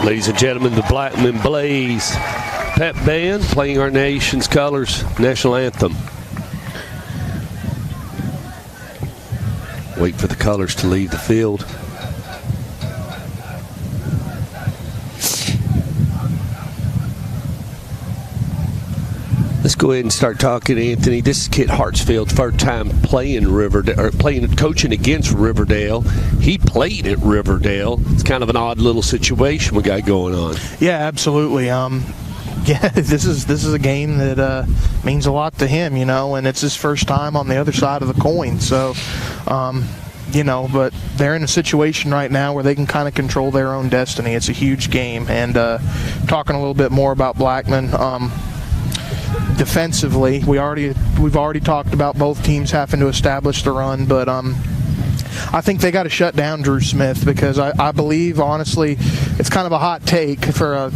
Ladies and gentlemen, the Blackman Blaze pep band playing our nation's colors, national anthem. Wait for the colors to leave the field. Let's go ahead and start talking, Anthony. This is Kit Hartsfield's first time playing Riverdale, or coaching against Riverdale. He played at Riverdale. It's kind of an odd little situation we got going on. Yeah, absolutely. Yeah, this is a game that means a lot to him, and it's his first time on the other side of the coin. So, but they're in a situation right now where they can kind of control their own destiny. It's a huge game. And talking a little bit more about Blackman. Defensively, we've already talked about both teams having to establish the run, but I think they got to shut down Drew Smith because I believe, honestly, it's kind of a hot take for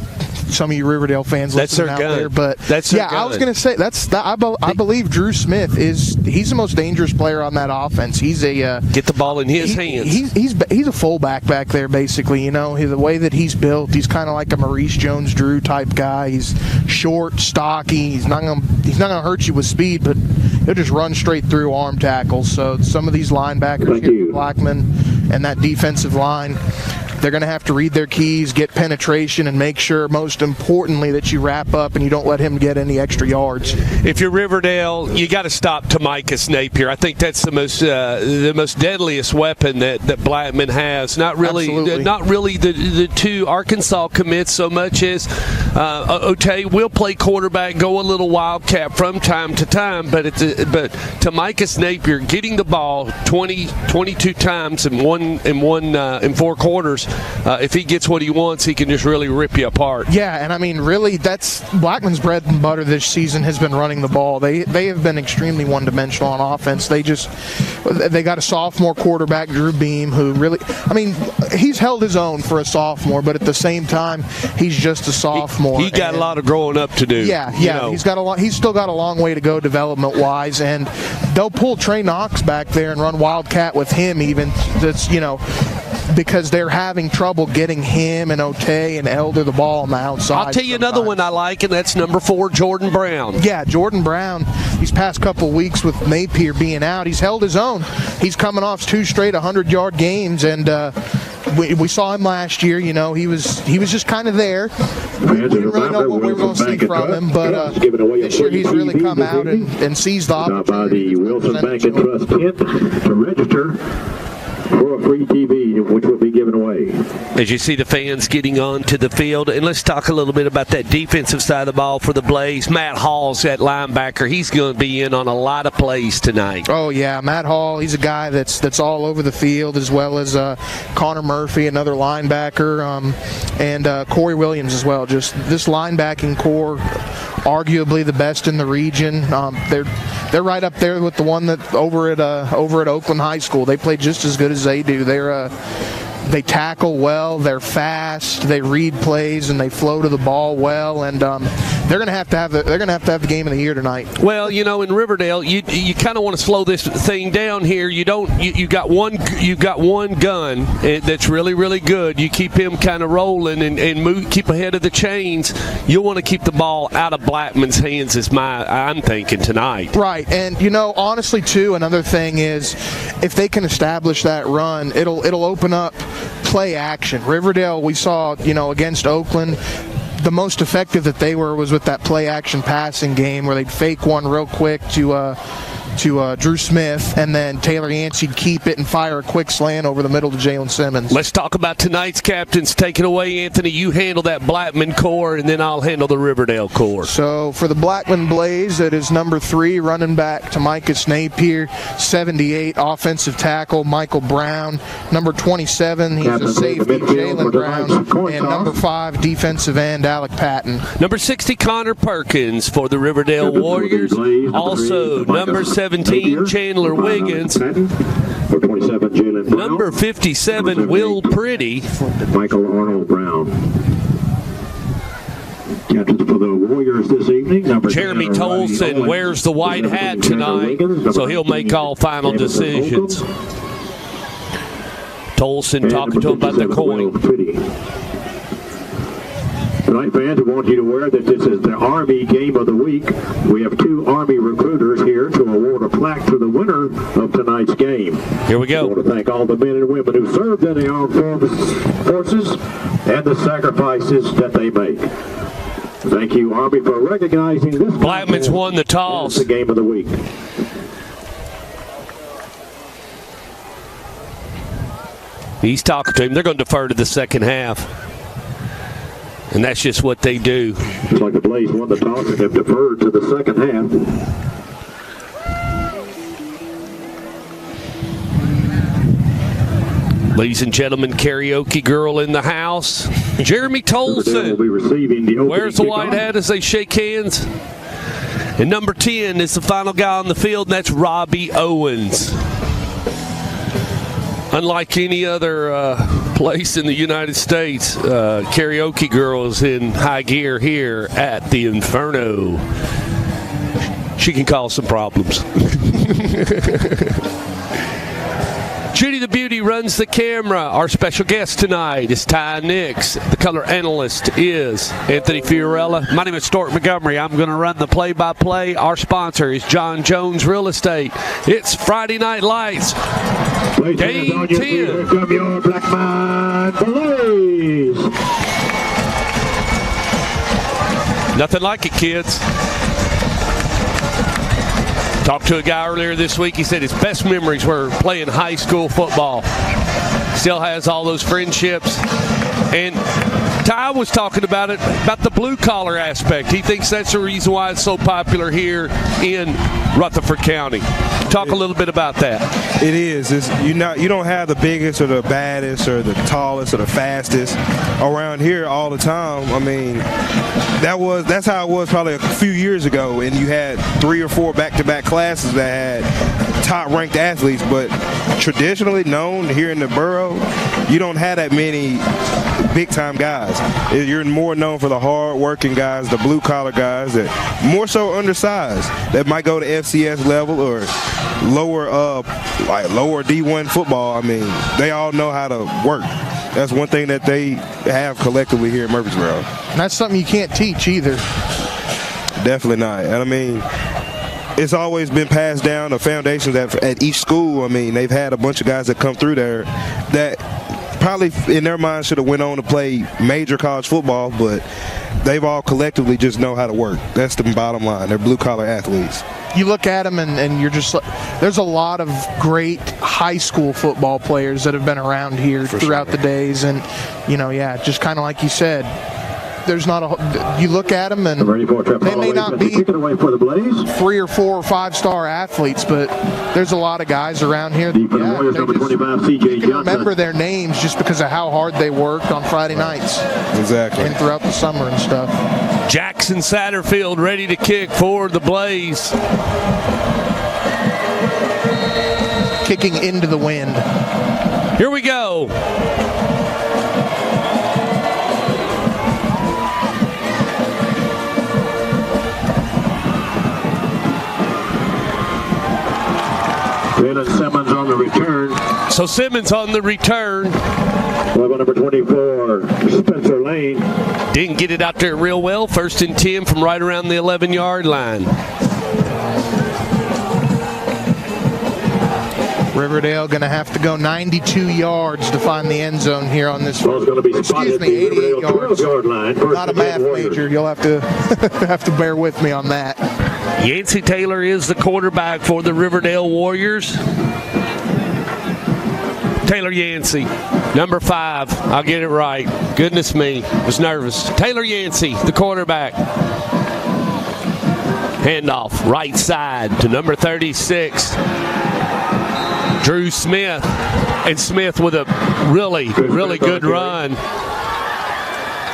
some of you Riverdale fans listening out there, but I was going to say I believe Drew Smith he's the most dangerous player on that offense. He's get the ball in his hands. He's a fullback back there, basically. The way that he's built, he's kind of like a Maurice Jones-Drew type guy. He's short, stocky. He's not gonna hurt you with speed, but he'll just run straight through arm tackles. So some of these linebackers here, Blackman and that defensive line, they're going to have to read their keys, get penetration, and make sure, most importantly, that you wrap up and you don't let him get any extra yards. If you're Riverdale, you got to stop Tamicus Napier. I think that's the most deadliest weapon that Blackman has. Not really the two Arkansas commits so much as Otay will play quarterback, go a little wildcat from time to time, but Tamicus Napier getting the ball 22 times in 4 quarters. If he gets what he wants, he can just really rip you apart. Yeah, and I mean, really, that's Blackman's bread and butter this season has been running the ball. They have been extremely one-dimensional on offense. They got a sophomore quarterback, Drew Beam, who really, I mean, he's held his own for a sophomore, but at the same time, he's just a sophomore. He got a lot of growing up to do. Yeah, he's got a lot. He's still got a long way to go development-wise, and they'll pull Trey Knox back there and run wildcat with him. Even that's because they're having trouble getting him and Otay and Elder the ball on the outside. I'll tell you another one I like, and that's number 4, Jordan Brown. Yeah, Jordan Brown, these past couple weeks with Napier being out, he's held his own. He's coming off 2 straight 100-yard games, and we saw him last year. He was just kind of there. We didn't really know what we were going to see from him, but this year he's really come out and seized the opportunity. Wilson Bank and Trust to register for a free TV, which will be given away. As you see the fans getting onto the field, and let's talk a little bit about that defensive side of the ball for the Blaze. Matt Hall's that linebacker. He's going to be in on a lot of plays tonight. Oh, yeah. Matt Hall, he's a guy that's all over the field, as well as Connor Murphy, another linebacker, and Corey Williams as well. Just this linebacking core, arguably the best in the region. They're right up there with the one that over at Oakland High School. They play just as good as they do. They tackle well, they're fast, they read plays, and they flow to the ball well, and they're going to have to have the game of the year tonight. Well, in Riverdale, you kind of want to slow this thing down here. You got one gun that's really, really good. You keep him kind of rolling and move, keep ahead of the chains. You'll want to keep the ball out of Blackman's hands. I'm thinking tonight. Right, and honestly too, another thing is if they can establish that run, it'll open up play action. Riverdale, we saw, against Oakland, the most effective that they were was with that play action passing game where they'd fake one real quick to Drew Smith, and then Taylor Yancey'd keep it and fire a quick slant over the middle to Jalen Simmons. Let's talk about tonight's captains. Take it away, Anthony. You handle that Blackman core, and then I'll handle the Riverdale core. So for the Blackman Blaze, it is number 3, running back Tamicus Napier, 78, offensive tackle Michael Brown, number 27, he's a safety, Jalen Brown, and number 5, defensive end Alec Patton. Number 60, Connor Perkins for the Riverdale Warriors. Also, number 17, Chandler Wiggins. Number 57, Will Pretty. Michael Arnold Brown. Captains for the Warriors this evening. Jeremy Tolson wears the white hat tonight, so he'll make all final decisions. Tolson talking to him about the coin. Tonight, fans, we want you to aware that this is the Army Game of the Week. We have 2 Army recruiters here to award a plaque to the winner of tonight's game. Here we go. I want to thank all the men and women who served in the armed forces and the sacrifices that they make. Thank you, Army, for recognizing this. Blackman's won the toss. The Game of the Week. He's talking to him. They're going to defer to the second half. And that's just what they do. Looks like the Blaze won the toss and have deferred to the second half. Ladies and gentlemen, karaoke girl in the house. Jeremy Tolson. Will be receiving the wears the white hat as they shake hands. And number 10 is the final guy on the field, and that's Robbie Owens. Unlike any other place in the United States, karaoke girl is in high gear here at the Inferno. She can cause some problems. Judy the Beauty runs the camera. Our special guest tonight is Ty Nix. The color analyst is Anthony Fiorella. My name is Stuart Montgomery. I'm going to run the play-by-play. Our sponsor is John Jones Real Estate. It's Friday Night Lights. Game 10. Here come your Blackman Blaze. Nothing like it, kids. Talked to a guy earlier this week. He said his best memories were playing high school football. Still has all those friendships. And Ty was talking about the blue-collar aspect. He thinks that's the reason why it's so popular here in Rutherford County. Talk a little bit about that. It is. You don't have the biggest or the baddest or the tallest or the fastest around here all the time. I mean, that's how it was probably a few years ago, and you had 3 or 4 back-to-back classes that had top-ranked athletes. But traditionally known here in the borough, you don't have that many big-time guys. You're more known for the hard-working guys, the blue-collar guys that more so undersized that might go to FCS level or lower D1 football. I mean, they all know how to work. That's one thing that they have collectively here in Murfreesboro. And that's something you can't teach either. Definitely not. And I mean, it's always been passed down, the foundations at each school. I mean, they've had a bunch of guys that come through there that probably in their minds should have went on to play major college football, but they've all collectively just know how to work. That's the bottom line. They're blue-collar athletes. You look at them and you're just like, there's a lot of great high school football players that have been around here throughout the days. And, just kind of like you said, there's not you look at them and they may not be 3 or 4 or 5-star athletes, but there's a lot of guys around here that you can remember their names just because of how hard they worked on Friday nights. Exactly. And throughout the summer and stuff. Jackson Satterfield ready to kick for the Blaze. Kicking into the wind. Here we go. Simmons on the return. So Simmons on the return. Level number 24, Spencer Lane. Didn't get it out there real well. 1st and 10 from right around the 11-yard line. Riverdale going to have to go 92 yards to find the end zone here on this. Well, it's going to be 88 yards. Line. Not a math major. You'll have to have to bear with me on that. Yancey Taylor is the quarterback for the Riverdale Warriors. Taylor Yancey, number 5. I'll get it right. Goodness me, was nervous. Taylor Yancey, the quarterback. Handoff, right side to number 36. Drew Smith. And Smith with a really good run.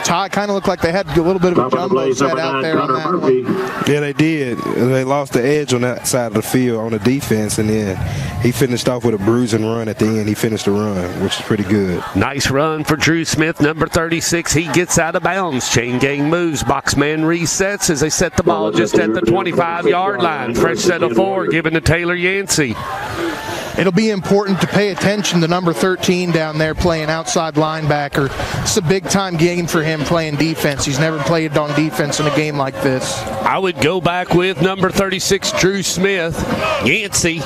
Ty kind of looked like they had a little bit of a jumbo set out there on that one. Yeah, they did. They lost the edge on that side of the field on the defense, and then he finished off with a bruising run at the end. He finished the run, which is pretty good. Nice run for Drew Smith, number 36. He gets out of bounds. Chain gang moves. Boxman resets as they set the ball just at the 25-yard line. Fresh set of 4 given to Taylor Yancey. It'll be important to pay attention to number 13 down there playing outside linebacker. It's a big-time game for him playing defense. He's never played on defense in a game like this. I would go back with number 36, Drew Smith, Yancey.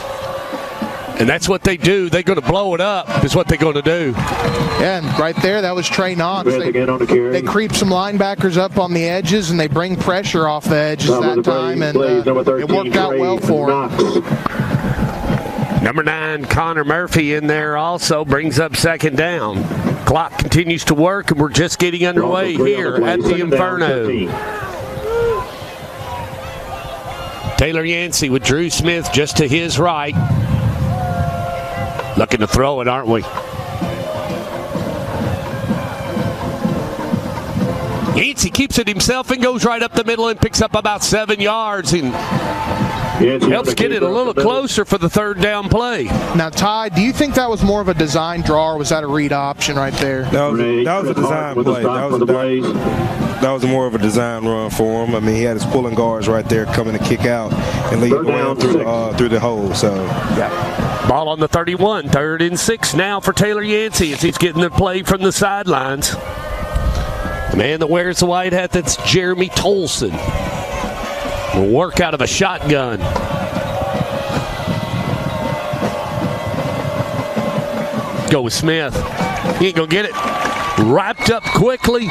And that's what they do. They're going to blow it up is what they're going to do. Yeah, and right there, that was Trey Knox. They creep some linebackers up on the edges, and they bring pressure off the edges that time, and it worked out well for him. Number 9, Connor Murphy in there also brings up second down. Clock continues to work, and we're just getting underway here at the Inferno. Taylor Yancey with Drew Smith just to his right. Looking to throw it, aren't we? Yancey keeps it himself and goes right up the middle and picks up about 7 yards and helps get it a little closer for the third down play. Now, Ty, do you think that was more of a design draw, or was that a read option right there? That was a design play. That was more of a design run for him. I mean, he had his pulling guards right there coming to kick out and lead around through the hole. So, yeah. Ball on the 31, 3rd and 6 now for Taylor Yancey as he's getting the play from the sidelines. The man that wears the white hat, that's Jeremy Tolson. Will work out of a shotgun. Go with Smith. He ain't going to get it. Wrapped up quickly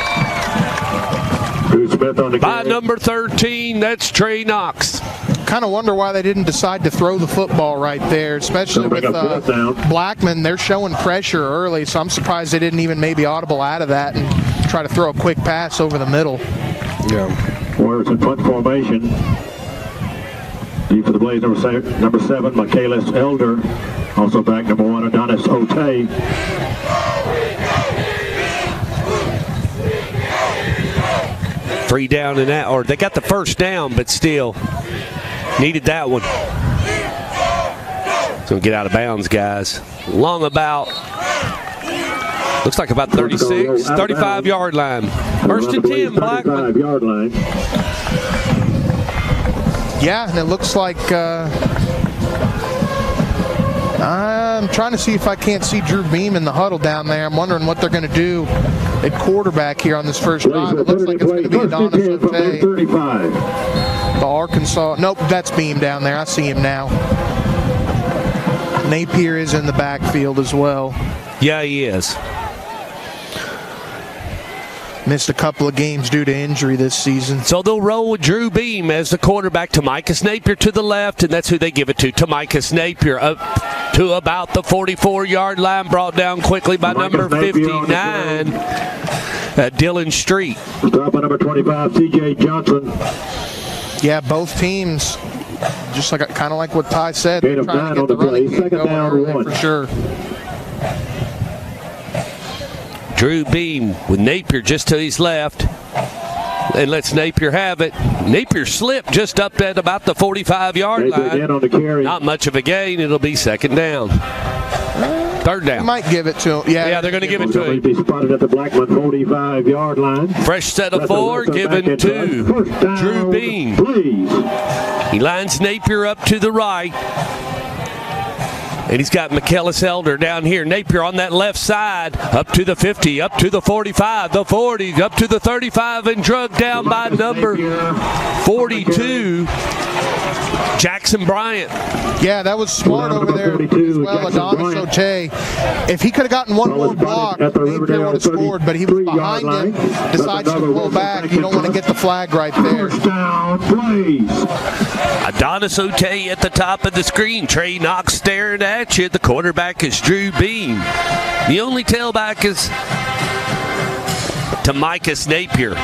by number 13, that's Trey Knox. Kind of wonder why they didn't decide to throw the football right there, especially with Blackman. They're showing pressure early, so I'm surprised they didn't even maybe audible out of that and try to throw a quick pass over the middle. Yeah. Warriors in punt formation. Deep for the Blaze, number 7, Michaelis Elder. Also back, number 1, Adonis Otay. Free down in that, or they got the first down, but still needed that one. It's going to get out of bounds, guys. Long about, looks like about 36, 35-yard line. First and 10, Blackman. 35-yard line. Yeah, and it looks like I'm trying to see if I can't see Drew Beam in the huddle down there. I'm wondering what they're going to do at quarterback here on this first drive. It looks like it's going to be Adonis Otay. The Arkansas. Nope, that's Beam down there. I see him now. Napier is in the backfield as well. Yeah, he is. Missed a couple of games due to injury this season. So they'll roll with Drew Beam as the quarterback. Tamicus Napier to the left, and that's who they give it to. Tamicus Napier up to about the 44-yard line, brought down quickly by number 59, Dylan Street. Stop by number 25, C.J. Johnson. Yeah, both teams, just like kind of like what Ty said, they're trying to get the running game going early for sure. Drew Beam with Napier just to his left. And lets Napier have it. Napier slipped just up at about the 45-yard line. On the carry. Not much of a gain. It'll be second down. Third down. They might give it to him. Yeah, they're going to give it to him. He'll be spotted at the Blackman 45-yard line. Fresh set of 4 given to Drew Beam. Please. He lines Napier up to the right. And he's got Michaelis Elder down here. Napier on that left side, up to the 50, up to the 45, the 40, up to the 35, and drugged down by number 42, Jackson Bryant. Yeah, that was smart over there as well, Adonis Otay. If he could have gotten one more block, Napier would have scored, but he was behind him, decides to pull back. You don't want to get the flag right there. First down, please. Adonis Otay at the top of the screen. Trey Knox staring at you. The quarterback is Drew Beam. The only tailback is Tamicus Napier.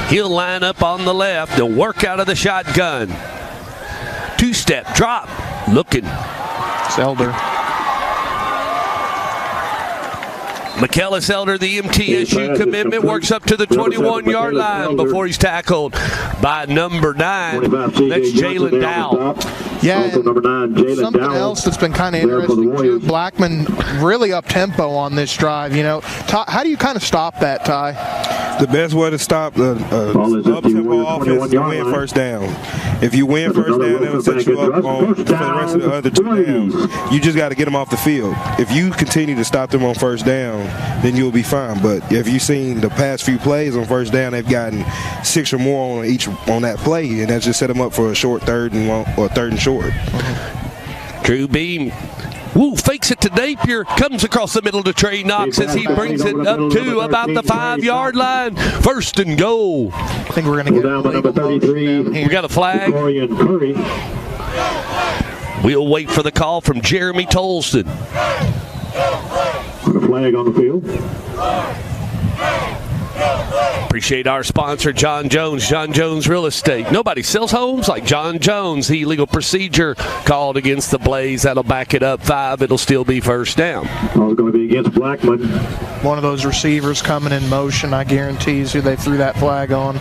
He'll line up on the left. They'll work out of the shotgun. 2-step drop. Looking. It's Elder. Michaelis Elder, the MTSU commitment, works up to the 21-yard line before he's tackled by number 9. That's Jalen Dowell. Yeah, something else that's been kind of interesting too. Blackman really up tempo on this drive. You know, how do you kind of stop that, Ty? The best way to stop the up-tempo offense is to win first down. If you win first down, that will set you up for the rest of the other 2 downs. You just got to get them off the field. If you continue to stop them on first down, then you'll be fine. But if you've seen the past few plays on first down, they've gotten 6 or more on that play, and that's just set them up for a short third and short. Drew Beam. Woo, fakes it to Napier, comes across the middle to Trey Knox as he brings it up to about the 5-yard line. First and goal. I think we're going to get number 33. We got a flag. We'll wait for the call from Jeremy Tolston. Put a flag on the field. Appreciate our sponsor, John Jones, John Jones Real Estate. Nobody sells homes like John Jones. The illegal procedure called against the Blaze. That'll back it up 5. It'll still be first down. It's going to be against Blackman. One of those receivers coming in motion, I guarantee you they threw that flag on.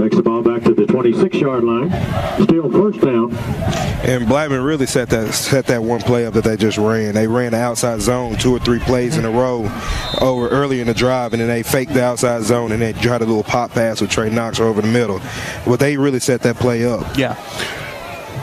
Takes the ball back to the 26-yard line. Still first down. And Blackman really set that one play up that they just ran. They ran the outside zone 2 or 3 plays in a row over early in the drive, and then they faked the outside zone, and they tried a little pop pass with Trey Knox over the middle. But they really set that play up. Yeah.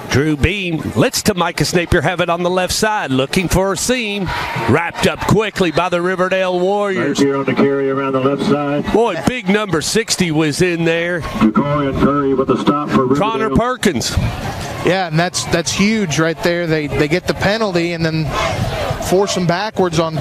Drew Beam lets Tamika Napier have it on the left side, looking for a seam. Wrapped up quickly by the Riverdale Warriors. Napier on the carry around the left side. Boy, big number 60 was in there. DeCoy and Curry with a stop for Riverdale. Connor Perkins. Yeah, and that's huge right there. They get the penalty and then force them backwards on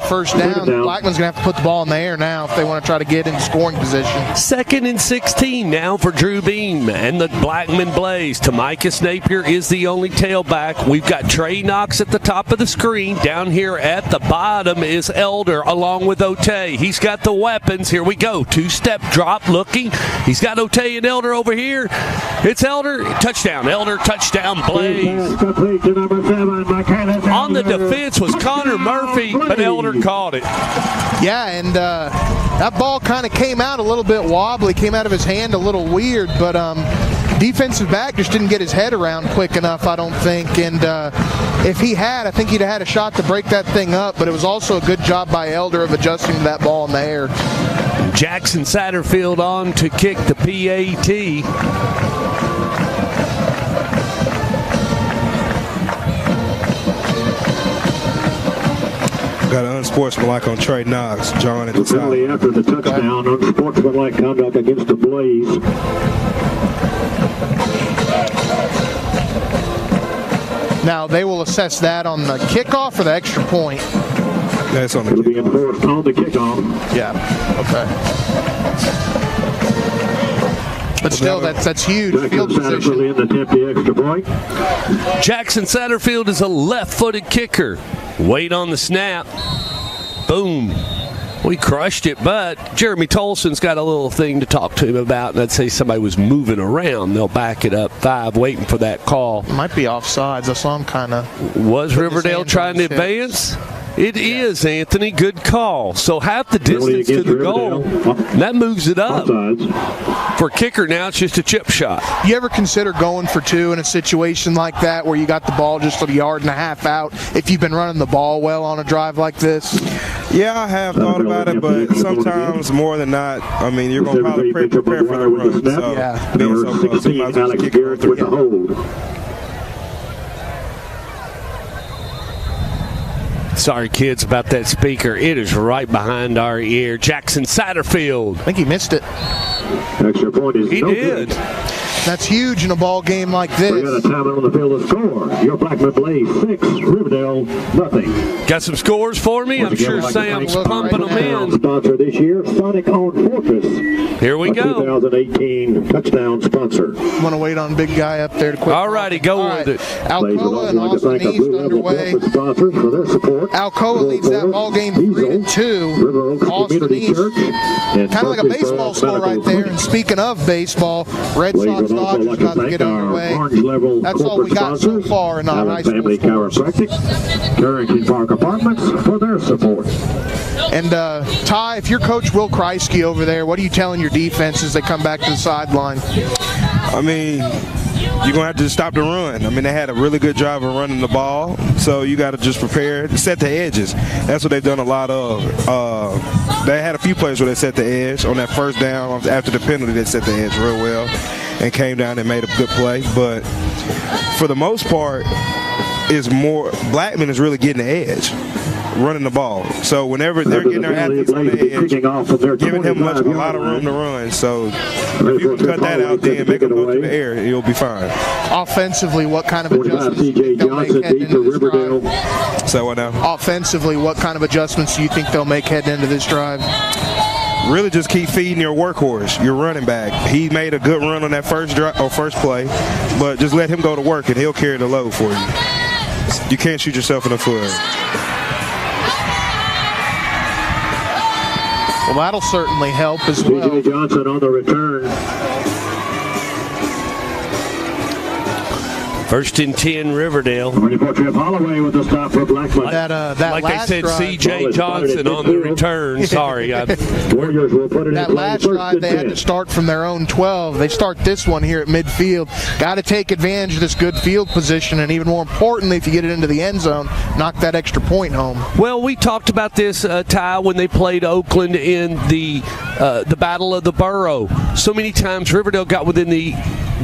first down. Blackman's going to have to put the ball in the air now if they want to try to get in scoring position. 2nd and 16 now for Drew Beam and the Blackman Blaze. Tamika Napier is the only tailback. We've got Trey Knox at the top of the screen. Down here at the bottom is Elder along with Otay. He's got the weapons. Here we go. 2-step drop looking. He's got Otay and Elder over here. It's Elder. Touchdown. Elder. Touchdown. Blaze. On the defense was Connor Murphy, but Elder caught it. Yeah, and that ball kind of came out a little bit wobbly, came out of his hand a little weird, but defensive back just didn't get his head around quick enough, I don't think. And if he had, I think he'd have had a shot to break that thing up, but it was also a good job by Elder of adjusting to that ball in the air. Jackson Satterfield on to kick the PAT. Got an unsportsmanlike on Trey Knox, John at the top. After the touchdown, unsportsmanlike conduct against the Blaze. Now they will assess that on the kickoff or the extra point. That's on the kickoff. It'll be enforced on the kickoff. Yeah. Okay. But still, that's huge. Field position. In the attempt the extra point. Jackson Satterfield is a left-footed kicker. Wait on the snap. Boom. We crushed it, but Jeremy Tolson's got a little thing to talk to him about, and I'd say somebody was moving around. They'll back it up 5, waiting for that call. Might be offsides. I saw him kind of. Was Riverdale trying to advance? It is, Anthony. Good call. So half the distance to the goal. That moves it up. For kicker now, it's just a chip shot. You ever consider going for 2 in a situation like that where you got the ball just a yard and a half out if you've been running the ball well on a drive like this? Yeah, I have thought about it, but sometimes more than not, I mean, you're going to probably prepare for the run. So, yeah. Being so close, you might as well just kick it with the hold. Sorry, kids, about that speaker. It is right behind our ear. Jackson Satterfield. I think he missed it. Extra point is He did. That's huge in a ball game like this. We got a timeout on the field to score. Your Blackman Blaze 6, Riverdale nothing. Got some scores for me? I'm sure Sam's pumping them in. Sponsor this year, Sonic on Fortress. Here we go. 2018 touchdown sponsor. I'm going to wait on big guy up there to quit. All righty, go with it. Alcoa and Austin East underway. Sponsors for their support. Alcoa leads that ball game 3-2. Austin East. Kind of like a baseball score right there. And speaking of baseball, Red Sox Dodgers about to get underway. That's all we got so far in our high school Family Chiropractic, Carrington Park Apartments for their support. And Ty, if you're Coach Will Kreisky over there, what are you telling your defense as they come back to the sideline? I mean, you're going to have to stop the run. I mean, they had a really good job of running the ball, so you got to just prepare to set the edges. That's what they've done a lot of. They had a few plays where they set the edge. On that first down, after the penalty, they set the edge real well and came down and made a good play. But for the most part, Blackman is really getting the edge, running the ball. So whenever they're getting their athletes on the edge, giving him a lot of room to run. So if you can cut that out, then make him go through the air, you'll be fine. Offensively, what kind of adjustments do you think they'll make heading into this drive? So what now? Offensively, what kind of adjustments do you think they'll make heading into this drive? Really just keep feeding your workhorse, your running back. He made a good run on that first play, but just let him go to work and he'll carry the load for you. You can't shoot yourself in the foot. Well, that'll certainly help as well. DJ Johnson on the return. First and 10, Riverdale. Holloway with the stop for Blackman. That like they said, C.J. Johnson on the return. Sorry. Warriors will put it that in last drive, they had to start from their own 12. They start this one here at midfield. Got to take advantage of this good field position, and even more importantly, if you get it into the end zone, knock that extra point home. Well, we talked about this, Ty, when they played Oakland in the Battle of the Borough. So many times Riverdale got within the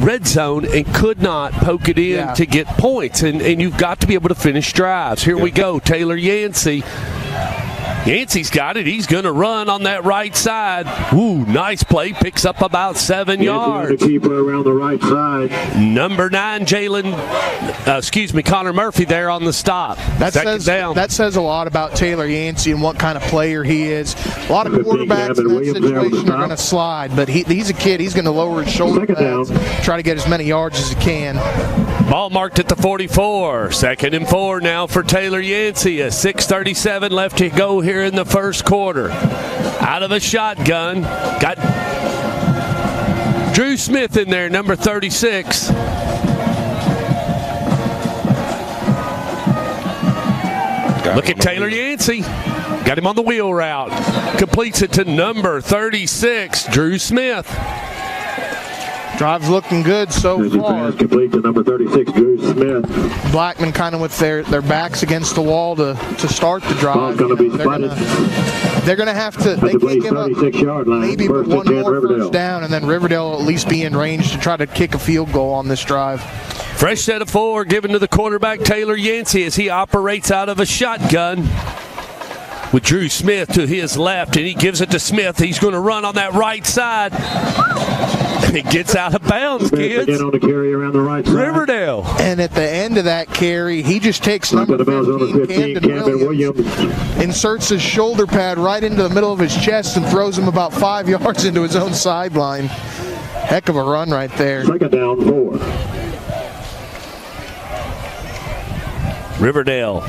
red zone and could not poke it in to get points, and you've got to be able to finish drives. Here we go, Taylor Yancey. Yancey's got it. He's going to run on that right side. Ooh, nice play. Picks up about 7 yards. The keeper around the right side. Number 9, Connor Murphy there on the stop. That says a lot about Taylor Yancey and what kind of player he is. A lot of quarterbacks in that situation are going to slide, but he's a kid. He's going to lower his shoulder pads, try to get as many yards as he can. Ball marked at the 44. 2nd and 4 now for Taylor Yancey. A 6:37 left to go here in the first quarter. Out of a shotgun. Got Drew Smith in there, number 36. Look at Taylor Yancey. Got him on the wheel route. Completes it to number 36, Drew Smith. Drive's looking good so far. Complete to number 36, Drew Smith. Blackman kind of with their backs against the wall to start the drive. Going to be spotted. They're going to have to. They can't give up maybe one more first down, and then Riverdale will at least be in range to try to kick a field goal on this drive. Fresh set of 4 given to the quarterback Taylor Yancey as he operates out of a shotgun. With Drew Smith to his left, and he gives it to Smith. He's going to run on that right side. It gets out of bounds, kids. Get on the carry around the right side. Riverdale. And at the end of that carry, he just takes number 15, Camden Williams, inserts his shoulder pad right into the middle of his chest and throws him about 5 yards into his own sideline. Heck of a run right there. 2nd down, 4. Riverdale.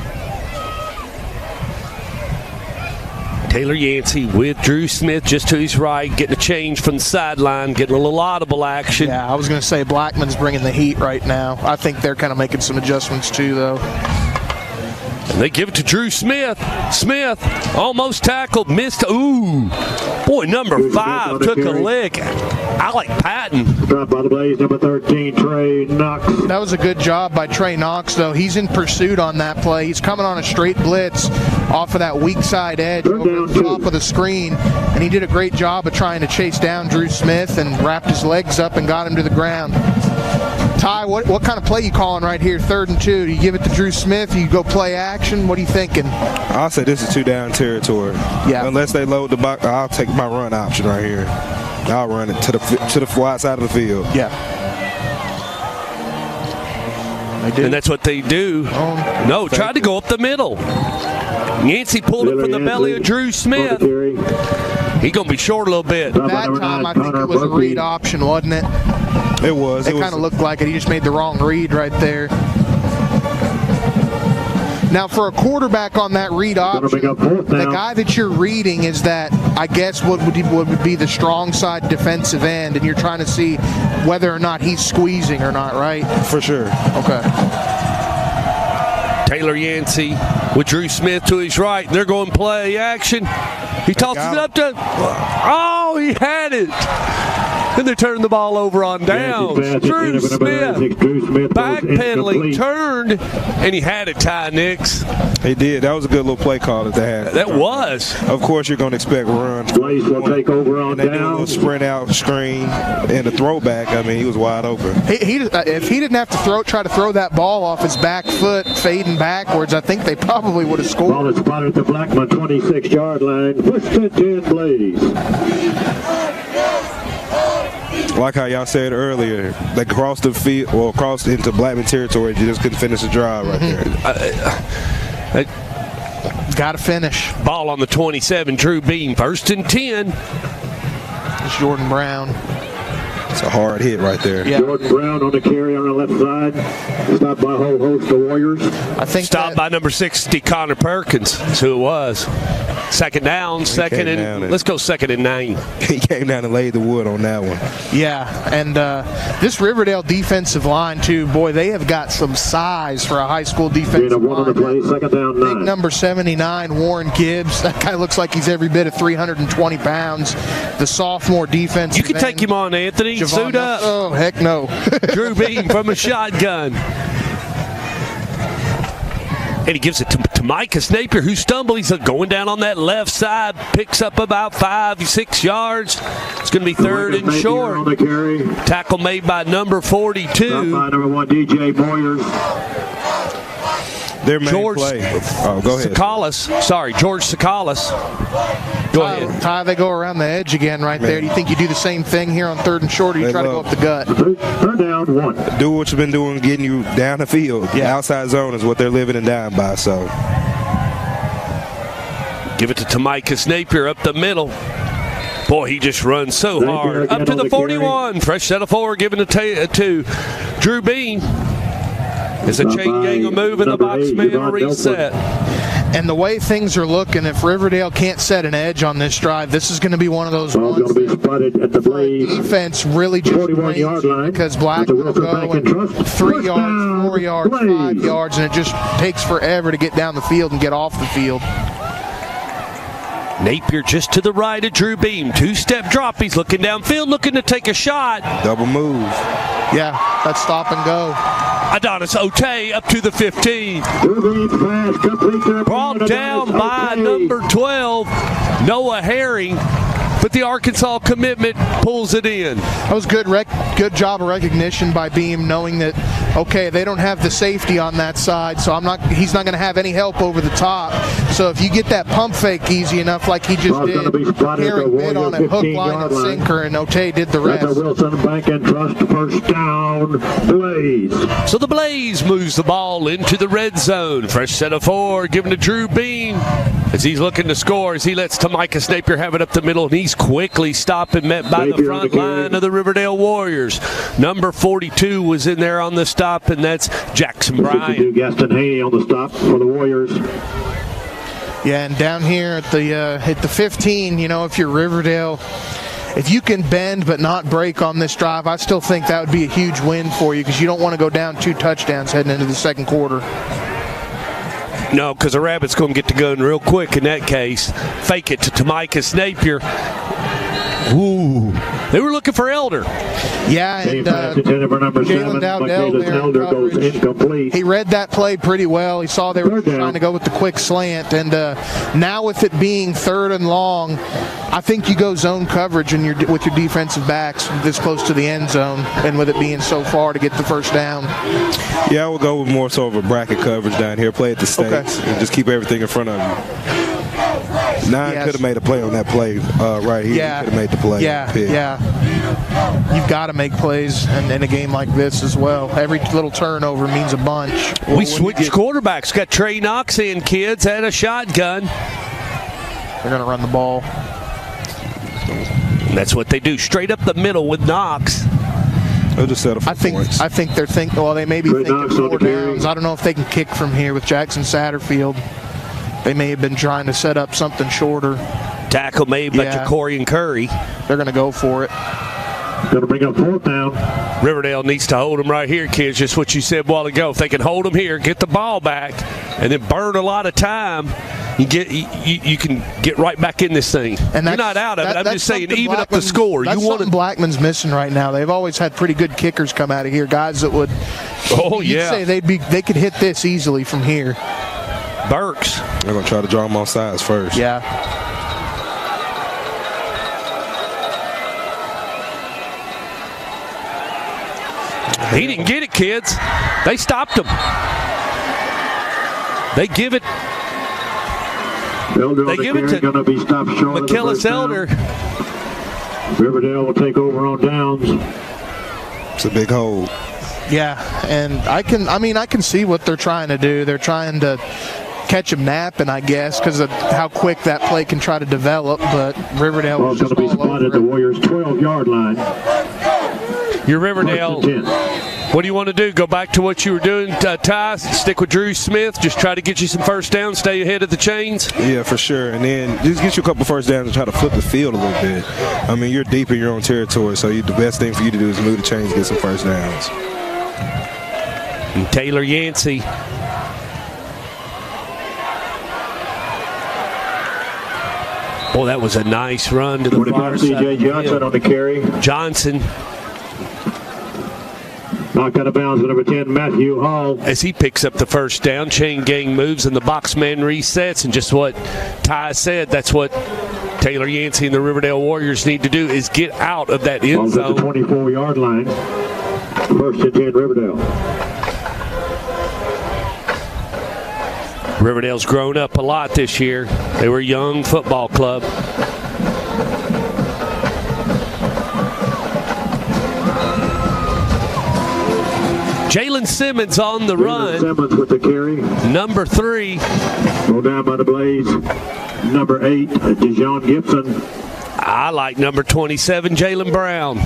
Taylor Yancey with Drew Smith just to his right, getting a change from the sideline, getting a little audible action. Yeah, I was going to say Blackman's bringing the heat right now. I think they're kind of making some adjustments too, though. And they give it to Drew Smith. Smith almost tackled, missed. Ooh, boy, number 5 took a lick. Alec Patton. Dropped by the Blaze, number 13, Trey Knox. That was a good job by Trey Knox, though. He's in pursuit on that play. He's coming on a straight blitz off of that weak side edge over the top of the screen, and he did a great job of trying to chase down Drew Smith and wrapped his legs up and got him to the ground. Ty, what kind of play you calling right here, 3rd and 2? Do you give it to Drew Smith? Do you go play action? What are you thinking? I'll say this is 2-down territory. Yeah. Unless they load the box, I'll take my run option right here. I'll run it to the wide side of the field. Yeah. And that's what they do. No, tried to go up the middle. Yancey pulled it from the belly of Drew Smith. He's going to be short a little bit. That time, I think it was a read option, wasn't it? It was. It kind of looked like it. He just made the wrong read right there. Now, for a quarterback on that read option, the guy that you're reading is that, I guess, what would be the strong side defensive end, and you're trying to see whether or not he's squeezing or not, right? For sure. Okay. Taylor Yancey with Drew Smith to his right. They're going play action. He tosses it up to... Oh, he had it. And they turn the ball over on downs. Drew Smith backpedaling, turned, and he had it, Ty Nix. He did. That was a good little play call that they had. That was. Of course, you're going to expect runs. Blaze will take over on and they do a down. little sprint out screen and a throwback. I mean, he was wide open. If he didn't have to try to throw that ball off his back foot, fading backwards, I think they probably would have scored. Ball is spotted at the Blackman 26-yard line. First and 10, Blaze. Like how y'all said earlier, they crossed the field, or crossed into Blackman territory. You just couldn't finish the drive right there. Got to finish. Ball on the 27, Drew Beam. First and 10. It's Jordan Brown. It's a hard hit right there. Yeah. Jordan Brown on the carry on the left side. Stopped by a whole host of Warriors. I think Stopped by number 60, Connor Perkins. That's who it was. Second down, let's go 2nd and 9. He came down and laid the wood on that one. Yeah, and this Riverdale defensive line, too, boy, they have got some size for a high school defensive One on the play, second down, 9. Big number 79, Warren Gibbs. That guy looks like he's every bit of 320 pounds. The sophomore defense. You can take him on, Anthony. Suit up. Oh, heck no. Drew Beam from a shotgun. And he gives it to Micah Napier, who stumbled. He's going down on that left side, picks up about 5-6 yards. It's going to be 3rd and short. On the carry. Tackle made by number 42. Stopped by number 1, DJ Boyers. Their main George play. Oh, go ahead. George Sakalis. Go ahead. Ty, they go around the edge again right there. Do you think you do the same thing here on 3rd and short, or you try to go up the gut? 3rd down, 1. Do what you've been doing, getting you down the field. Yeah. Outside zone is what they're living and dying by. So Give it to Tamicus Napier up the middle. Boy, he just runs so hard. Up to the 41. Fresh set of 4 given to Drew Bean. It's a chain gang move in the box man reset. And the way things are looking, if Riverdale can't set an edge on this drive, this is going to be one of those ones going to be spotted at the Blaze. Defense really just 41-yard line. Because Blackman will go and 3 yards, 4 yards, 5 yards, and it just takes forever to get down the field and get off the field. Napier just to the right of Drew Beam. 2-step drop. He's looking downfield, looking to take a shot. Double move. Yeah, that's stop and go. Adonis Otey up to the 15. Brought down by number 12, Noah Herring. But the Arkansas commitment pulls it in. That was good job of recognition by Beam, knowing that, okay, they don't have the safety on that side, so he's not going to have any help over the top. So if you get that pump fake easy enough like he just did, Herring bid on it, hook, line, and sinker, and Otey did the rest. That's a Wilson Bank and Trust first down, Blaze. So the Blaze moves the ball into the red zone. Fresh set of 4 given to Drew Bean as he's looking to score, as he lets Tamicus Napier have it up the middle, and he's quickly stopped and met by the front line of the Riverdale Warriors. Number 42 was in there on the stop, and that's Jackson Bryant. Gaston Haney on the stop for the Warriors. Yeah, and down here at the 15, you know, if you're Riverdale, if you can bend but not break on this drive, I still think that would be a huge win for you, because you don't want to go down 2 touchdowns heading into the second quarter. No, because the Rabbits going to get to going real quick in that case. Fake it to Tamicus Napier. Ooh, they were looking for Elder. Yeah, and Jalen Dowdell goes incomplete. He read that play pretty well. He saw they were trying to go with the quick slant, and now with it being 3rd and long, I think you go zone coverage with your defensive backs this close to the end zone, and with it being so far to get the first down. Yeah, I would go with more so of a bracket coverage down here. Play at the stakes and just keep everything in front of you. 9 could have made a play on that play right here. Yeah. Could have made the play. Yeah. You've got to make plays in a game like this as well. Every little turnover means a bunch. We switched quarterbacks. Got Trey Knox in, kids, and a shotgun. They're going to run the ball. And that's what they do. Straight up the middle with Knox. They'll just settle for points. I think they're thinking, well, they may be thinking 4 downs. I don't know if they can kick from here with Jackson Satterfield. They may have been trying to set up something shorter. Tackle made by Jacorian Curry. They're going to go for it. Going to bring up 4th down. Riverdale needs to hold them right here, kids. Just what you said a while ago. If they can hold them here, get the ball back, and then burn a lot of time, you can get right back in this thing. And you're not out of it. I'm just saying, even up the score. That's something Blackman's missing right now. They've always had pretty good kickers come out of here, guys that would. Oh yeah, say they could hit this easily from here. Burks. They're gonna try to draw him off sides first. Yeah. He didn't get it, kids. They stopped him. They give it. They give it to going to be stopped short McKellis Elder. Riverdale will take over on downs. It's a big hole. Yeah, and I can see what they're trying to do. They're trying to catch him napping, I guess, because of how quick that play can try to develop. But Riverdale was just going to be spotted at the Warriors' 12-yard line. Your Riverdale. What do you want to do? Go back to what you were doing, Ty? Stick with Drew Smith? Just try to get you some first downs, stay ahead of the chains? Yeah, for sure. And then just get you a couple first downs and try to flip the field a little bit. I mean, you're deep in your own territory, so the best thing for you to do is move the chains, get some first downs. And Taylor Yancey. Boy, that was a nice run to the far side. C.J. Johnson on the carry. Johnson. Knocked out of bounds with number 10, Matthew Hall. As he picks up the first down, chain gang moves and the box man resets. And just what Ty said, that's what Taylor Yancey and the Riverdale Warriors need to do, is get out of that end zone. At the 24-yard line. First and 10, Riverdale. Riverdale's grown up a lot this year. They were a young football club. Jalen Simmons on the run. Simmons with the carry. Number 3. Rolled down by the Blaze. Number 8, Dijon Gibson. I like number 27, Jalen Brown.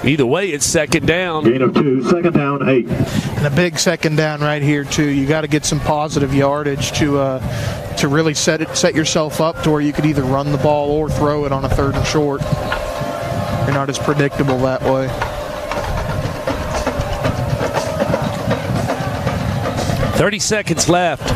Either way, it's second down. Gain of 2, second down, 8. And a big second down right here, too. You got to get some positive yardage to really set yourself up to where you could either run the ball or throw it on a third and short. You're not as predictable that way. 30 seconds left.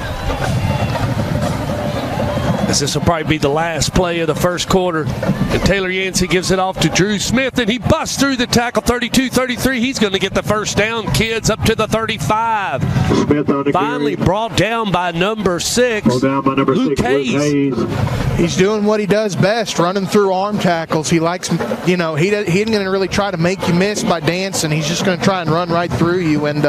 This will probably be the last play of the first quarter. And Taylor Yancey gives it off to Drew Smith, and he busts through the tackle, 32-33. He's going to get the first down, kids, up to the 35. Smith on the finally carry. Brought down by number 6. Brought down by number Luke 6, Hayes. Luke Hayes. He's doing what he does best, running through arm tackles. He likes, he ain't going to really try to make you miss by dancing. He's just going to try and run right through you. And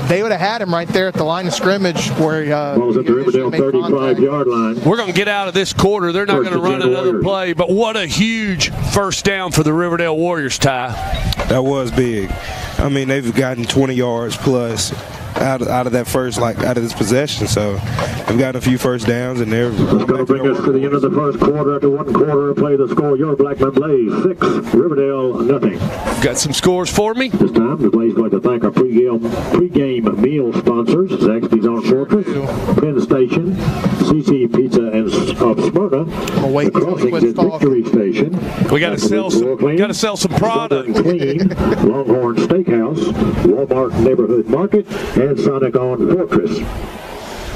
they would have had him right there at the line of scrimmage where he was at the Riverdale 35-yard line. We're going to get out of this quarter. They're not going to run another play, but what a huge first down for the Riverdale Warriors, Ty. That was big. I mean, they've gotten 20 yards plus out of that first, out of this possession. So they've gotten a few first downs, and they're going to bring us to the end of the first quarter. After one quarter of play, the score, your Blackman Blaze 6, Riverdale nothing. Got some scores for me? This time, the Blaze would like to thank our pregame meal sponsors, Zaxby's on Fortress, Penn Station, CC Pizza and of Smyrna, the Crossings at Victory Station. We got to sell some product. Clean, Longhorn Steakhouse, Walmart Neighborhood Market, and Sonic on Fortress.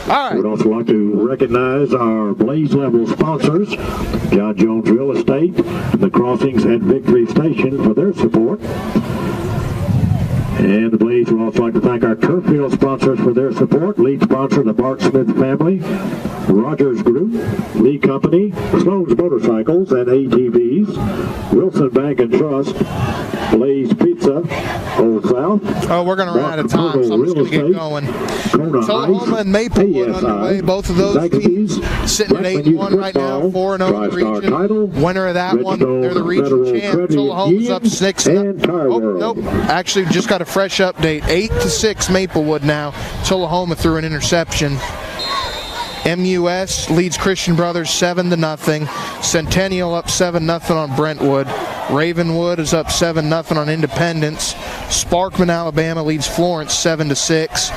All right. We'd also like to recognize our Blaze Level sponsors, John Jones Real Estate, and the Crossings at Victory Station for their support. And the Blaze would also like to thank our Turffield sponsors for their support. Lead sponsor, the Bart Smith family, Rogers Group, Lee Company, Sloan's Motorcycles and ATVs, Wilson Bank and Trust, Blaze Pizza, Old South. Oh, we're going to run out of time, so I'm just going to get going. Tullahoma and Maplewood underway. Both of those teams sitting at 8-1 right now, 4-0 in the region. Winner of that one, they're the region champ. Tullahoma's up 6-0. Oh, nope. Actually, just got a fresh update. 8-6 Maplewood now. Tullahoma threw an interception. MUS leads Christian Brothers 7-0. Centennial up 7-0 on Brentwood. Ravenwood is up 7-0 on Independence. Sparkman, Alabama leads Florence 7-6.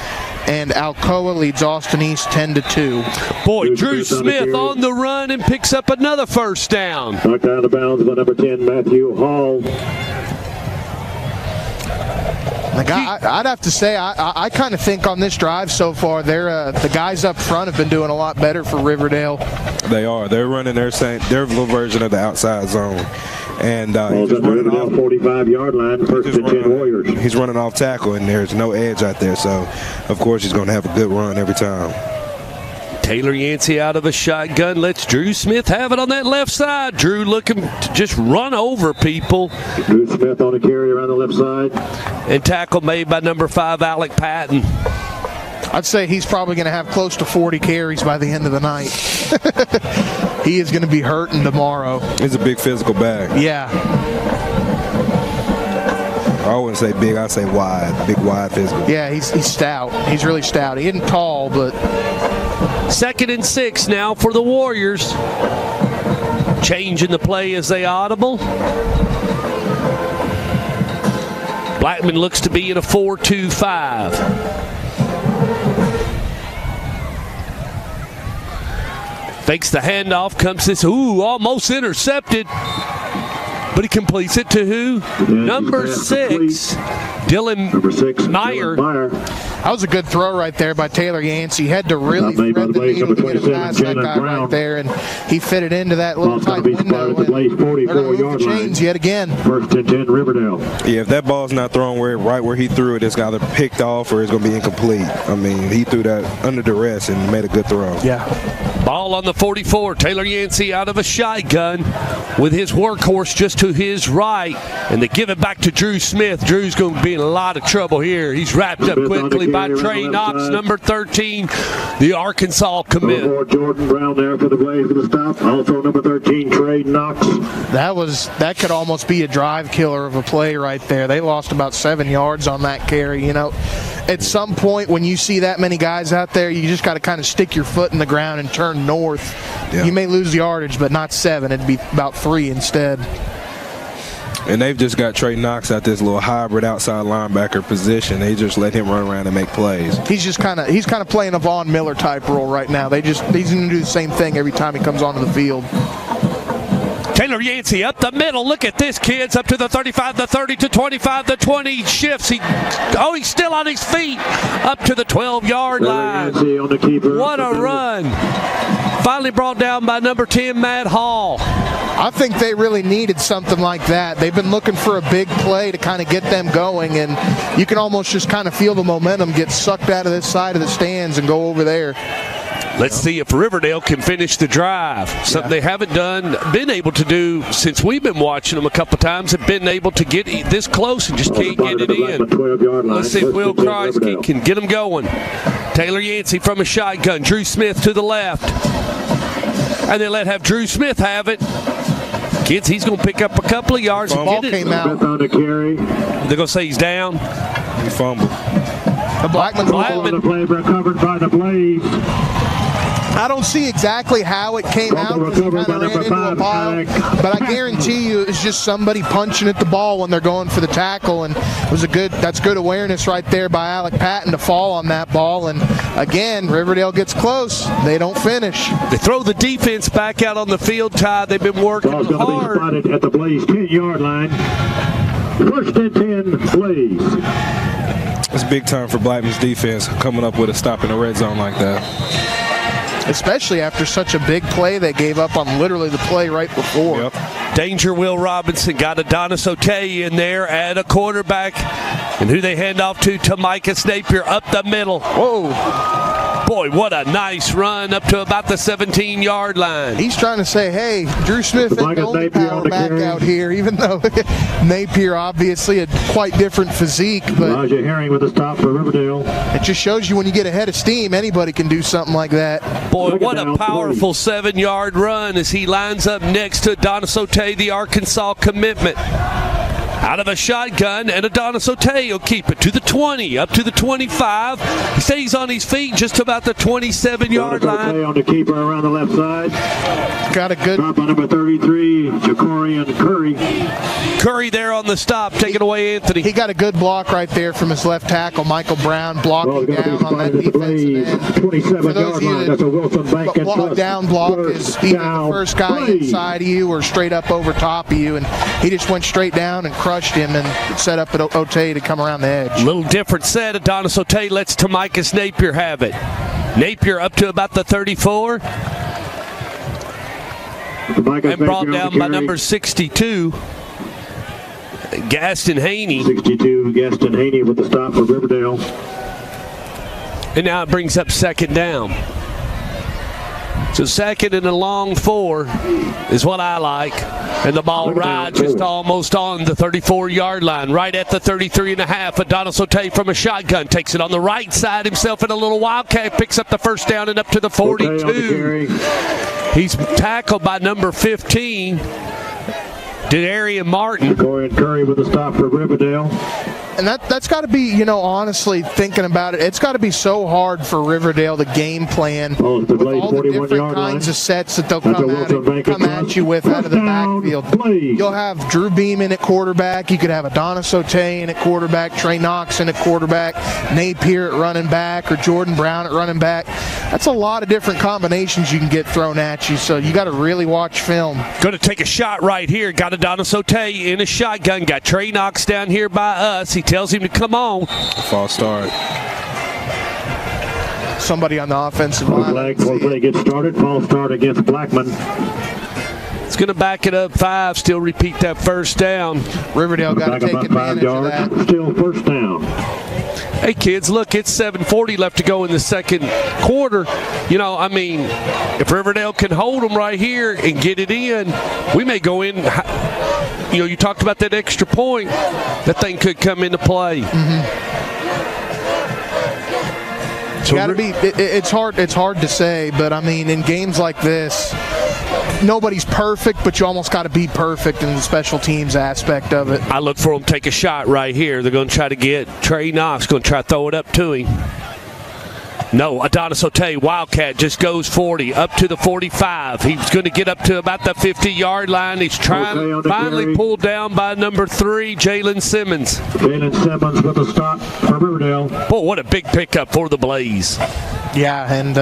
And Alcoa leads Austin East 10-2. Boy, Drew Smith on the run and picks up another first down. Knocked out of bounds by number 10, Matthew Hall. Like I'd have to say, I kind of think on this drive so far, the guys up front have been doing a lot better for Riverdale. They are. They're running their little version of the outside zone. And he's running off 45-yard line, first and 10 Warriors. He's running off tackle, and there's no edge out there. So, of course, he's going to have a good run every time. Taylor Yancey out of a shotgun lets Drew Smith have it on that left side. Drew looking to just run over people. Drew Smith on a carry around the left side. And tackle made by number 5, Alec Patton. I'd say he's probably going to have close to 40 carries by the end of the night. He is going to be hurting tomorrow. He's a big physical back. Yeah. I wouldn't say big, I'd say wide. Big, wide physical. Yeah, he's stout. He's really stout. He isn't tall, but... 2nd and 6 now for the Warriors. Changing the play as they audible. Blackman looks to be in a 4-2-5. Fakes the handoff, comes this, almost intercepted. But he completes it to who? Number 6, Dylan Meyer. That was a good throw right there by Taylor Yancey. He had to really thread the needle to get it past that guy right there, and he fit it into that little tight window. And chains yet again. 1st and 10 Riverdale. Yeah, if that ball's not thrown right where he threw it, it's either picked off or it's going to be incomplete. I mean, he threw that under duress and made a good throw. Yeah. Ball on the 44. Taylor Yancey out of a shotgun with his workhorse just to his right. And they give it back to Drew Smith. Drew's going to be in a lot of trouble here. He's wrapped up quickly by Trey Knox, number 13, the Arkansas commit. Jordan Brown there for the Blaze for the stop. Also number 13, Trey Knox. That could almost be a drive killer of a play right there. They lost about 7 yards on that carry. You know, at some point when you see that many guys out there, you just got to kind of stick your foot in the ground and turn north. Yeah. You may lose yardage, but not 7. It'd be about 3 instead. And they've just got Trey Knox at this little hybrid outside linebacker position. They just let him run around and make plays. He's kind of playing a Von Miller type role right now. He's going to do the same thing every time he comes onto the field. Taylor Yancey up the middle. Look at this, kids. Up to the 35, the 30 to 25, the 20. Shifts. He's still on his feet. Up to the 12-yard line. What a run. Finally brought down by number 10, Matt Hall. I think they really needed something like that. They've been looking for a big play to kind of get them going, and you can almost just kind of feel the momentum get sucked out of this side of the stands and go over there. Let's see if Riverdale can finish the drive. Something they haven't been able to do since we've been watching them a couple times, have been able to get this close and just can't get it in. Let's see if Will Kreisky can get them going. Taylor Yancey from a shotgun. Drew Smith to the left. And they have Drew Smith have it. Kids, he's going to pick up a couple of yards. The ball came out. They're going to say he's down. He fumbled. The Blackman recovered by the Blaze. I don't see exactly how it came out. He kind of ran into a pile, but I guarantee you it's just somebody punching at the ball when they're going for the tackle, and it was that's good awareness right there by Alec Patton to fall on that ball. And again, Riverdale gets close. They don't finish. They throw the defense back out on the field, Ty. They've been working hard. Ball's going to be spotted at the Blaze 10-yard line. 1st and 10 Blaze. It's big time for Blackman's defense coming up with a stop in the red zone like that. Especially after such a big play they gave up on literally the play right before. Yep. Danger Will Robinson got Adonis Otey in there at a quarterback. And who they hand off to Micah Napier up the middle. Whoa. Boy, what a nice run up to about the 17-yard line. He's trying to say, hey, Drew Smith is the only power back out here, even though Napier obviously a quite different physique. But Elijah Herring with a stop for Riverdale. It just shows you when you get ahead of steam, anybody can do something like that. Boy, what a powerful 7-yard run as he lines up next to Adonis Otey, the Arkansas commitment. Out of a shotgun, and Adonis Otey will keep it to the 20, up to the 25. He stays on his feet just about the 27-yard line. On the keeper around the left side. Got a good drop by number 33, Jacorian Curry. Curry there on the stop, taking away Anthony. He got a good block right there from his left tackle, Michael Brown, blocking down on that defensive end. 27-yard line. That's a Wilson Bank and down block is either the first guy inside of you or straight up over top of you, and he just went straight down and crushed crushed him and set up Otay to come around the edge. A little different set. Adonis Otay lets Tamikis Napier have it. Napier up to about the 34. And brought down by number 62, Gaston Haney. 62, Gaston Haney with the stop for Riverdale. And now it brings up second down. So second and a long 4 is what I like. And the ball rides just almost on the 34-yard line, right at the 33.5. Adonis Otay from a shotgun takes it on the right side himself in a little wildcat, picks up the first down and up to the 42. He's tackled by number 15, Darian Martin. Corey and Curry with the stop for Riverdale. And that's got to be, honestly, thinking about it, it's got to be so hard for Riverdale to game plan with all the different kinds of sets that they'll come at you with out of the backfield. You'll have Drew Beeman at quarterback. You could have Adonis Otay in at quarterback, Trey Knox in at quarterback, Napier at running back, or Jordan Brown at running back. That's a lot of different combinations you can get thrown at you, so you got to really watch film. Going to take a shot right here. Got Adonis Otay in a shotgun. Got Trey Knox down here by us. He tells him to come on. False start. Somebody on the offensive line. Flag gets started. False start against Blackman. It's going to back it up 5. Still repeat that first down. Riverdale got to take advantage of that. Still first down. Hey, kids, look, it's 7:40 left to go in the second quarter. If Riverdale can hold them right here and get it in, we may go in. You talked about that extra point. That thing could come into play. So it's hard to say, but in games like this, nobody's perfect, but you almost got to be perfect in the special teams aspect of it. I look for them to take a shot right here. They're going to try to get Trey Knox, going to try to throw it up to him. No, Adonis Otay, Wildcat, just goes 40, up to the 45. He's going to get up to about the 50-yard line. He's trying finally pulled down by number 3, Jalen Simmons. Jalen Simmons with a stop for Riverdale. Boy, what a big pickup for the Blaze. Yeah, and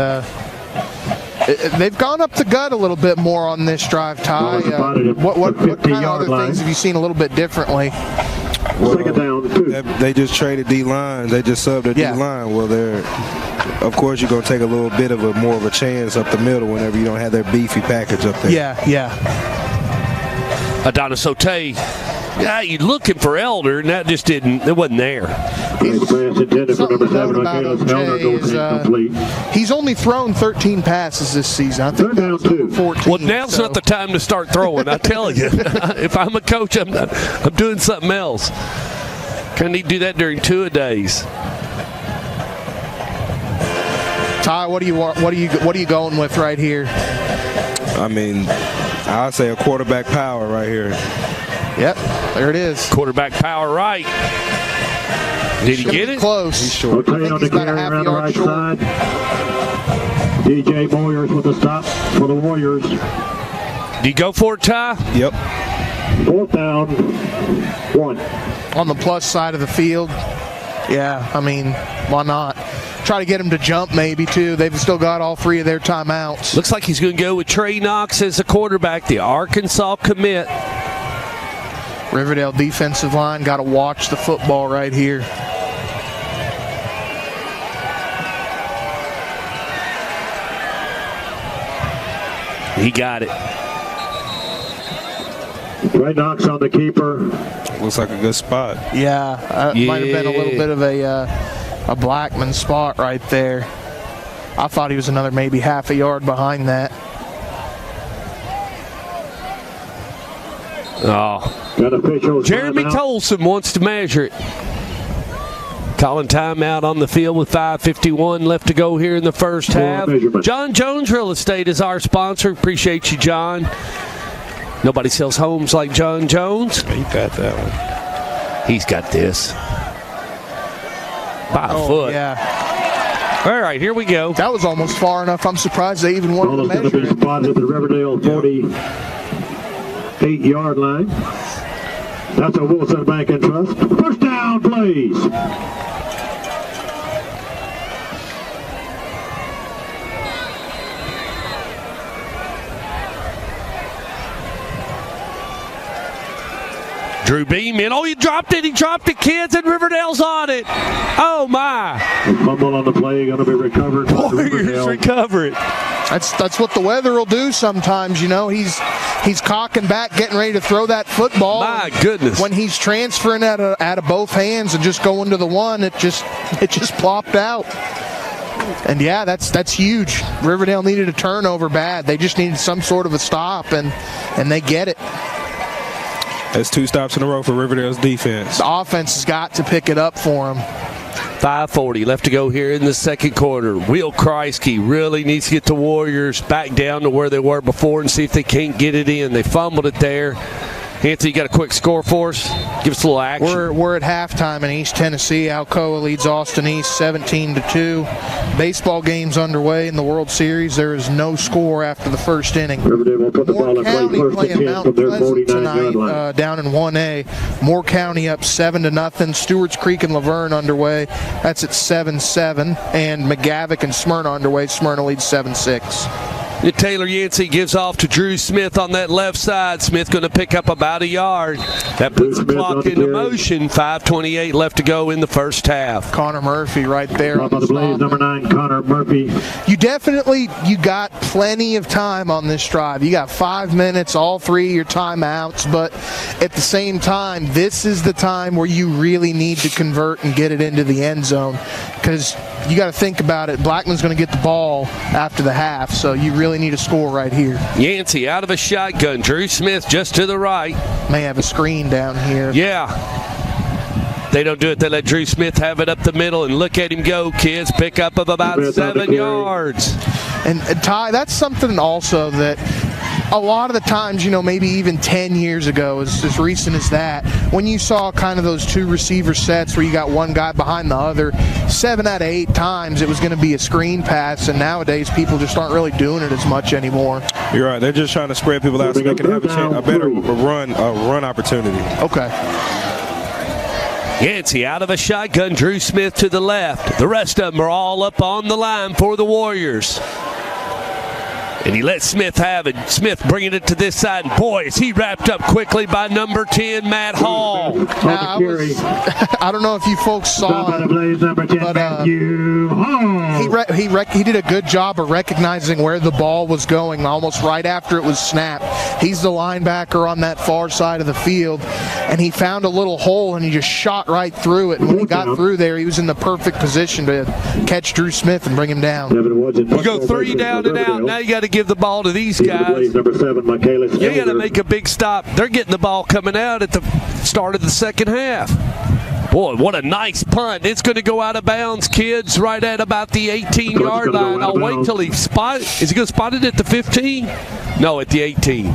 they've gone up the gut a little bit more on this drive, Ty. What kind of other things have you seen a little bit differently? Second down, 2. They just traded D-line. They just subbed their D-line. Well, of course, you're going to take a little bit of more of a chance up the middle whenever you don't have their beefy package up there. Yeah. Adonis Otay, you're looking for Elder, and that just it wasn't there. He's only thrown 13 passes this season. I think that was 14. Well, now's not the time to start throwing. I tell you, if I'm a coach, I'm doing something else. Kind of need to do that during 2-a-days. Ty, what are you going with right here? I'll say a quarterback power right here. Yep, there it is. Quarterback power right. Did he get it? Close. He's short. Okay, on the carry around the right side. DJ Boyers with the stop for the Warriors. Do you go for it, Ty? Yep. 4th down, 1. On the plus side of the field. Yeah, why not? Try to get him to jump maybe, too. They've still got all 3 of their timeouts. Looks like he's going to go with Trey Knox as the quarterback, the Arkansas commit. Riverdale defensive line got to watch the football right here. He got it. Trey Knox on the keeper. Looks like a good spot. Yeah, might have been a little bit of a Blackman spot right there. I thought he was another maybe half a yard behind that. Jeremy Tolson wants to measure it. Calling timeout on the field with 5:51 left to go here in the first half. John Jones Real Estate is our sponsor. Appreciate you, John. Nobody sells homes like John Jones. He got that one. He's got this. By a foot. Yeah. All right, here we go. That was almost far enough. I'm surprised they even wanted to measure it. Going to be spotted at the Riverdale 48-yard line. That's a Wilson Bank and Trust. First down, please. Drew Beam in. Oh, he dropped it. He dropped it, kids, and Riverdale's on it. Oh, my. The fumble on the play going to be recovered. Warriors recover it. That's what the weather will do sometimes. You know, he's cocking back, getting ready to throw that football. My goodness. When he's transferring out of both hands and just going to the one, it just plopped out. And yeah, that's huge. Riverdale needed a turnover bad. They just needed some sort of a stop, and they get it. That's 2 stops in a row for Riverdale's defense. The offense has got to pick it up for them. 5:40 left to go here in the second quarter. Will Kreisky really needs to get the Warriors back down to where they were before and see if they can't get it in. They fumbled it there. Anthony, you got a quick score for us? Give us a little action. We're at halftime in East Tennessee. Alcoa leads Austin East 17-2. Baseball games underway in the World Series. There is no score after the first inning. Riverdale will put the ball in play first and 10 from their 49-yard line. Down in 1A. Moore County up 7-0. Stewart's Creek and Laverne underway. That's at 7-7. And McGavick and Smyrna underway. Smyrna leads 7-6. Taylor Yancey gives off to Drew Smith on that left side. Smith going to pick up about a yard. That puts the clock into motion. 5:28 left to go in the first half. Connor Murphy right there. On the Blaze, number 9, Connor Murphy. You got plenty of time on this drive. You got 5 minutes, all 3 of your timeouts, but at the same time, this is the time where you really need to convert and get it into the end zone, because you got to think about it. Blackman's going to get the ball after the half, so you really need a score right here. Yancey out of a shotgun. Drew Smith just to the right. May have a screen down here. Yeah. They don't do it. They let Drew Smith have it up the middle, and look at him go, kids. Pick up of about 7 yards. And Ty, that's something also that a lot of the times, maybe even 10 years ago, as recent as that, when you saw kind of those 2 receiver sets where you got one guy behind the other, 7 out of 8 times it was going to be a screen pass, and nowadays people just aren't really doing it as much anymore. You're right. They're just trying to spread people out so they can have a better run opportunity. Okay. Yancey out of a shotgun. Drew Smith to the left. The rest of them are all up on the line for the Warriors. And he let Smith have it. Smith bringing it to this side. And boy, is he wrapped up quickly by number 10, Matt Hall. Now, I don't know if you folks saw it, but he did a good job of recognizing where the ball was going almost right after it was snapped. He's the linebacker on that far side of the field, and he found a little hole, and he just shot right through it. And when he got through there, he was in the perfect position to catch Drew Smith and bring him down. You go 3 down and out. Now you got to give the ball to these guys. Number 7, Michaelis. You got to make a big stop. They're getting the ball coming out at the start of the second half. Boy, what a nice punt. It's going to go out of bounds, kids, right at about the 18-yard line. I'll wait till he spot it. Is he going to spot it at the 15? No, at the 18.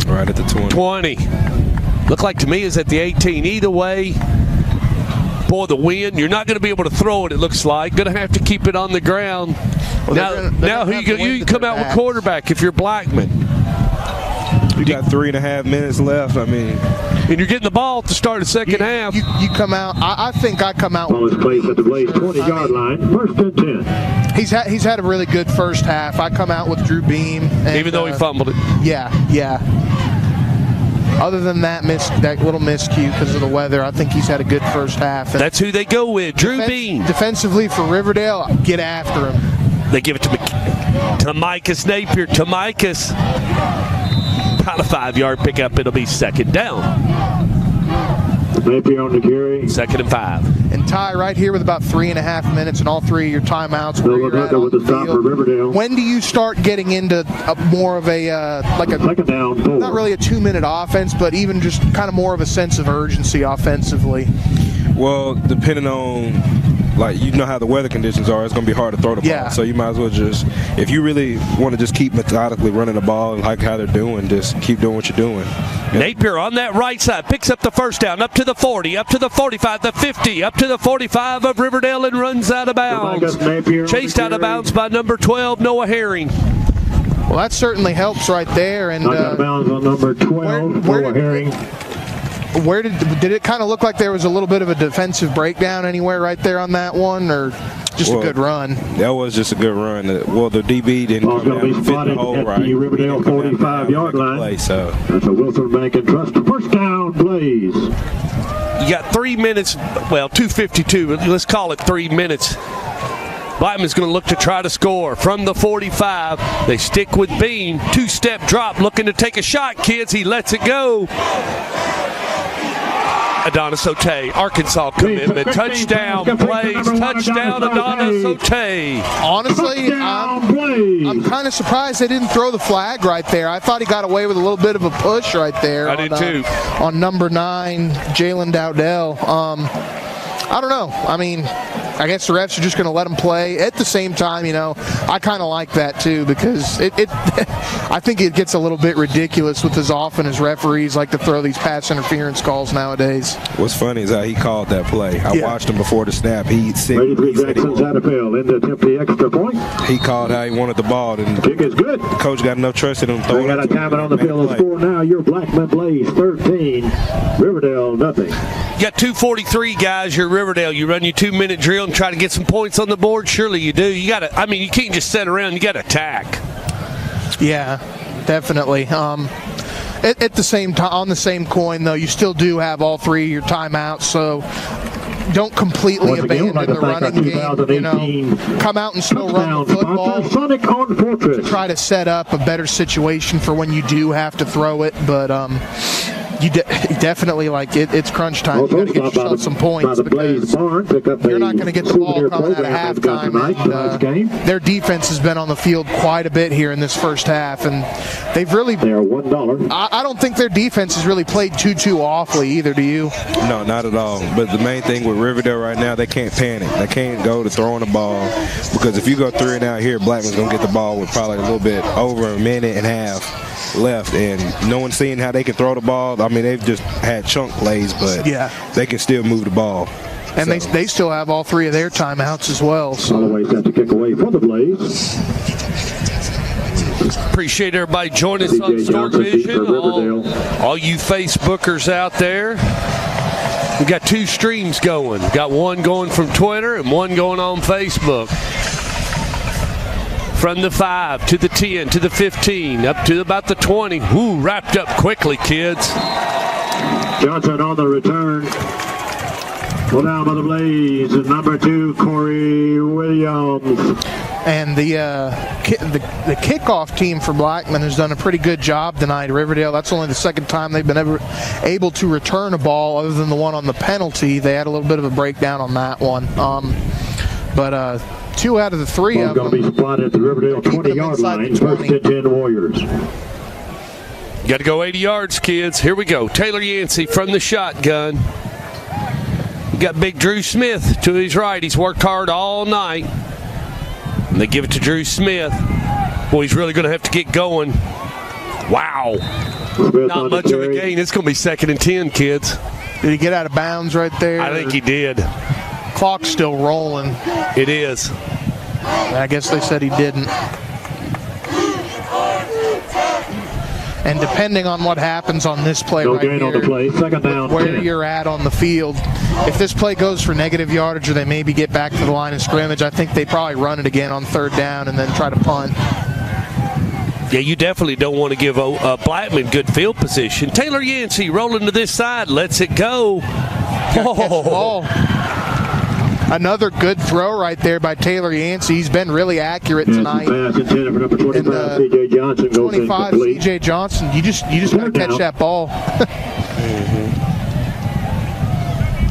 Right at the 20. Looked like to me it's at the 18. Either way, boy, the wind, you're not going to be able to throw it, it looks like. Going to have to keep it on the ground. Well, now who you come out with quarterback if you're Blackman? You got 3.5 minutes left. I mean, and you're getting the ball to start the second half. You come out. I think I come out. Ball is placed at the Blaze 20-yard line. First and 10. He's had a really good first half. I come out with Drew Beam, and, even though he fumbled it. Yeah. Other than that little miscue because of the weather, I think he's had a good first half. And that's who they go with, Drew Beam. Defensively for Riverdale, get after him. They give it to Micus Napier. To Micus. About a 5-yard pickup. It'll be second down. Napier on the carry. 2nd and 5. And Ty, right here with about 3.5 minutes and all 3 of your timeouts. With the stop for Riverdale. When do you start getting into more of a second down, 4. Not really a 2-minute offense, but even just kind of more of a sense of urgency offensively? Well, depending on, how the weather conditions are, it's going to be hard to throw the ball. So you might as well just, if you really want to just keep methodically running the ball and like how they're doing, just keep doing what you're doing. Yeah. Napier on that right side picks up the first down, up to the 40, up to the 45, the 50, up to the 45 of Riverdale, and runs out of bounds. Chased out of bounds by number 12, Noah Herring. Well, that certainly helps right there. And out of bounds on number 12, Noah Herring. Where did it kind of look like there was a little bit of a defensive breakdown anywhere right there on that one, or just a good run? That was just a good run. Well, the DB didn't come down and fit the hole right. The Riverdale 45-yard line. So that's a Wilson Bank and Trust first down, Blaze. You got 3 minutes, well, 2:52. Let's call it 3 minutes. Blackman's going to look to try to score from the 45. They stick with Bean. Two-step drop, looking to take a shot, kids. He lets it go. Adonis Otey, Arkansas commitment. Touchdown, Blaze. Touchdown, Adonis Otey. Honestly, I'm kind of surprised they didn't throw the flag right there. I thought he got away with a little bit of a push right there. I did too. On number 9, Jalen Dowdell. I don't know. I mean, I guess the refs are just going to let him play. At the same time, I kind of like that too, because I think it gets a little bit ridiculous with as often as referees like to throw these pass interference calls nowadays. What's funny is how he called that play. I watched him before the snap. He's Brady Jackson's out of field in to attempt the extra point. He called how he wanted the ball, and kick is good. The coach got no trust in him. We got a timeout on the field. The score now. Your Blackman Blaze 13, Riverdale nothing. You got 2:43, guys. You're Riverdale. You run your 2-minute drill and try to get some points on the board. Surely you do. You got to. I mean, you can't just sit around. You got to attack. Yeah, definitely. At the same time, on the same coin though, you still do have all 3 of your timeouts. So don't completely abandon the running game. Come out and still run the football to try to set up a better situation for when you do have to throw it. But you definitely, it's crunch time. You got to get yourself some points, because you're not going to get the ball coming out of halftime. And, their defense has been on the field quite a bit here in this first half, and they've really. They are $1. I don't think their defense has really played too awfully either. Do you? No, not at all. But the main thing with Riverdale right now, they can't panic. They can't go to throwing the ball, because if you go 3 and out here, Blackman's going to get the ball with probably a little bit over a minute and a half left, and no one's seeing how they can throw the ball. I mean, they've just had chunk plays, but they can still move the ball. And they still have all 3 of their timeouts as well. So always have to kick away for the Blaze. Appreciate everybody joining us on Storm Vision. All you Facebookers out there. We got 2 streams going. We got one going from Twitter and one going on Facebook. From the 5 to the 10 to the 15 up to about the 20. Woo, wrapped up quickly, kids. Johnson on the return. Pull down by the Blaze. Number 2, Corey Williams. And the kickoff team for Blackman has done a pretty good job tonight. Riverdale, that's only the second time they've been able to return a ball other than the one on the penalty. They had a little bit of a breakdown on that one. But 2 out of the 3 of them going to be spotted at the Riverdale 20-yard line. First and 10 Warriors. You got to go 80 yards, kids. Here we go. Taylor Yancey from the shotgun. You got big Drew Smith to his right. He's worked hard all night. And they give it to Drew Smith. Boy, he's really going to have to get going. Wow. Not much of a gain. It's going to be 2nd and 10, kids. Did he get out of bounds right there? I think he did. Clock's still rolling. It is. I guess they said he didn't. And depending on what happens on this play right here, on the play. Second down, where 10. You're at on the field, if this play goes for negative yardage or they maybe get back to the line of scrimmage, I think they probably run it again on 3rd down and then try to punt. Yeah, you definitely don't want to give Blackman good field position. Taylor Yancey rolling to this side, lets it go. Another good throw right there by Taylor Yancey. He's been really accurate tonight. Pass intended for number 25, C.J. Johnson goes 25, C.J. Johnson. You just got to catch that ball.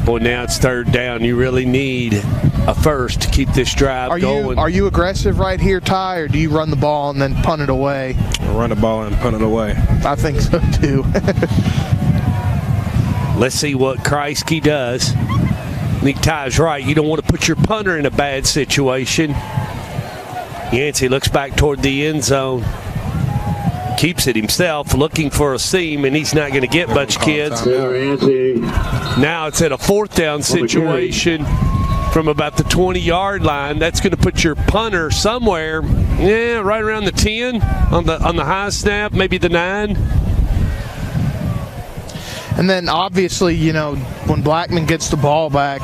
Boy, now it's 3rd down. You really need a first to keep this drive going. Are you aggressive right here, Ty, or do you run the ball and then punt it away? Run the ball and punt it away. I think so, too. Let's see what Kreisky does. I think Ty's right. You don't want to put your punter in a bad situation. Yancey looks back toward the end zone. Keeps it himself, looking for a seam, and he's not going to get much, kids. Now it's at a 4th down situation from about the 20-yard line. That's going to put your punter somewhere, right around the 10 on the high snap, maybe the 9. And then obviously, when Blackman gets the ball back,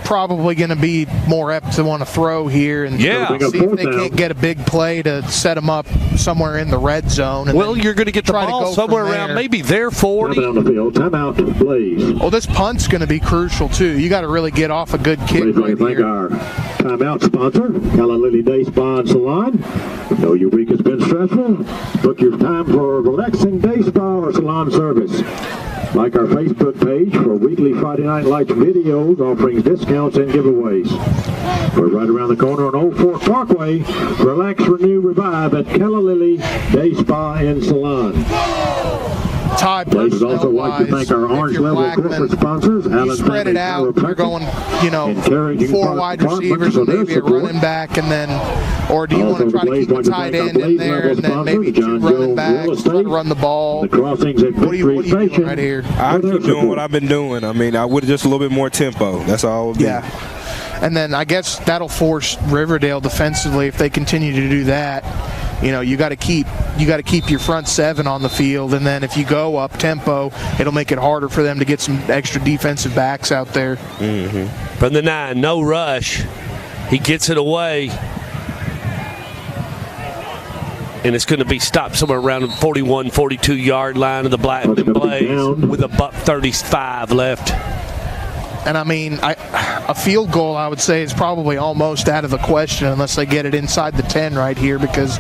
probably going to be more apt to want to throw here and see if they can't get a big play to set them up somewhere in the red zone. And you're going to get the ball somewhere around maybe their 40. On the field. Timeout, Blaze. Well, this punt's going to be crucial, too. You got to really get off a good kick right here. Our timeout sponsor, Calla Lily Day Spa and Salon. Know your week has been stressful? Book your time for a relaxing day spa or salon service. Like our Facebook page for weekly Friday Night Lights videos offering discounts and giveaways. We're right around the corner on Old Fort Parkway. Relax, renew, revive at Calla Lily Day Spa and Salon. Ty, I'd also like to thank our Orange Level corporate sponsors. You spread it out. You're going, 4 wide receivers and maybe a running back, and then, or do you want to try to keep a tight end in there and then maybe 2 running backs, try to run the ball? What are you doing right here? I'd keep doing what I've been doing. I mean, I would just a little bit more tempo. That's all. Yeah. And then I guess that'll force Riverdale defensively if they continue to do that. You got to keep your front 7 on the field, and then if you go up tempo, it'll make it harder for them to get some extra defensive backs out there. Mm-hmm. From the 9, no rush. He gets it away, and it's going to be stopped somewhere around the 41, 42-yard line of the Blackman Blaze with a $1:35 left. And I mean, a field goal, I would say, is probably almost out of the question unless they get it inside the 10 right here, because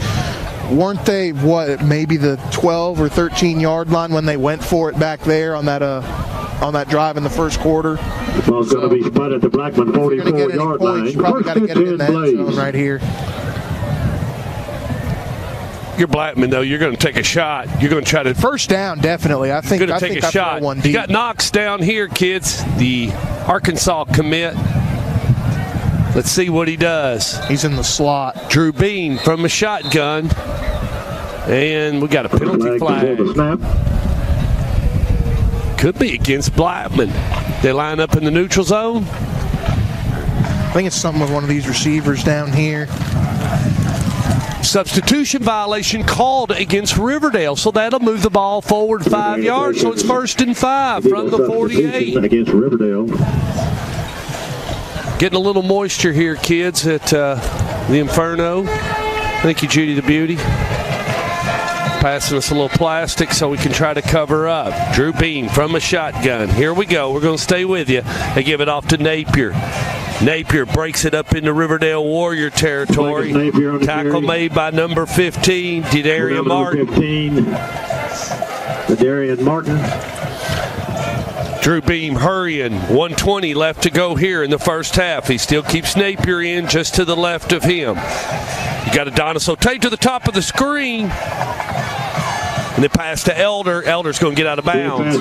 weren't they, maybe the 12 or 13-yard line when they went for it back there on that drive in the first quarter? The ball's going to be spun at the Blackman 44-yard line. You probably got to get it in that zone right here. You're Blackman, though. You're going to take a shot. You're going to try to first down, definitely. I think you're going to take a shot. You got Knox down here, kids. The Arkansas commit. Let's see what he does. He's in the slot. Drew Bean from a shotgun, and we got a penalty flag. Could be against Blackman. They line up in the neutral zone. I think it's something with one of these receivers down here. Substitution violation called against Riverdale, so that'll move the ball forward 5 yards. So it's 1st and 5 from the 48. Against Riverdale. Getting a little moisture here, kids, at the Inferno. Thank you, Judy the Beauty. Passing us a little plastic so we can try to cover up. Drew Bean from a shotgun. Here we go. We're going to stay with you. They give it off to Napier. Napier breaks it up into Riverdale Warrior territory. Tackle made by number 15, Darian Martin. 15, Darian Martin. Drew Beam hurrying. 1:20 left to go here in the first half. He still keeps Napier in just to the left of him. You got Adonis O'Tate to the top of the screen. And they pass to Elder. Elder's going to get out of bounds.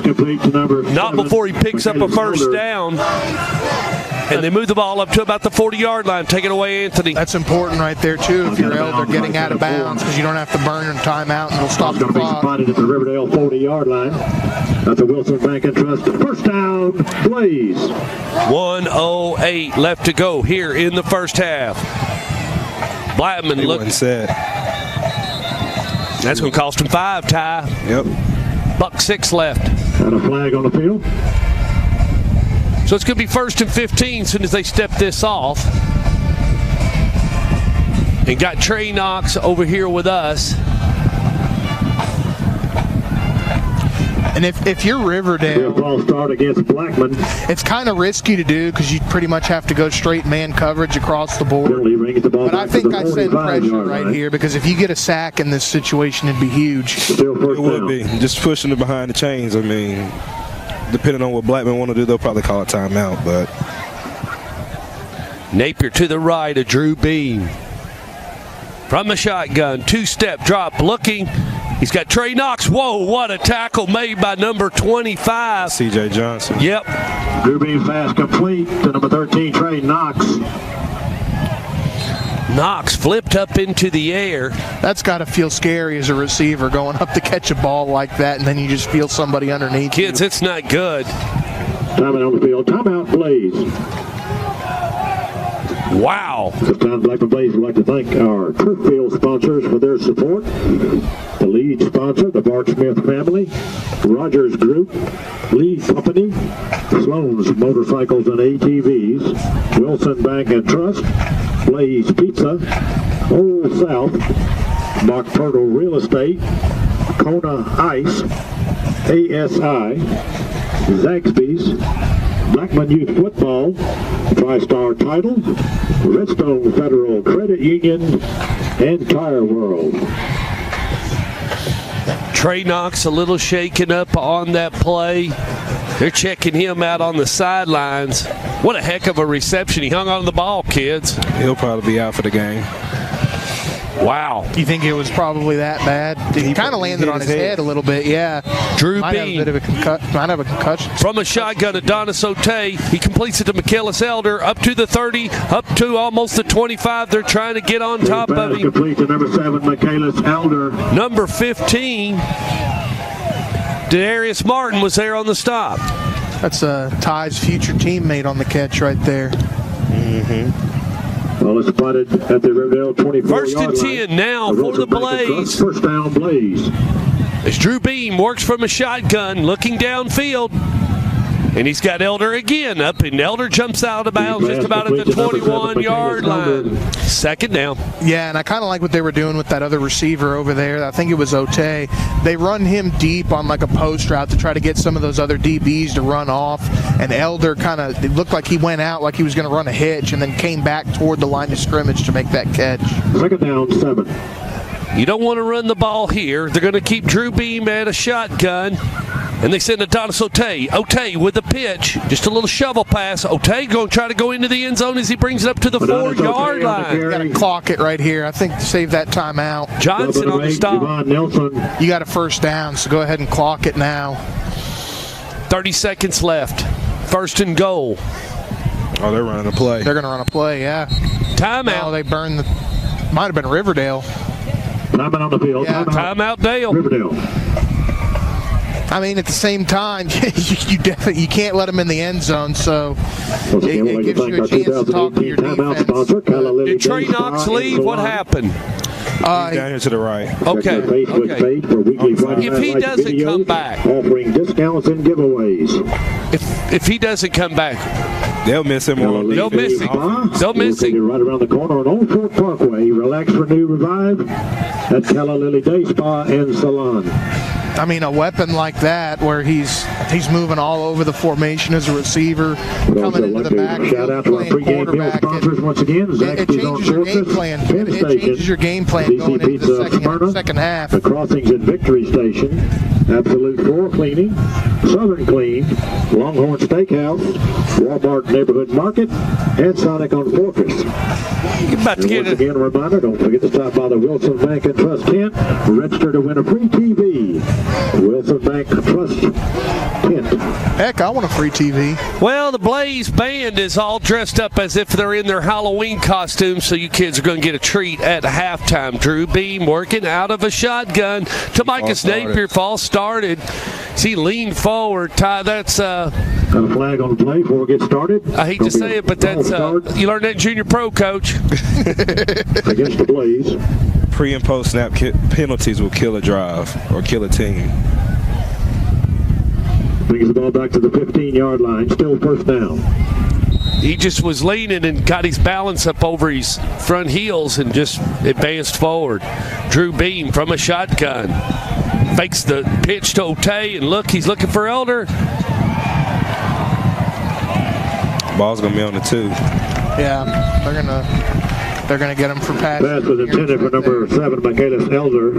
Not before he picks up a first down. And they move the ball up to about the 40-yard line. Take it away, Anthony. That's important right there, too, if you're Elder getting out of bounds, because you don't have to burn a timeout and it'll stop the clock. Spotted at the Riverdale 40-yard line. That's a Wilson Bank and Trust. First down, Blaze. 1:08 left to go here in the first half. Blackman looking set. That's going to cost him 5, Ty. Yep. $1.06 left. And a flag on the field. So it's going to be 1st and 15 as soon as they step this off. And got Trey Knox over here with us. And if you're Riverdale, ball start against Blackman. It's kind of risky to do because you pretty much have to go straight man coverage across the board. But I think I send pressure right here, because if you get a sack in this situation, it'd be huge. It would be. Just pushing it behind the chains. I mean, depending on what Blackman want to do, they'll probably call a timeout. But Napier to the right of Drew Beam. From the shotgun, 2-step drop, looking. He's got Trey Knox. Whoa, what a tackle made by number 25. C.J. Johnson. Yep. Drew Beam pass complete to number 13, Trey Knox. Knox flipped up into the air. That's got to feel scary as a receiver, going up to catch a ball like that, and then you just feel somebody underneath Kids, you. It's not good. Timeout on the field. Timeout, Blaze. Wow. This time, Blackman Blaze would like to thank our turf field sponsors for their support. The lead sponsor, the Bart Smith family, Rogers Group, Lee Company, Sloan's Motorcycles and ATVs, Wilson Bank and Trust, Blaze Pizza, Old South, Mock Turtle Real Estate, Kona Ice, ASI, Zaxby's, Blackman Youth Football, TriStar Title, Redstone Federal Credit Union, and Tire World. Trey Knox a little shaken up on that play. They're checking him out on the sidelines. What a heck of a reception. He hung on to the ball, kids. He'll probably be out for the game. Wow. You think it was probably that bad? He kind of landed on his head a little bit, yeah. Drew might Beam. have a concussion. From a shotgun, Adonis Otay. He completes it to McKellis Elder, up to the 30, up to almost the 25. They're trying to get on top of him. Complete to number 7, McKellis Elder. Number 15, Darius Martin was there on the stop. That's Ty's future teammate on the catch right there. Mm-hmm. Well, it's spotted at the Riverdale 24-yard line. First and 10 now for the Blaze. First down, Blaze. As Drew Beam works from a shotgun, looking downfield. And he's got Elder again up, and Elder jumps out of bounds just about at the 21-yard line. Second down. Yeah, and I kind of like what they were doing with that other receiver over there. I think it was Otay. They run him deep on like a post route to try to get some of those other DBs to run off. And Elder it looked like he went out like he was going to run a hitch and then came back toward the line of scrimmage to make that catch. Second down, 7. You don't want to run the ball here. They're going to keep Drew Beam at a shotgun. And they send Adonis Otay. Otay with the pitch. Just a little shovel pass. Otay going to try to go into the end zone as he brings it up to the 4-yard line. You got to clock it right here. I think to save that timeout. Johnson on the stop. You got a first down, so go ahead and clock it now. 30 seconds left. First and goal. Oh, they're running a play. They're going to run a play, yeah. Timeout. Oh, they burned the... Might have been Riverdale. Timeout on the field. Yeah. Timeout Dale. Riverdale. I mean, at the same time, you can't let them in the end zone, so it gives you a chance to talk to your defense. Did Trey Knox leave? What happened? Down here to the right. Okay. If he doesn't come back, offering discounts and giveaways. If he doesn't come back, they'll miss him. They'll miss him. They'll miss him. Right around the corner on Old Fort Parkway. Relax, renew, revive at Calla Lily Day Spa and Salon. I mean, a weapon like that where he's moving all over the formation as a receiver, coming into the backfield, shout out to our pregame meal sponsors once again. It changes your game plan. It changes your game plan going into the second half. The Crossings and Victory Station, Absolute Floor Cleaning, Southern Clean, Longhorn Steakhouse, Walmart Neighborhood Market, and Sonic on Fortress. Once again, a reminder, don't forget to stop by the Wilson Bank and Trust tent. Register to win a free TV. Wilson Bank Trust tent. Heck, I want a free TV. Well, the Blaze band is all dressed up as if they're in their Halloween costumes, so you kids are going to get a treat at halftime. Drew Beam working out of a shotgun to Micah Napier. False started. He leaned forward. Ty, that's... Got a flag on the play before we get started. I hate to say it, but that's you learned that in junior pro, coach. Against the Blaze. Pre and post snap penalties will kill a drive or kill a team. Brings the ball back to the 15-yard line. Still first down. He just was leaning and got his balance up over his front heels and just advanced forward. Drew Beam from a shotgun. Fakes the pitch to Otay, and look, he's looking for Elder. Ball's going to be on the 2. Yeah, they're gonna get him for pass. Pass was intended for number 7, Michaelis Elder.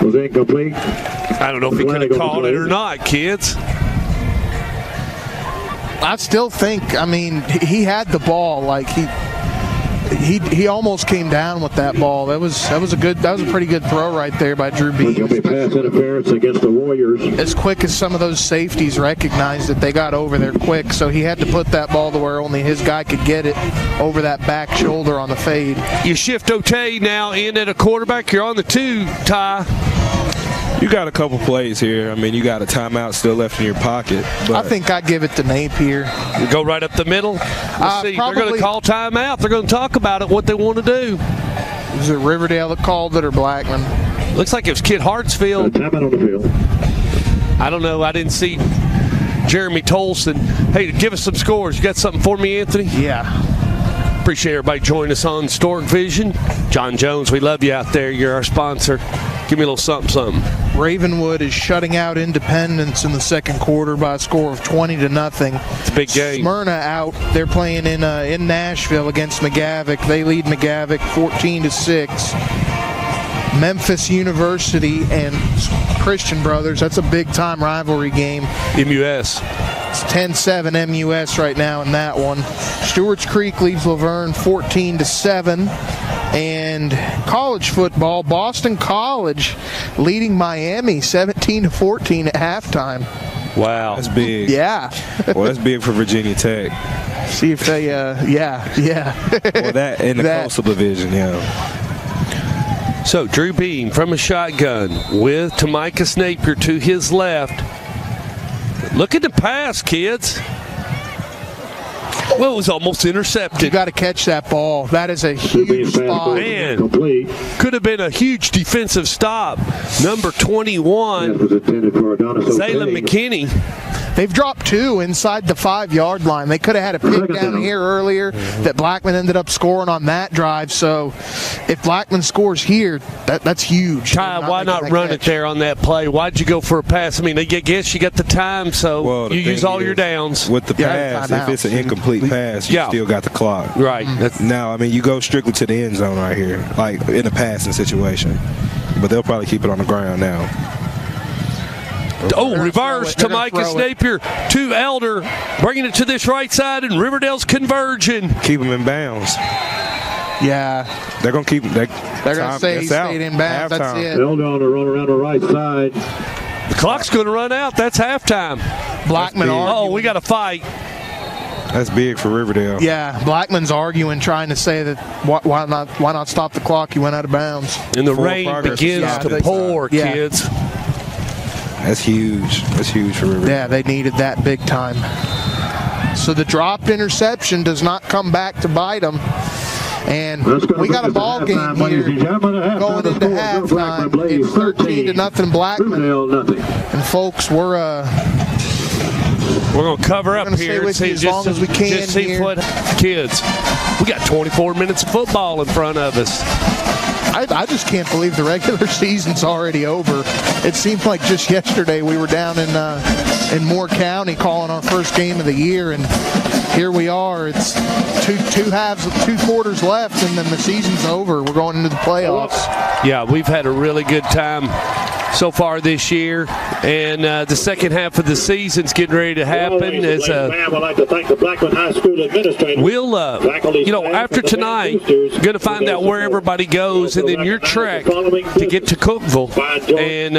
Was incomplete. I don't know if he could have called it or not, kids. I still think, I mean, he had the ball. Like he almost came down with that ball. That was a pretty good throw right there by Drew Beam. Going to be pass interference against the Warriors. As quick as some of those safeties recognized that they got over there quick, so he had to put that ball to where only his guy could get it over that back shoulder on the fade. You shift Otay now in at a quarterback. You're on the 2, Ty. You got a couple plays here. I mean, you got a timeout still left in your pocket. But I think I give it to Napier. You go right up the middle. Let's see. They're going to call timeout. They're going to talk about it, what they want to do. Is it Riverdale that called it or Blackman? Looks like it was Kid Hartsfield. Timeout on the field. I don't know. I didn't see Jeremy Tolson. Hey, give us some scores. You got something for me, Anthony? Yeah. Appreciate everybody joining us on Stork Vision. John Jones, we love you out there. You're our sponsor. Give me a little something. Ravenwood is shutting out Independence in the second quarter by a score of 20-0. It's a big game. Smyrna out. They're playing in Nashville against McGavick. They lead McGavick 14-6. Memphis University and Christian Brothers. That's a big-time rivalry game. MUS. It's 10-7 MUS right now in that one. Stewart's Creek leads Laverne 14-7. And college football, Boston College leading Miami 17-14 at halftime. Wow. That's big. Yeah. Well, that's big for Virginia Tech. See if they, yeah. Well, that in the Coastal Division, yeah. So, Drew Beam from a shotgun with Tamicus Napier to his left. Look at the pass, kids. Well, it was almost intercepted. You got to catch that ball. That is a huge spot. Man, could have been a huge defensive stop. Number 21, Zaylen McKinney. They've dropped two inside the 5-yard line. They could have had a pick down here earlier that Blackman ended up scoring on that drive. So if Blackman scores here, that's huge. Ty, why not run it there on that play? Why'd you go for a pass? I mean, I guess you got the time, so you use all your downs. With the pass, if it's an incomplete pass, you still got the clock. Right. Now, I mean, you go strictly to the end zone right here, like in a passing situation. But they'll probably keep it on the ground now. Oh, reverse to Tamicus Napier to Elder, bringing it to this right side, and Riverdale's converging. Keep them in bounds. Yeah. They're going to keep They're going to say he stayed in bounds. That's it. Elder on the run around the right side. The clock's going to run out. That's halftime. Blackman arguing. We got a fight. That's big for Riverdale. Yeah, Blackman's arguing, trying to say that why not stop the clock? He went out of bounds. And the rain begins to pour, kids. That's huge. That's huge for Riverdale. Yeah, they needed that big time. So the dropped interception does not come back to bite them. And we got a ball game here going into halftime. It's 13-0 Blackman. And folks, we're going to cover up here and see as long as we can here. Kids, we got 24 minutes of football in front of us. I just can't believe the regular season's already over. It seemed like just yesterday we were down in Moore County calling our first game of the year, and here we are. It's two quarters left, and then the season's over. We're going into the playoffs. Yeah, we've had a really good time so far this year, and the second half of the season's getting ready to happen. As I'd like to thank the Blackman High School administrators. We'll, after tonight, going to find out where everybody goes, and then your trek to get to Cookeville. And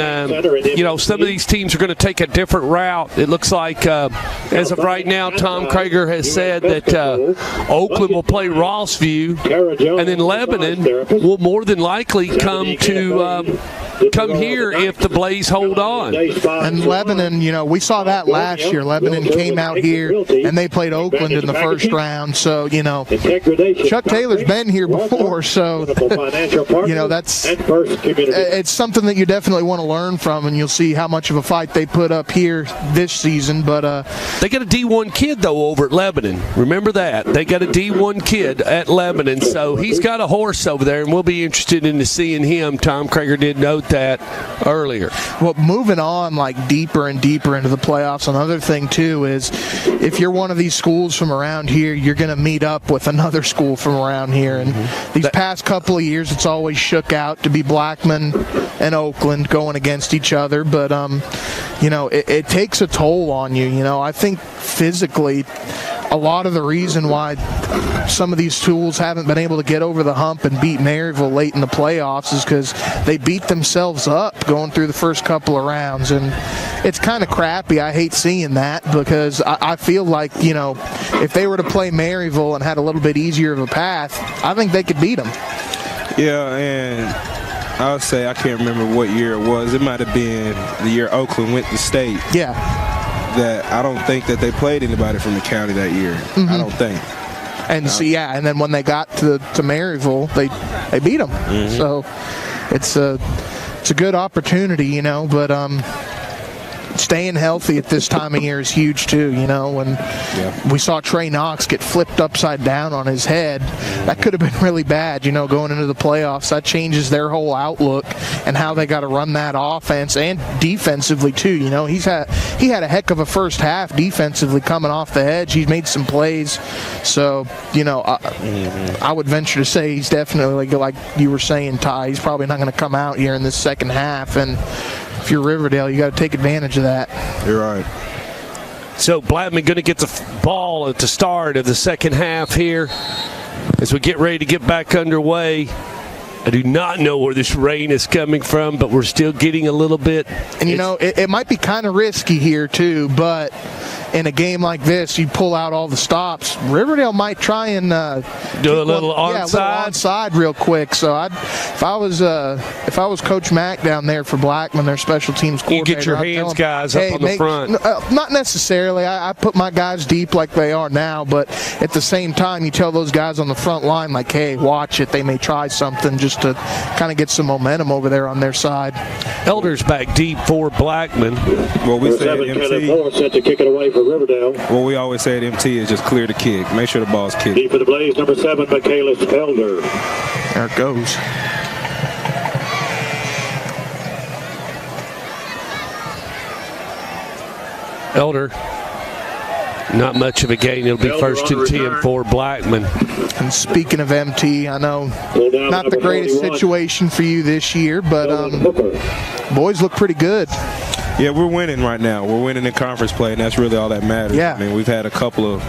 some of these teams are going to take a different route. It looks like, as of right now, Tom Krager has said that Oakland will play Rossview, and then Lebanon will more than likely come here if the Blaze hold on. And Lebanon, we saw that last year. Lebanon came out here and they played Oakland in the first round. So, Chuck Taylor's been here before. So, it's something that you definitely want to learn from, and you'll see how much of a fight they put up here this season. But they got a D1 kid, though, over at Lebanon. Remember that. They got a D1 kid at Lebanon. So he's got a horse over there, and we'll be interested in seeing him. Tom Krager did note that earlier. Well, moving on deeper and deeper into the playoffs, another thing too is if you're one of these schools from around here, you're going to meet up with another school from around here. And these past couple of years, it's always shook out to be Blackman and Oakland going against each other. But it takes a toll on you. I think physically, a lot of the reason why some of these schools haven't been able to get over the hump and beat Maryville late in the playoffs is because they beat themselves up going through the first couple of rounds. And it's kind of crappy. I hate seeing that because I feel like, if they were to play Maryville and had a little bit easier of a path, I think they could beat them. Yeah, and I'll say I can't remember what year it was. It might have been the year Oakland went to state. Yeah. That I don't think that they played anybody from the county that year. I don't think. And and then when they got to Maryville, they beat them. So it's a good opportunity, but staying healthy at this time of year is huge too, when we saw Trey Knox get flipped upside down on his head. That could have been really bad, going into the playoffs. That changes their whole outlook and how they got to run that offense and defensively too. He had a heck of a first half defensively coming off the edge. He's made some plays. So, I would venture to say he's definitely, like you were saying, Ty, he's probably not going to come out here in this second half. And if you're Riverdale, you got to take advantage of that. You're right. So Blackman going to get the ball at the start of the second half here as we get ready to get back underway. I do not know where this rain is coming from, but we're still getting a little bit. And, it might be kind of risky here, too, but in a game like this, you pull out all the stops. Riverdale might try and do a little onside. Yeah, a little onside real quick. So if I was Coach Mack down there for Blackman, their special teams coordinator, you get your hands guys up on the front. Not necessarily. I put my guys deep like they are now, but at the same time, you tell those guys on the front line, like, hey, watch it. They may try something just to kind of get some momentum over there on their side. Elders back deep for Blackman. Well, we say MT. Set to kick it away for Riverdale. What we always say at MT is just clear the kick. Make sure the ball's kicked. Deep for the Blaze, number 7, Michaelis Elder. There it goes. Elder, not much of a gain. It'll be Elder 1st and 10 for Blackman. And speaking of MT, I know not the greatest 41. Situation for you this year, but boys look pretty good. Yeah, we're winning right now. We're winning in conference play, and that's really all that matters. Yeah. I mean, we've had a couple of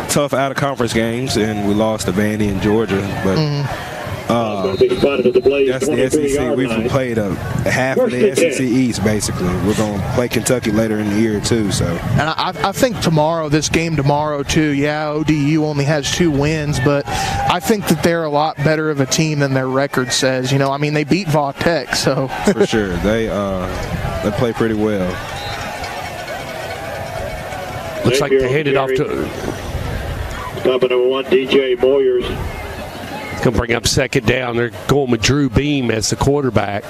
tough out-of-conference games, and we lost to Vandy and Georgia, but that's the SEC. We've played half of the SEC East, basically. We're going to play Kentucky later in the year, too. So, and I think this game tomorrow, too, ODU only has 2 wins, but I think that they're a lot better of a team than their record says. They beat Va Tech, so. For sure. They play pretty well. Looks like they handed off to Number 1, DJ Moyers. Going to bring up second down. They're going with Drew Beam as the quarterback.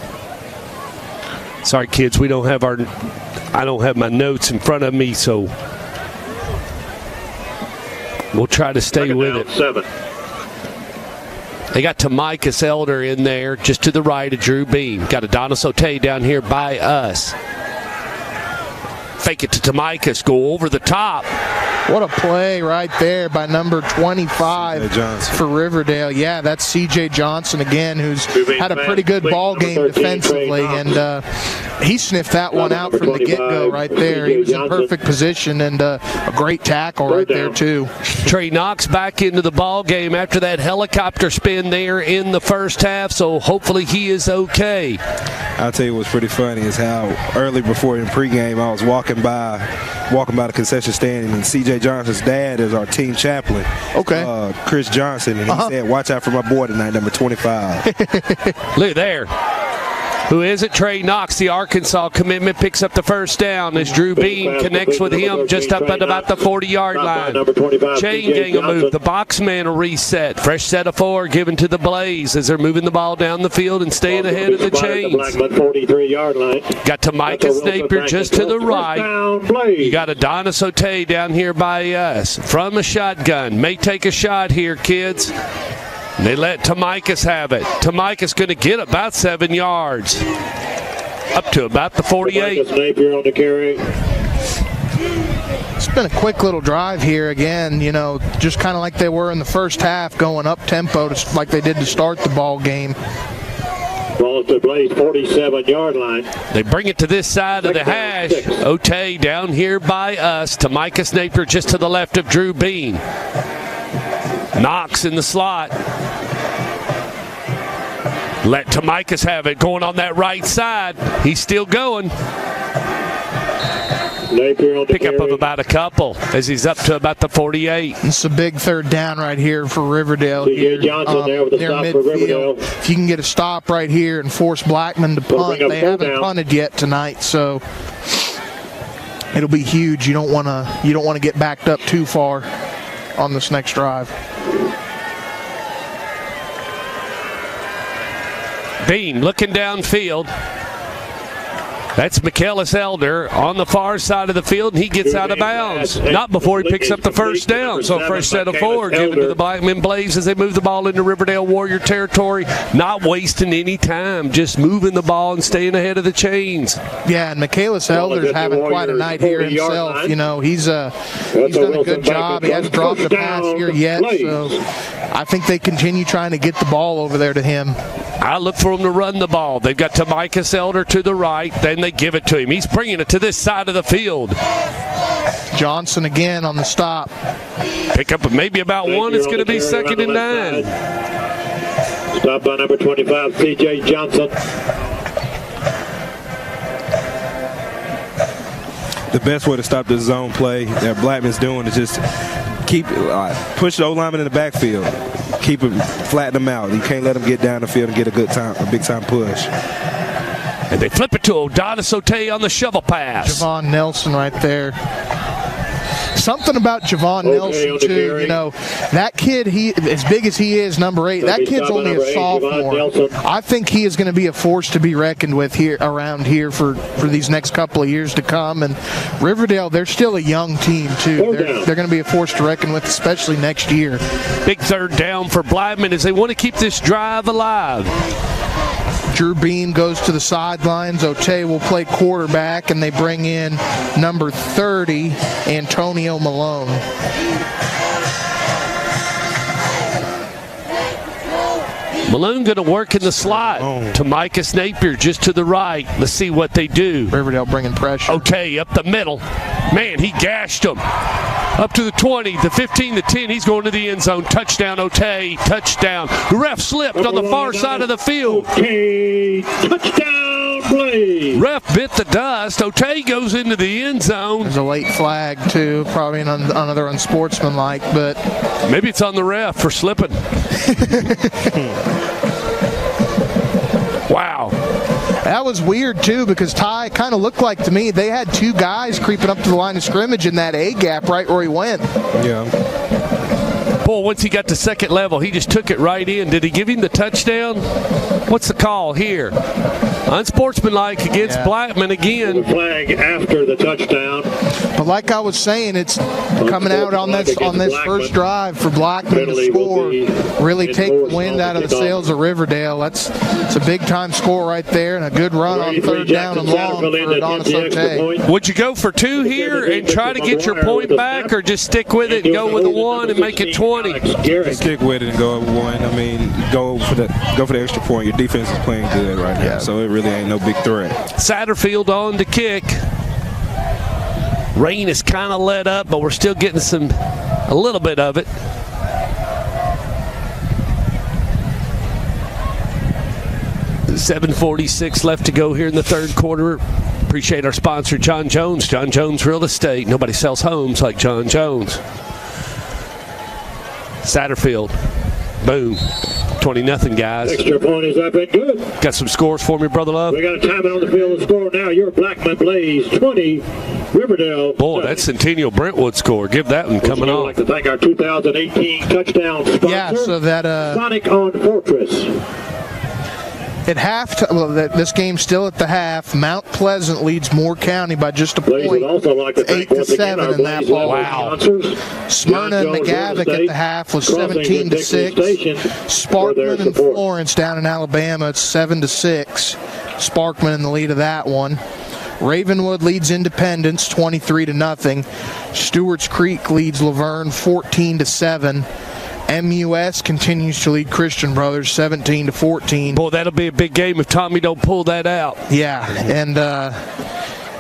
Sorry, kids, I don't have my notes in front of me, so we'll try to stay with it. 7. They got Tamicus Elder in there just to the right of Drew Beam. Got Adonis Otey down here by us. Fake it to Tamicus, go over the top. What a play right there by number 25 for Riverdale. Yeah, that's C.J. Johnson again, who's had a pretty good ball game defensively, and he sniffed that one out from the get-go right there. He was in perfect position, and a great tackle right there, too. Trey Knox back into the ball game after that helicopter spin there in the first half, so hopefully he is okay. I'll tell you what's pretty funny is how early before in pregame I was walking by the concession stand, and C.J. Johnson's dad is our team chaplain. Okay. Chris Johnson, and he said, watch out for my boy tonight, number 25. Look there. Who is it? Trey Knox, the Arkansas commitment, picks up the first down as Drew Beam connects with him just up at about the 40-yard line. Chain gang will move. The box man will reset. Fresh set of 4 given to the Blaze as they're moving the ball down the field and staying ahead of the chains. Got Tamicus Napier just to the right. You got Adonis Otey down here by us. From a shotgun. May take a shot here, kids. They let Tamicus have it. Tamicus going to get about 7 yards. Up to about the 48. Napier on the carry. It's been a quick little drive here again, just kind of like they were in the first half, going up tempo like they did to start the ball game. Ball at the Blaze 47-yard line. They bring it to this side of the hash. Otey down here by us. Tamicus Napier just to the left of Drew Beam. Knox in the slot. Let Tamicus have it, going on that right side. He's still going. Pickup of about a couple as he's up to about the 48. It's a big third down right here for Riverdale. Here, Johnson there with the stop for Riverdale. If you can get a stop right here and force Blackman to punt, they haven't punted yet tonight, so it'll be huge. You don't want to get backed up too far on this next drive. Bean looking downfield. That's McKellis Elder on the far side of the field, and he gets out of bounds. Not before he picks up the first down. So fresh set of 4 given to the Blackman Blaze as they move the ball into Riverdale Warrior territory. Not wasting any time, just moving the ball and staying ahead of the chains. Yeah, and McKellis Elder's having quite a night here himself. You know, he's done a good job. He hasn't dropped a pass here yet, so I think they continue trying to get the ball over there to him. I look for him to run the ball. They've got Tamicus Elder to the right. Then they give it to him. He's bringing it to this side of the field. Johnson again on the stop. Pick up maybe about one. It's going to be 2nd and 9. Stop by number 25, C.J. Johnson. The best way to stop this zone play that Blackman's doing is just push the O-lineman in the backfield. Keep him, flatten him out. You can't let him get down the field and get a big time push. And they flip it to Odanis Ote on the shovel pass. Javon Nelson right there. Something about Javon Nelson, too. You know, that kid, as big as he is, number 8, that kid's only a sophomore. I think he is going to be a force to be reckoned with around here for these next couple of years to come. And Riverdale, they're still a young team, too. They're going to be a force to reckon with, especially next year. Big third down for Blackman as they want to keep this drive alive. Drew Bean goes to the sidelines. Ote will play quarterback, and they bring in number 30, Antonio Malone. Malone going to work in the slot. Tamicus Napier just to the right. Let's see what they do. Riverdale bringing pressure. Ote up the middle. Man, he gashed him. Up to the 20, the 15, the 10. He's going to the end zone. Touchdown, Ote. Touchdown. The ref slipped on the far side of the field. Okay. Touchdown, Blaze. Ref bit the dust. Ote goes into the end zone. There's a late flag, too. Probably another unsportsmanlike, but maybe it's on the ref for slipping. Wow. That was weird, too, because Ty kind of looked like to me they had 2 guys creeping up to the line of scrimmage in that A gap right where he went. Yeah. Boy, once he got to second level, he just took it right in. Did he give him the touchdown? What's the call here? Unsportsmanlike against Blackman again. The flag after the touchdown. But like I was saying, it's coming out on this first drive for Blackman to score, really take the wind out of the sails of Riverdale. It's a big-time score right there and a good run on third down and long for Adonis Ote. Would you go for 2 here and try to get your point back, or just stick with it and go with a 1 and make it 20? Stick with it and go with 1. I mean, go for the extra point. Your defense is playing good right now, so it really ain't no big threat. Satterfield on to kick. Rain is kind of let up, but we're still getting a little bit of it. $7:46 left to go here in the third quarter. Appreciate our sponsor, John Jones. John Jones Real Estate. Nobody sells homes like John Jones. Satterfield. Boom. 20-0, guys. Extra point is up and good. Got some scores for me, Brother Love? We got a timeout on the field. The score now, your Blackman Blaze 20, Riverdale. Boy, that Centennial Brentwood score. Give that one coming on. I'd like to thank our 2018 touchdown sponsor, so that Sonic on Fortress. At halftime, this game's still at the half. Mount Pleasant leads Moore County by just a point. Would also like to 8-7 in that ball. Wow. Smyrna and McGavock at the half was 17-6. Sparkman and Florence down in Alabama, it's 7-6. Sparkman in the lead of that one. Ravenwood leads Independence 23-0. Stewart's Creek leads Laverne 14-7. MUS continues to lead Christian Brothers 17-14. Boy, that'll be a big game if Tommy don't pull that out. Yeah, and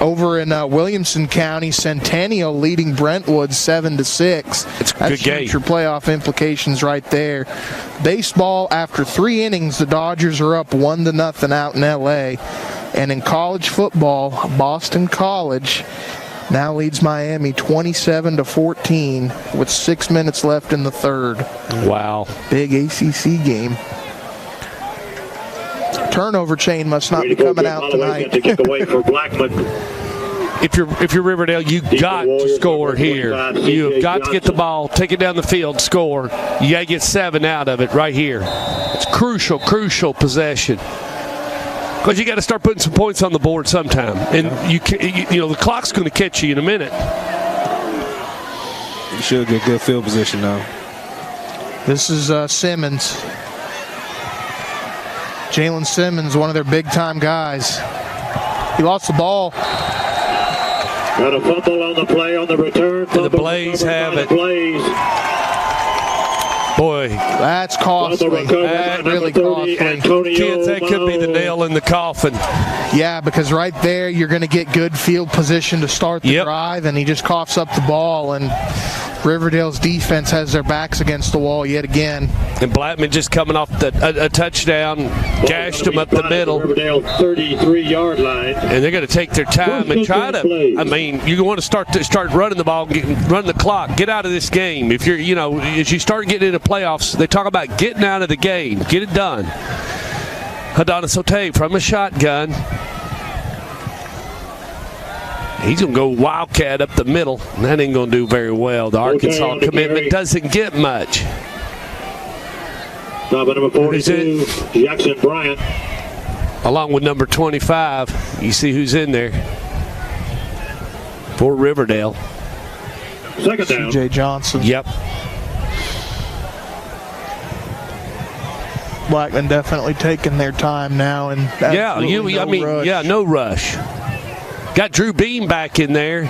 over in Williamson County, Centennial leading Brentwood 7-6. It's a good game. Future playoff implications right there. Baseball, after 3 innings, the Dodgers are up 1-0 out in LA. And in college football, Boston College Now leads Miami 27-14 with 6 minutes left in the third. Wow. Big ACC game. Turnover chain must not be coming out tonight. To kick away for Blackman. If you're Riverdale, you got to score here. You have got to get the ball, take it down the field, score. You got to get 7 out of it right here. It's crucial possession. Because you got to start putting some points on the board sometime, and you know the clock's going to catch you in a minute. You should get good field position now. This is Simmons. Jalen Simmons, one of their big-time guys. He lost the ball. Got a fumble on the play on the return. And the Blaze have it. Boy, that's costly. That's really costly. Kids, that could be the nail in the coffin. Yeah, because right there you're going to get good field position to start the drive, and he just coughs up the ball, and Riverdale's defense has their backs against the wall yet again. And Blackman just coming off a touchdown, gashed him up the middle. Riverdale 33-yard line. And they're going to take their time and try to. I mean, you want to start running the ball, run the clock, get out of this game. If you're, as you start getting into playoffs, they talk about getting out of the game, get it done. Adonis Otey from a shotgun. He's going to go Wildcat up the middle. That ain't going to do very well. The Arkansas commitment doesn't get much. Top of number 42, Jackson Bryant. Along with number 25. You see who's in there for Riverdale. Second down. C.J. Johnson. Yep. Blackman definitely taking their time now. And no rush. Got Drew Beam back in there.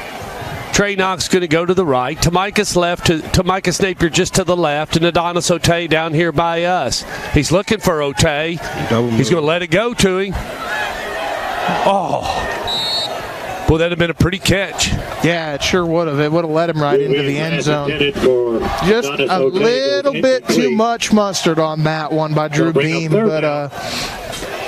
Trey Knox going to go to the right. Tamicus left to Tamicus Napier just to the left, and Adonis Otey down here by us. He's looking for Otey. He's going to let it go to him. Oh. Boy, that'd have been a pretty catch. Yeah, it sure would have. It would have led him right into the end zone. Just a little bit too much mustard on that one by Drew Beam, but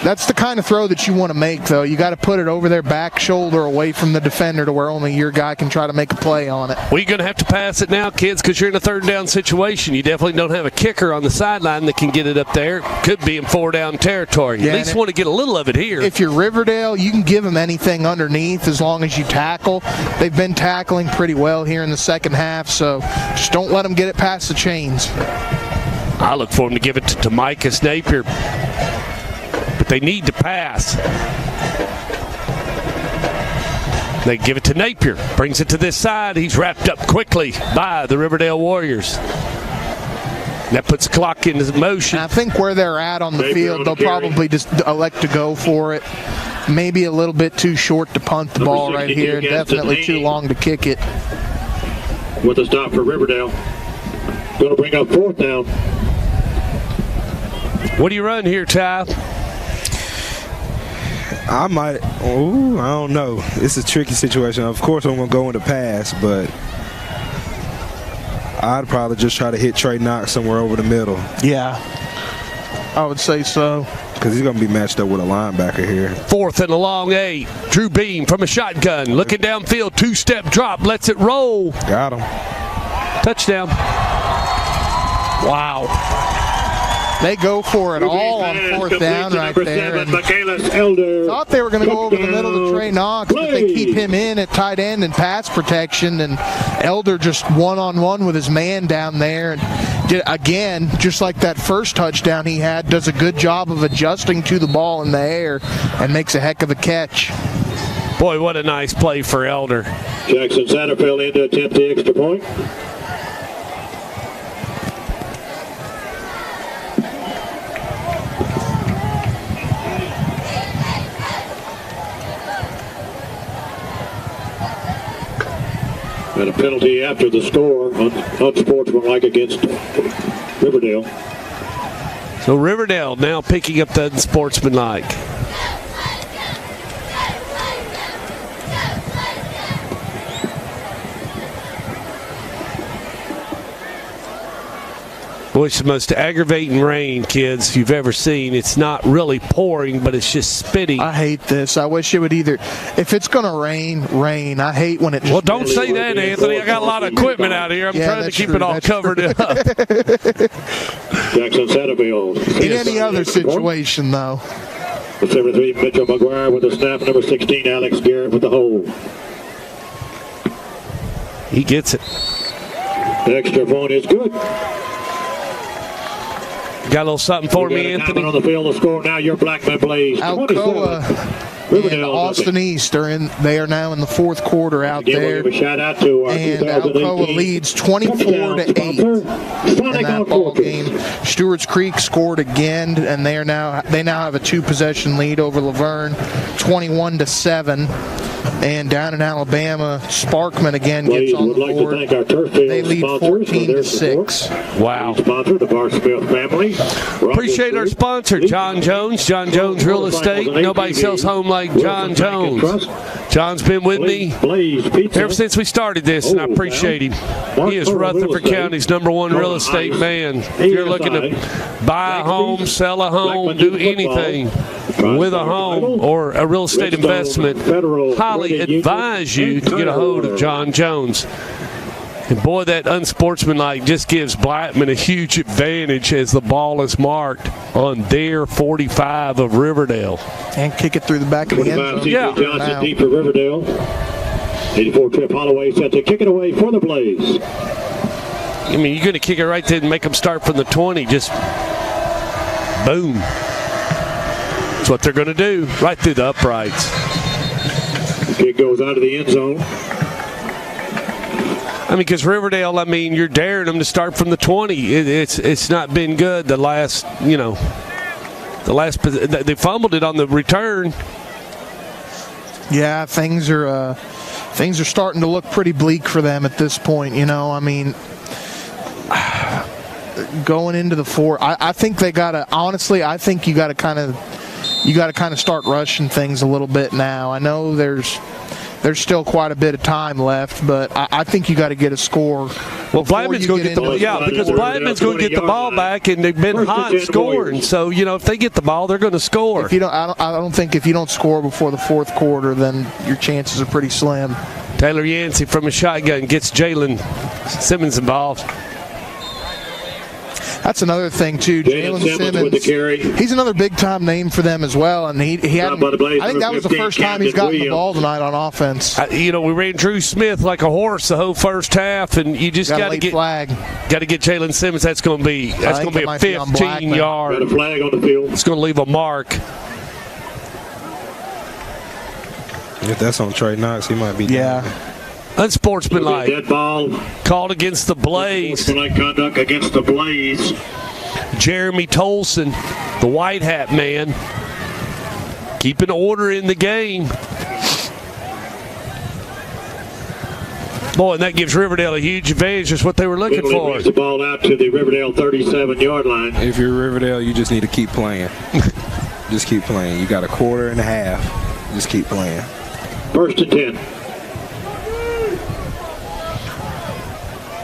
that's the kind of throw that you want to make, though. You got to put it over their back shoulder away from the defender to where only your guy can try to make a play on it. Well, you're going to have to pass it now, kids, because you're in a third down situation. You definitely don't have a kicker on the sideline that can get it up there. Could be in 4-down territory. Yeah, at least want to get a little of it here. If you're Riverdale, you can give them anything underneath as long as you tackle. They've been tackling pretty well here in the second half, so just don't let them get it past the chains. I look for them to give it to Tamicus Napier. But they need to pass. They give it to Napier. Brings it to this side. He's wrapped up quickly by the Riverdale Warriors. That puts the clock into motion. I think where they're at on the field, they'll probably just elect to go for it. Maybe a little bit too short to punt the ball right here. Definitely too long to kick it. With a stop for Riverdale. Going to bring up fourth down. What do you run here, Ty? I don't know. It's a tricky situation. Of course, I'm going to go in the pass, but I'd probably just try to hit Trey Knox somewhere over the middle. Yeah, I would say so. Because he's going to be matched up with a linebacker here. 4th and a long 8. Drew Beam from a shotgun. Looking downfield. 2-step drop. Lets it roll. Got him. Touchdown. Wow. They go for it all on 4th down right there. And thought they were going to go over the middle to Trey Knox, but they keep him in at tight end and pass protection. And Elder just one-on-one with his man down there. And again, just like that first touchdown he had, does a good job of adjusting to the ball in the air and makes a heck of a catch. Boy, what a nice play for Elder. Jackson Satterfield in to attempt the extra point. And a penalty after the score, unsportsmanlike against Riverdale. So Riverdale now picking up the unsportsmanlike. Boy, it's the most aggravating rain, kids, you've ever seen. It's not really pouring, but it's just spitting. I hate this. I wish it would either, if it's going to rain. I hate when it just... Well, don't say that, Anthony. I got a lot of equipment out here. I'm trying to keep it all covered up. Jackson Satterfield. In any other situation, though. The 7-3, Mitchell McGuire with the snap. Number 16, Alex Garrett with the hold. He gets it. The extra point is good. Got a little something for me, Anthony? On the field, the score now, your Blackman Blaze. Alcoa and Austin East they are now in the fourth quarter out there. We'll give a shout out to and Alcoa leads 24-8 in that ball game. Stewart's Creek scored again, and they now have a 2-possession lead over Laverne, 21-7. And down in Alabama, Sparkman again gets on the board. They lead 14-6. Wow. Sponsor, the Bar Smith family. Appreciate our sponsor, John Jones. John Jones Real Estate. Nobody sells home like John Jones. John's been with me ever since we started this, and I appreciate him. He is Rutherford County's #1 real estate man. If you're looking to buy a home, sell a home, do anything with a home or a real estate investment, highly advise you to get a hold of John Jones. And boy, that unsportsmanlike just gives Blackman a huge advantage as the ball is marked on their 45 of Riverdale. And kick it through the back of the end zone. Yeah. Johnson deep for Riverdale. 84 Trip Holloway set to kick it away for the Blaze. I mean, you're going to kick it right there and make them start from the 20. Just boom. That's what they're going to do, right through the uprights. The kick goes out of the end zone. I mean, because Riverdale, I mean, you're daring them to start from the 20. It's not been good the last, they fumbled it on the return. Yeah, things are starting to look pretty bleak for them at this point. I mean, going into the 4, I think they gotta. Honestly, I think you gotta kind of start rushing things a little bit now. I know there's still quite a bit of time left, but I think you got to get a score. Well, Blackman's going to get because Blackman's going to get the ball back, and they've been hot scoring. So if they get the ball, they're going to score. I don't think if you don't score before the fourth quarter, then your chances are pretty slim. Taylor Yancey from a shotgun gets Jalen Simmons involved. That's another thing too. Jalen Simmons with the carry. He's another big-time name for them as well, and he hadn't. I think that was the first time he's gotten the ball tonight on offense. We ran Drew Smith like a horse the whole first half, and you just got to get Jalen Simmons. That's going to be a 15-yard. Got a flag on the field. It's going to leave a mark. If that's on Trey Knox, he might be down. Unsportsmanlike. Dead ball. Called against the Blaze. Unsportsmanlike conduct against the Blaze. Jeremy Tolson, the white hat man, keeping order in the game. Boy, and that gives Riverdale a huge advantage. That's what they were looking for. Brings the ball out to the Riverdale 37-yard line. If you're Riverdale, you just need to keep playing. Just keep playing. You got a quarter and a half. Just keep playing. 1st and 10.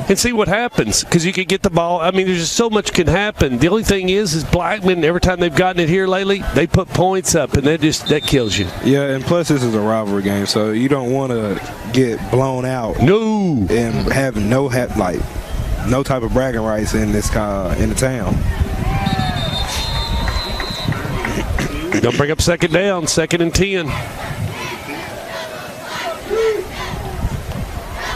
And see what happens, because you can get the ball. I mean, there's just so much can happen. The only thing is Blackman, every time they've gotten it here lately, they put points up, and that kills you. Yeah, and plus this is a rivalry game, so you don't want to get blown out. No. And have no type of bragging rights in this in the town. Don't bring up second down, 2nd and 10.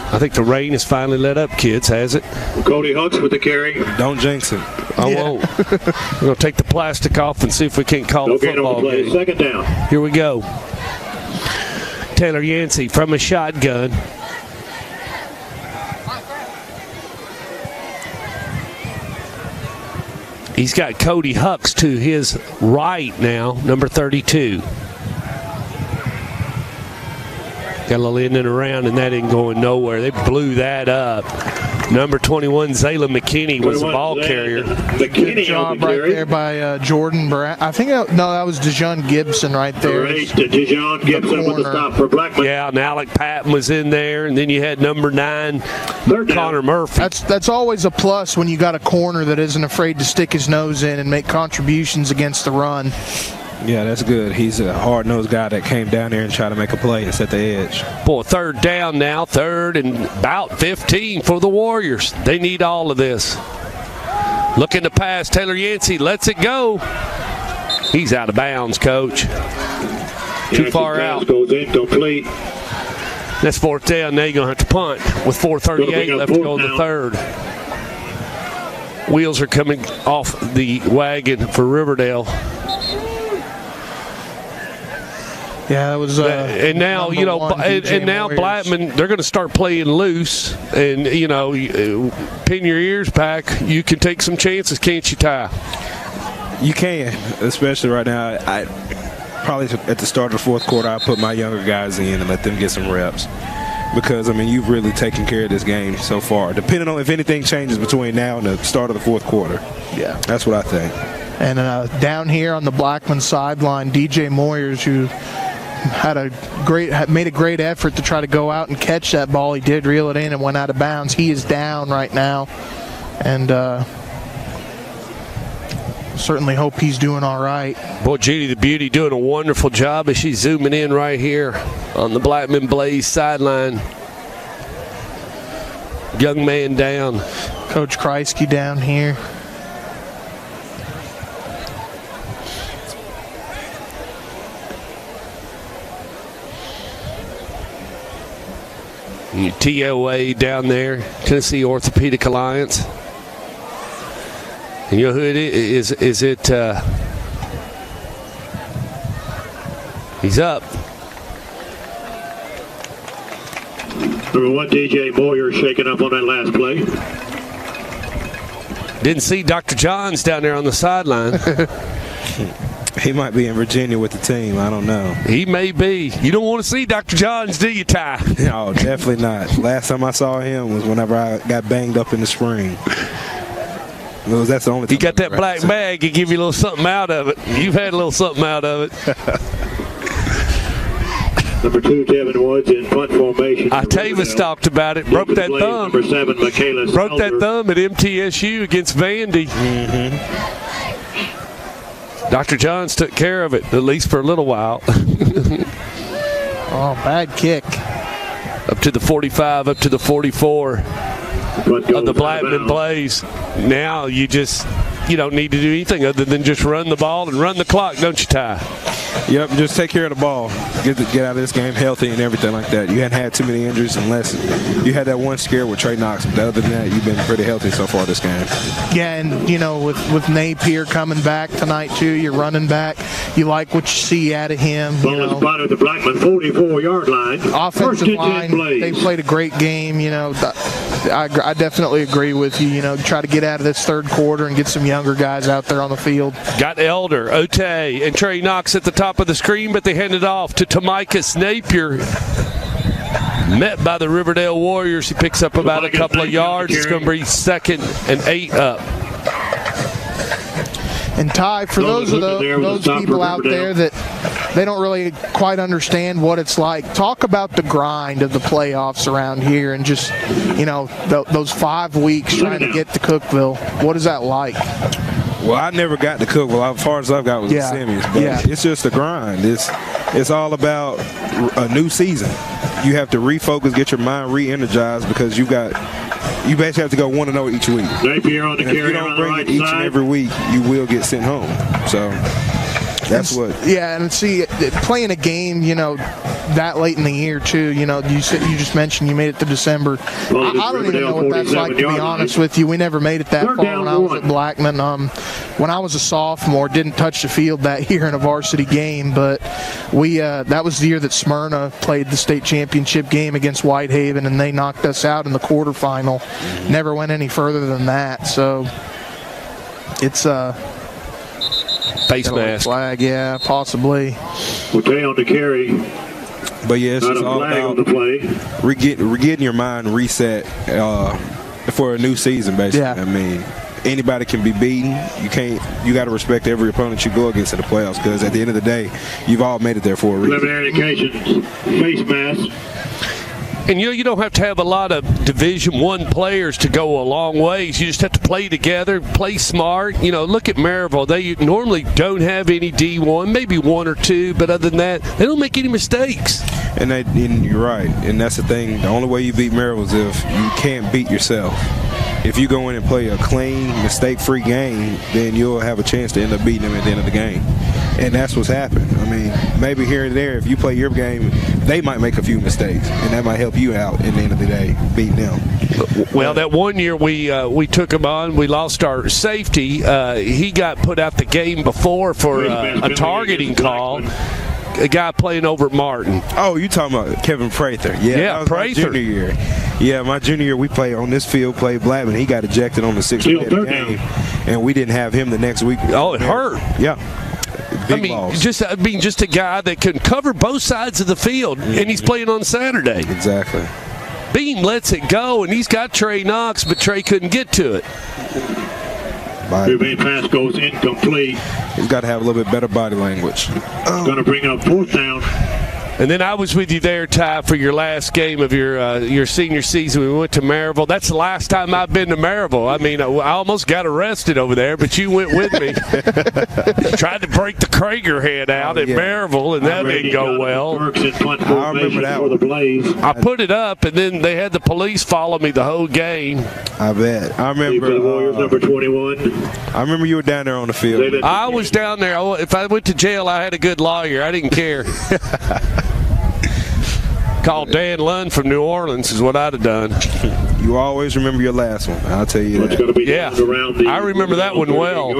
I think the rain has finally let up, kids, has it? Cody Hooks with the carry. Don't jinx him. I won't. We're going to take the plastic off and see if we can't call the football game. 2nd down. Here we go. Taylor Yancey from a shotgun. He's got Cody Hooks to his right now, number 32. Got a little in and around, and that ain't going nowhere. They blew that up. Number 21, Zayla McKinney was the ball carrier. Good job right there by Jordan Brown. I think, that was Dejon Gibson right there. Great, Dejon Gibson with the stop for Blackman. Yeah, and Alec Patton was in there, and then you had number 9, Connor Murphy. That's always a plus when you got a corner that isn't afraid to stick his nose in and make contributions against the run. Yeah, that's good. He's a hard-nosed guy that came down there and tried to make a play and set the edge. Boy, third down now, third and about 15 for the Warriors. They need all of this. Looking to pass, Taylor Yancey lets it go. He's out of bounds, Coach. Too far out. Goes incomplete. That's fourth down. Now you're going to have to punt with 4:38 left to go in the third. Wheels are coming off the wagon for Riverdale. Yeah, that was. And now now Blackman, they're going to start playing loose, and pin your ears back. You can take some chances, can't you, Ty? You can, especially right now. I probably at the start of the fourth quarter, I put my younger guys in and let them get some reps, because you've really taken care of this game so far. Depending on if anything changes between now and the start of the fourth quarter. Yeah, that's what I think. And down here on the Blackman sideline, DJ Moyers, who made a great effort to try to go out and catch that ball. He did reel it in and went out of bounds. He is down right now, and certainly hope he's doing all right. Boy, Judy the Beauty doing a wonderful job as she's zooming in right here on the Blackman Blaze sideline. Young man down. Coach Kreisky down here. TOA down there, Tennessee Orthopedic Alliance. And you know who it is? Is it? He's up. Number 1, DJ Moyer shaking up on that last play. Didn't see Dr. Johns down there on the sideline. He might be in Virginia with the team. I don't know. He may be. You don't want to see Dr. Johns, do you, Ty? No, definitely not. Last time I saw him was whenever I got banged up in the spring. That's the only time. He got that black bag. He give you a little something out of it. You've had a little something out of it. Number 2, Kevin Woods in punt formation. Tavis talked about it. Broke that thumb. Number 7, Michaela Broke that thumb at MTSU against Vandy. Mm-hmm. Dr. Johns took care of it, at least for a little while. Oh, bad kick. Up to the 45, up to the 44 of the Blackman Blaze. Now you don't need to do anything other than just run the ball and run the clock, don't you, Ty? Yep, just take care of the ball. Get out of this game healthy and everything like that. You hadn't had too many injuries unless you had that one scare with Trey Knox. But other than that, you've been pretty healthy so far this game. Yeah, and, with Napier coming back tonight, too, you're running back. You like what you see out of him. Ball is spotted at the Blackman 44-yard line. Offensive line, they played a great game. I definitely agree with you. Try to get out of this third quarter and get some younger guys out there on the field. Got Elder, Otay, and Trey Knox at the top of the screen, but they hand it off to Tamicus Napier. Met by the Riverdale Warriors. He picks up about a couple of yards. It's going to be 2nd and 8 up. And Ty, for those people out there that they don't really quite understand what it's like, talk about the grind of the playoffs around here and just, those 5 weeks trying to get to Cookeville. What is that like? Well, I never got to Cookeville. As far as I've got was the semis. But it's just a grind. It's all about a new season. You have to refocus, get your mind re-energized, because you basically have to go 1-0 each week. Napier on the carry. If you don't bring it each and every week, you will get sent home. So that's what. Yeah, and see, playing a game, that late in the year too. You just mentioned you made it to December. I don't even know what that's like, to be honest with you. We never made it that far when I was at Blackman. When I was a sophomore, didn't touch the field that year in a varsity game, but that was the year that Smyrna played the state championship game against Whitehaven, and they knocked us out in the quarterfinal. Never went any further than that. So it's face mask flag, yeah, possibly. Okay, on the carry. But yeah, it's just all about getting your mind reset for a new season, basically. Yeah. I mean, anybody can be beaten. You got to respect every opponent you go against in the playoffs, because at the end of the day, you've all made it there for a reason. Preliminary indications, face mask. And you don't have to have a lot of Division I players to go a long ways. You just have to play together, play smart. Look at Maryville. They normally don't have any D1, maybe one or two, but other than that, they don't make any mistakes. And you're right. And that's the thing. The only way you beat Maryville is if you can't beat yourself. If you go in and play a clean, mistake-free game, then you'll have a chance to end up beating them at the end of the game. And that's what's happened. I mean, maybe here and there, if you play your game, they might make a few mistakes, and that might help you out at the end of the day, beating them. Well, that one year we took him on, we lost our safety. He got put out the game before for a targeting call. A guy playing over at Martin. Oh, you talking about Kevin Prather? Yeah, Prather. My junior year. Yeah, my junior year we played on this field. Played Blackman. He got ejected on the 6th play of the game, and we didn't have him the next week. Oh, it hurt. Yeah. Big loss. Just a guy that can cover both sides of the field, and he's playing on Saturday. Exactly. Bean lets it go, and he's got Trey Knox, but Trey couldn't get to it. Your pass goes incomplete. He's got to have a little bit better body language. Going to bring up 4th down. And then I was with you there, Ty, for your last game of your senior season. We went to Maryville. That's the last time I've been to Maryville. I mean, I almost got arrested over there, but you went with me. Tried to break the Krager head out at Maryville, and that didn't go well. I remember that for the Blaze. I put it up, and then they had the police follow me the whole game. I bet. I remember. For the Warriors, number 21. I remember you were down there on the field. I was down there. If I went to jail, I had a good lawyer. I didn't care. Called Dan Lund from New Orleans is what I'd have done. You always remember your last one. I'll tell you that. Yeah, I remember that one well.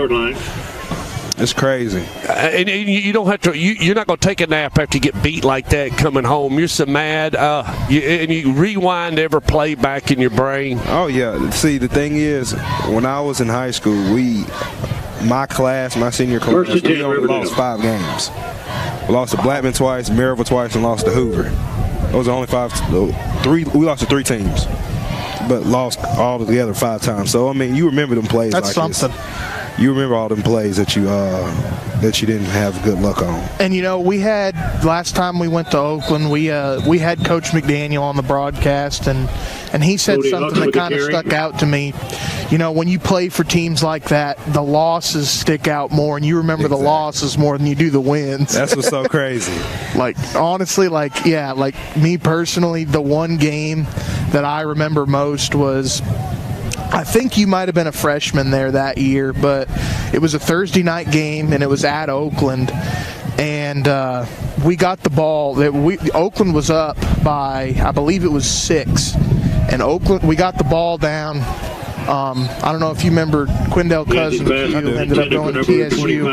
It's crazy. And you don't have to. You're not going to take a nap after you get beat like that coming home. You're so mad. And you rewind every play back in your brain. Oh yeah. See, the thing is, when I was in high school, my senior class, we only lost 5 games. We lost to Blackman twice, Maryville twice, and lost to Hoover. Those are only 3. We lost to 3 teams, but lost all together 5 times. So I mean, you remember them plays. That's like something. This. You remember all them plays that you didn't have good luck on. And we had last time we went to Oakland, we had Coach McDaniel on the broadcast, and he said something that kind of stuck out to me. When you play for teams like that, the losses stick out more, and you remember the losses more than you do the wins. That's what's so crazy. Honestly, me personally, the one game that I remember most was, I think you might have been a freshman there that year, but it was a Thursday night game, and it was at Oakland. And we got the ball. Oakland was up by, I believe it was 6. And we got the ball down. I don't know if you remember Quindell Cousins, who ended up going to TSU.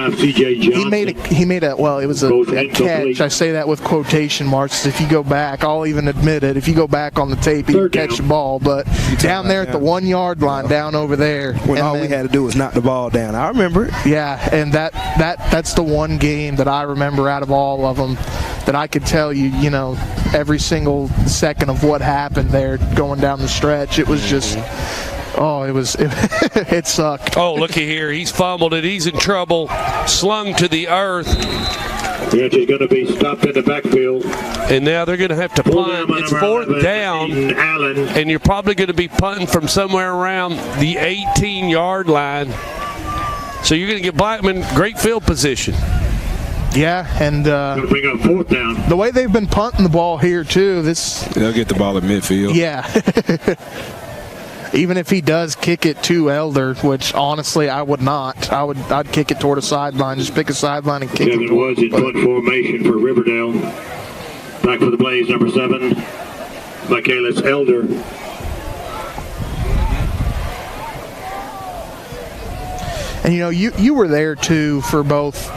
He made a well, it was a catch. I say that with quotation marks. If you go back, I'll even admit it. If you go back on the tape, he didn't catch the ball. But down there at the 1 yard line, down over there, when all we had to do was knock the ball down. I remember it. Yeah, and that's the one game that I remember out of all of them that I could tell you, every single second of what happened there going down the stretch. It was just. Oh, it sucked. Oh, looky here. He's fumbled it. He's in trouble. Slung to the earth. Yeah, he's going to be stopped in the backfield. And now they're going to have to punt. It's 4th down. And you're probably going to be punting from somewhere around the 18-yard line. So you're going to get Blackman great field position. Yeah, and going to bring up 4th down. The way they've been punting the ball here, too, they'll get the ball at midfield. Yeah. Even if he does kick it to Elder, which honestly I would not. I'd kick it toward a sideline. Just pick a sideline and kick it. Kevin Woods in punt formation for Riverdale. Back for the Blaze, number 7, Michaelis Elder. And you were there too for both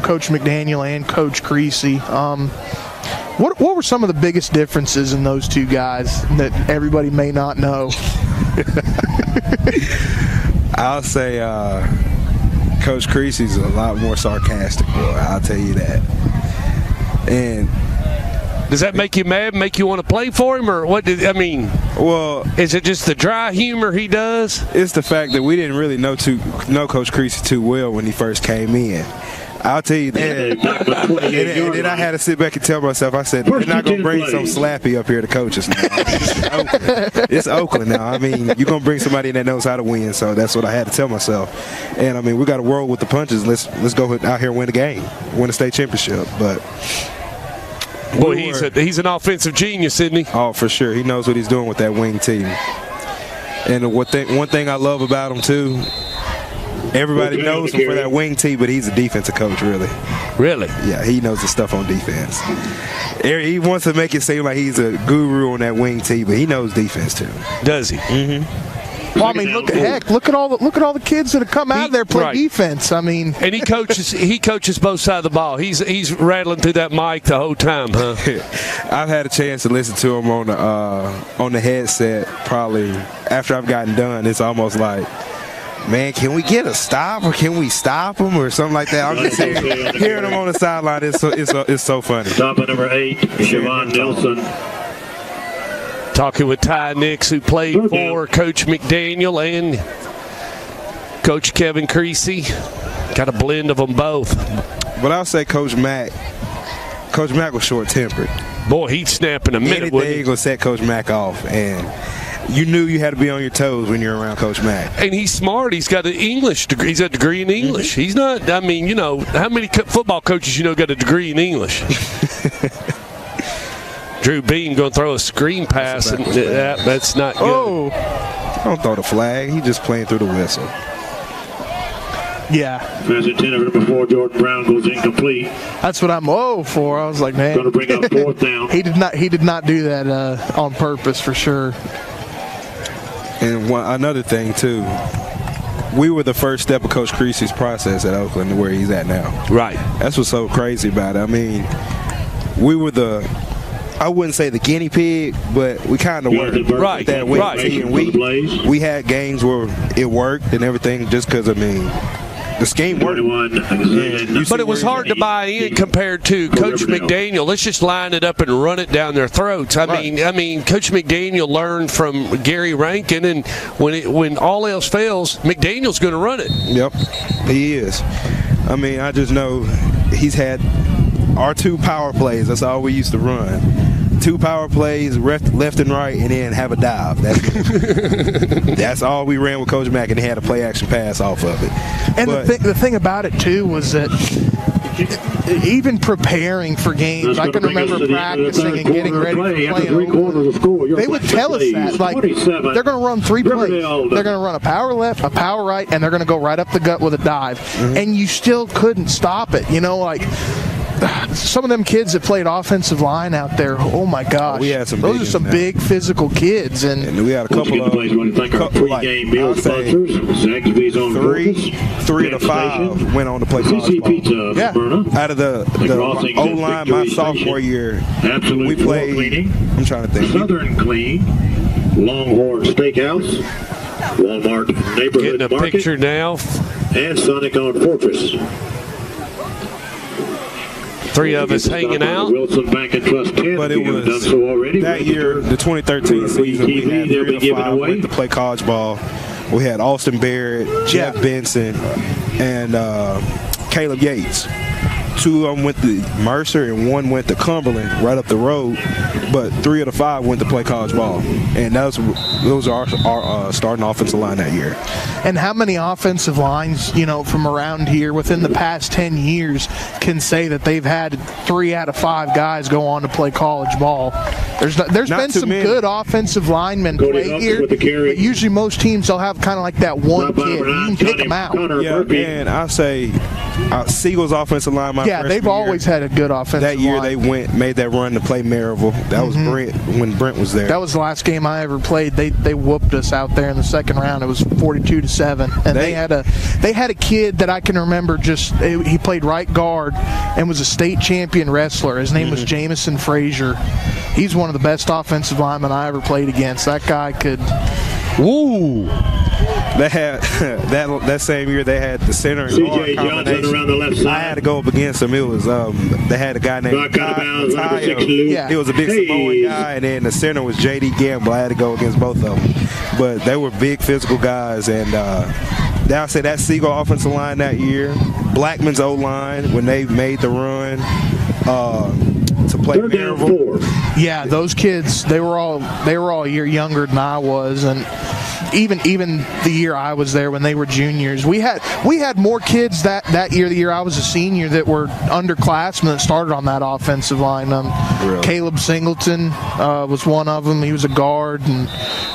Coach McDaniel and Coach Creasy. What were some of the biggest differences in those two guys that everybody may not know? I'll say Coach Creasy's a lot more sarcastic, boy. I'll tell you that. And does that make you mad? Make you want to play for him, or what? Well, is it just the dry humor he does? It's the fact that we didn't really know Coach Creasy too well when he first came in. I'll tell you that. And then I had to sit back and tell myself, I said, they're not going to bring some slappy up here to coach us now. It's Oakland now. I mean, you're going to bring somebody that knows how to win, so that's what I had to tell myself. And, I mean, we got to roll with the punches. Let's go out here and win the game, win a state championship. But boy, he's an offensive genius, isn't he? Oh, for sure. He knows what he's doing with that wing team. And one thing I love about him, too, everybody knows him for that wing tee, but he's a defensive coach, really. Really? Yeah, he knows the stuff on defense. He wants to make it seem like he's a guru on that wing tee, but he knows defense too. Does he? Mm-hmm. Well, I mean, look at all the kids that have come out there play defense. I mean, and he coaches both sides of the ball. He's rattling through that mic the whole time, huh? I've had a chance to listen to him on the headset. Probably after I've gotten done, it's almost like, man, can we get a stop, or can we stop him, or something like that? I'm just hearing him on the sideline. It's so funny. Stop at number 8, Siobhan Nelson. Talking with Ty Nix, who played for Coach McDaniel and Coach Kevin Creasy. Got a blend of them both. But I'll say Coach Mack was short-tempered. Boy, he'd snap in a minute. Anything gonna set Coach Mack off, and you knew you had to be on your toes when you're around Coach Mack. And he's smart. He's got an English degree. He's got a degree in English. Mm-hmm. He's not, I mean, you know, how many football coaches got a degree in English? Drew Beam going to throw a screen pass, and that's not good. Oh, don't throw the flag. He's just playing through the whistle. Yeah. Pass intended for number 4, Jordan Brown, goes incomplete. That's what I'm for. I was like, man. Going to bring up 4th down. He did not do that on purpose, for sure. And another thing, too, we were the first step of Coach Creasy's process at Oakland, where he's at now. Right. That's what's so crazy about it. I mean, we were I wouldn't say the guinea pig, but we kind of were. Right. That way. Right. And we had games where it worked and everything just because, I mean, the scheme worked. But it was hard to buy in compared to Coach McDaniel. Let's just line it up and run it down their throats. I mean, Coach McDaniel learned from Gary Rankin, and when all else fails, McDaniel's going to run it. Yep, he is. I mean, I just know he's had our 2 power plays. That's all we used to run. 2 power plays, left and right, and then have a dive. That's all we ran with Coach Mack, and he had a play-action pass off of it. And the thing about it, too, was that even preparing for games, I can remember practicing and getting ready for playing. They would tell us that, like, they're going to run 3 plays. They're going to run a power left, a power right, and they're going to go right up the gut with a dive. Mm-hmm. And you still couldn't stop it. You know, like, some of them kids that played offensive line out there, oh my gosh, we had some those are some big physical kids, and we had a couple of pre-game meal sponsors. Zaxby's on 3 of the 5 went on to play college ball. Yeah. Out of the O-line my sophomore year, we played cleaning. I'm trying to think. Southern Clean, Longhorn Steakhouse, Walmart Neighborhood Market. Getting a picture now. And Sonic on Fortress. 3 of us hanging out. Wilson Bank and Trust 10. But it was that year, the 2013 season, we had 3 of 5 went to play college ball. We had Austin Barrett, Jeff Benson, and Caleb Yates. 2 of them went to Mercer and 1 went to Cumberland right up the road, but 3 of the 5 went to play college ball. And those are our starting offensive line that year. And how many offensive lines, from around here within the past 10 years can say that they've had 3 out of 5 guys go on to play college ball? There's been some good offensive linemen play here, but usually most teams will have kind of like that one kid. You can pick them out. Yeah, and I say Siegel's offensive line. They've always had a good offensive line. That year they made that run to play Maryville. That was Brent when Brent was there. That was the last game I ever played. They whooped us out there in the second round. It was 42-7, and they had a kid that I can remember. He played right guard and was a state champion wrestler. His name was Jamison Frazier. He's one of the best offensive linemen I ever played against. That guy could. Woo! They had that same year. They had the center and guard C.J. Johnson combination. around the left side. I had to go up against them. It was they had a guy named Knocked out of bounds, number 6, Luke. Yeah. He was a big Samoan guy, and then the center was J.D. Gamble. I had to go against both of them, but they were big physical guys. And I'll say that Siegel offensive line that year, Blackman's O-line when they made the run to play Maryville. Yeah, those kids, they were all a year younger than I was, and even the year I was there when they were juniors, we had more kids that year, the year I was a senior, that were underclassmen that started on that offensive line. Really? Caleb Singleton was one of them. He was a guard, and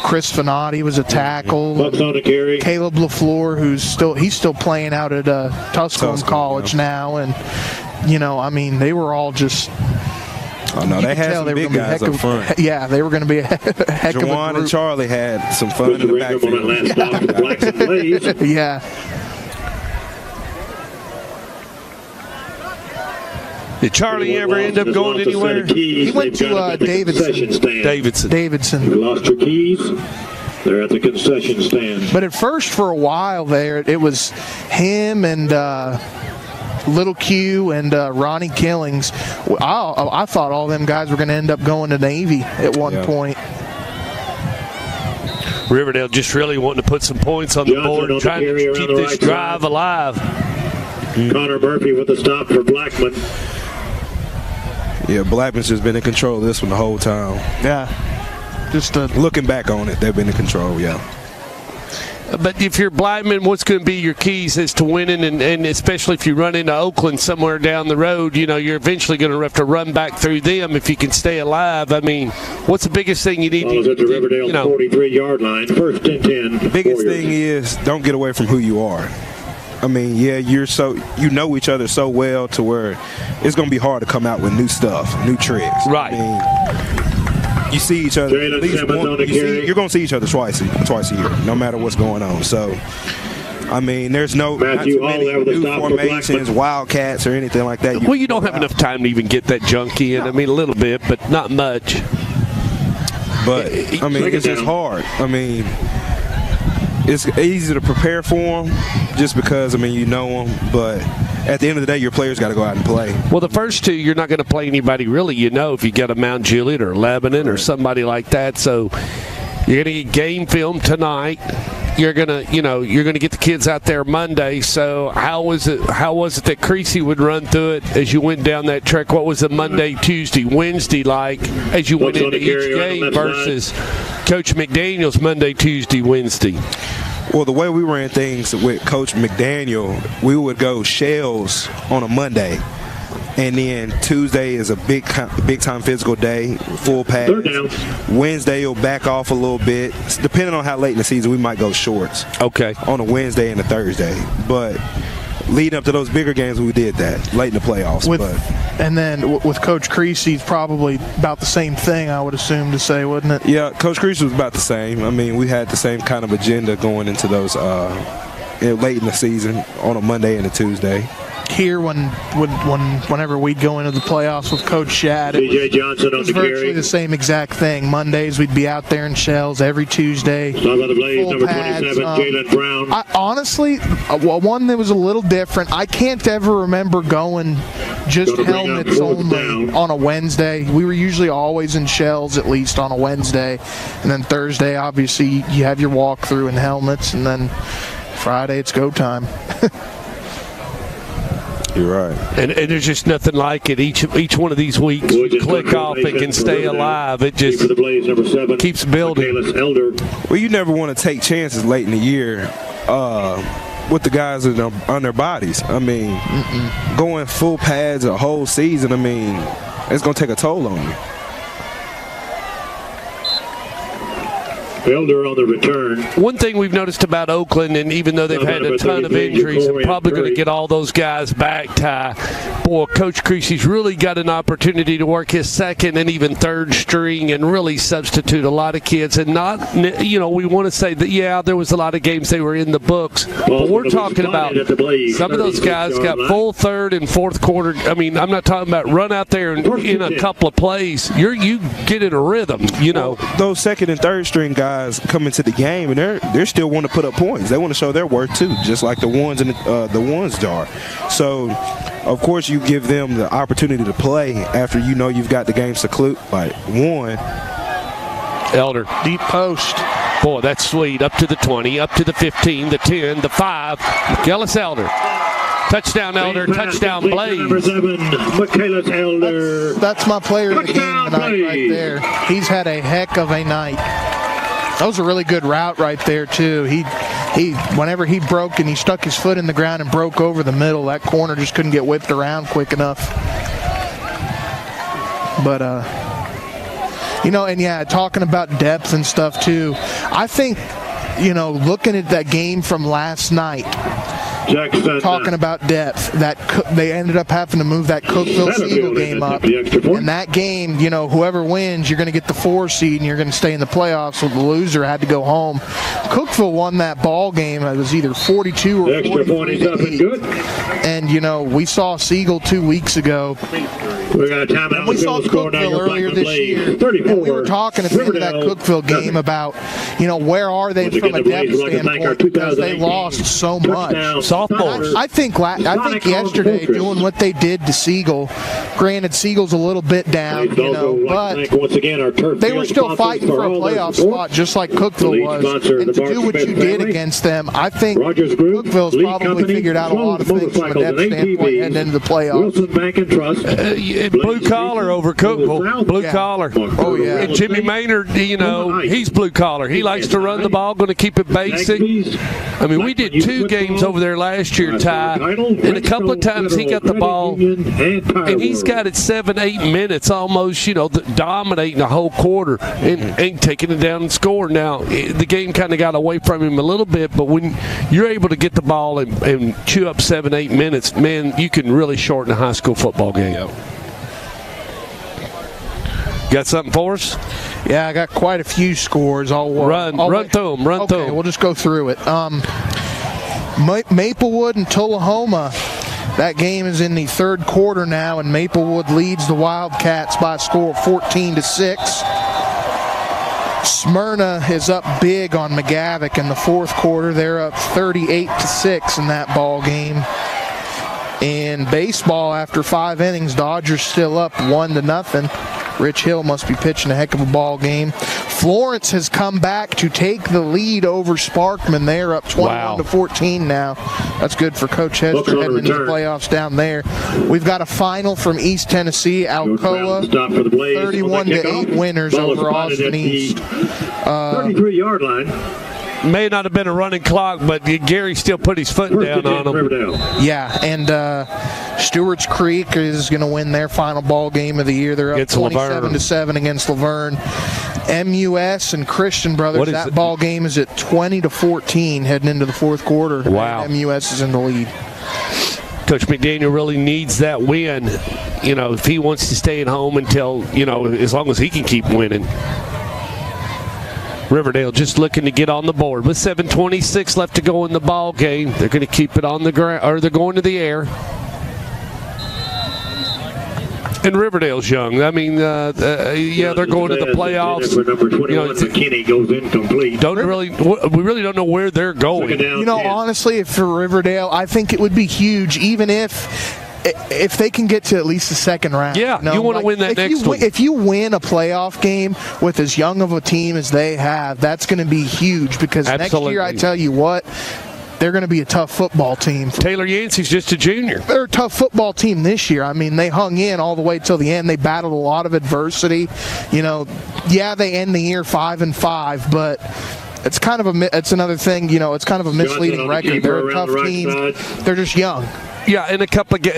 Chris Finati was a tackle. Caleb LaFleur, he's still playing out at Tusculum College now, and they were all just. Oh, no, they had some big guys up front. Yeah, they were going to be a heck of a group. Juwan and Charlie had some fun in the backfield. Yeah. Did Charlie ever end up going anywhere? He went to Davidson. You lost your keys. They're at the concession stand. But at first, for a while there, it was him and Little Q and Ronnie Killings. I thought all them guys were going to end up going to Navy at one point. Riverdale just really wanting to put some points on the board, trying to keep this drive alive. Connor Murphy with the stop for Blackman. Yeah, Blackman's just been in control of this one the whole time. Yeah. Just looking back on it, they've been in control, yeah. But if you're Blackman, what's going to be your keys as to winning, and especially if you run into Oakland somewhere down the road, you're eventually going to have to run back through them if you can stay alive. I mean, what's the biggest thing you need to do? At the Riverdale 43-yard line, 1st and 10. The biggest thing is don't get away from who you are. I mean, yeah, you know each other so well to where it's going to be hard to come out with new stuff, new tricks. Right. I mean, you see each other at least you're going to see each other twice a year, no matter what's going on. So, I mean, there's not too many new formations, wildcats, or anything like that. Well, you don't have enough time to even get that junk in. I mean, a little bit, but not much. But, I mean, it's just hard. I mean, it's easy to prepare for them just because, I mean, you know them. But at the end of the day, your players got to go out and play. Well, the first two, you're not going to play anybody really, if you got a Mount Juliet or Lebanon or somebody like that. So you're going to get game film tonight. You're gonna get the kids out there Monday. So how was it that Creasy would run through it as you went down that track? What was the Monday, Tuesday, Wednesday like as you went into each game versus Coach McDaniel's Monday, Tuesday, Wednesday? Well, the way we ran things with Coach McDaniel, we would go shells on a Monday. And then Tuesday is a big time physical day, full pads. Wednesday you'll back off a little bit. Depending on how late in the season, we might go shorts. Okay. On a Wednesday and a Thursday. But leading up to those bigger games, we did that late in the playoffs. And then with Coach Creasy, it's probably about the same thing, I would assume to say, wouldn't it? Yeah, Coach Creasy was about the same. I mean, we had the same kind of agenda going into those late in the season on a Monday and a Tuesday. Here, whenever we'd go into the playoffs with Coach Shad, it was virtually the same exact thing. Mondays, we'd be out there in shells every Tuesday. Number 27, Jalen Brown. Honestly, one that was a little different. I can't ever remember going just helmets only on a Wednesday. We were usually always in shells, at least on a Wednesday. And then Thursday, obviously, you have your walkthrough in helmets. And then Friday, it's go time. You're right. And there's just nothing like it. Each one of these weeks, you click off, it can stay alive. It just keeps building. Well, you never want to take chances late in the year with the guys on their bodies. I mean, going full pads a whole season, I mean, it's going to take a toll on you. Elder on the return. One thing we've noticed about Oakland, and even though they've had a ton of injuries, and probably going to get all those guys back, Ty, boy, Coach Creasy's really got an opportunity to work his second and even third string and really substitute a lot of kids. And not, we want to say that, yeah, there was a lot of games they were in the books. But we're talking about some of those guys got full third and fourth quarter. I mean, I'm not talking about run out there and in a couple of plays. You get in a rhythm, Those second and third string guys come into the game, and they're still want to put up points. They want to show their worth, too, just like the ones in the ones are. So, of course, you give them the opportunity to play after you've got the games to clue. Like, one. Elder. Deep post. Boy, that's sweet. Up to the 20, up to the 15, the 10, the 5. Gillis Elder. Touchdown, Elder. Touchdown, Blaze. Number 7, Michaelis Elder. That's my player of the game tonight right there. He's had a heck of a night. That was a really good route right there, too. He whenever he broke and he stuck his foot in the ground and broke over the middle, that corner just couldn't get whipped around quick enough. But, and yeah, talking about depth and stuff, too, I think, looking at that game from last night, talking about depth, that they ended up having to move that Cookeville-Siegel game up. And that game, whoever wins, you're going to get the 4 seed and you're going to stay in the playoffs, so the loser had to go home. Cookeville won that ball game. It was either 42 or 43. And, we saw Siegel 2 weeks ago. We got a timeout. We saw Cookeville earlier this year. 34. And we were talking at the end of that Cookeville game about, where are they from a depth standpoint, because they lost so much. Sophomores. I think yesterday, doing what they did to Siegel, granted Siegel's a little bit down, but they were still fighting for a playoff spot just like Cookeville was. And to do what you did against them, I think Cookeville's probably figured out a lot of things from a depth standpoint heading into the playoffs. Wilson Bank and Trust. Blue collar over Cookeville. Blue collar. Oh, yeah. And Jimmy Maynard, he's blue collar. He likes to run the ball, going to keep it basic. I mean, we did 2 games over there last year, Ty, and a couple of times he got the ball, and he's got it 7-8 minutes almost, dominating the whole quarter and taking it down and scoring. Now, the game kind of got away from him a little bit, but when you're able to get the ball and chew up 7-8 minutes, man, you can really shorten a high school football game. Got something for us? Yeah, I got quite a few scores. I'll run through them. Run through them. We'll just go through it. Maplewood and Tullahoma. That game is in the third quarter now, and Maplewood leads the Wildcats by a score of 14-6. Smyrna is up big on McGavick in the fourth quarter. They're up 38-6 in that ball game. In baseball, after 5 innings, Dodgers still up 1-0. Rich Hill must be pitching a heck of a ball game. Florence has come back to take the lead over Sparkman. They're up 21-14 now. That's good for Coach Hester heading into the playoffs down there. We've got a final from East Tennessee, Alcoa. 31-8 winners over Austin East. 33-yard line. May not have been a running clock, but Gary still put his foot down on him. Riverdale. Yeah, and Stewart's Creek is going to win their final ball game of the year. They're up 27-7 against Laverne. MUS and Christian Brothers, that ball game is at 20-14 heading into the fourth quarter. Wow. MUS is in the lead. Coach McDaniel really needs that win, if he wants to stay at home until, as long as he can keep winning. Riverdale just looking to get on the board. With 7:26 left to go in the ball game, they're going to keep it on the ground, or they're going to the air. And Riverdale's young. I mean, they're going to the playoffs. Number 21, McKinney goes incomplete. We really don't know where they're going. Honestly, for Riverdale, I think it would be huge, even if they can get to at least the second round. Yeah, you want to win that next one. If you win a playoff game with as young of a team as they have, that's going to be huge, because next year, I tell you what, they're going to be a tough football team. Taylor Yancey's just a junior. They're a tough football team this year. I mean, they hung in all the way till the end. They battled a lot of adversity. They end the year 5-5, but it's kind of it's another thing. It's kind of a misleading record. They're a tough team. They're just young. Yeah, in a couple of you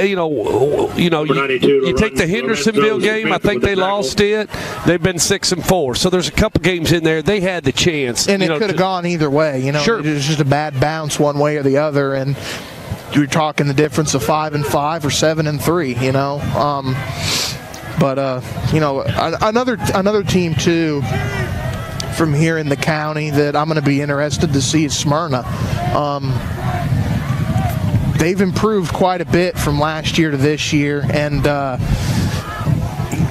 take the Hendersonville game. I think they lost it. They've been 6-4. So there's a couple games in there they had the chance, and it could have gone either way. Sure. It was just a bad bounce one way or the other, and you're talking the difference of 5-5 or 7-3. You know, you know, another team too from here in the county that I'm going to be interested to see is Smyrna. They've improved quite a bit from last year to this year, and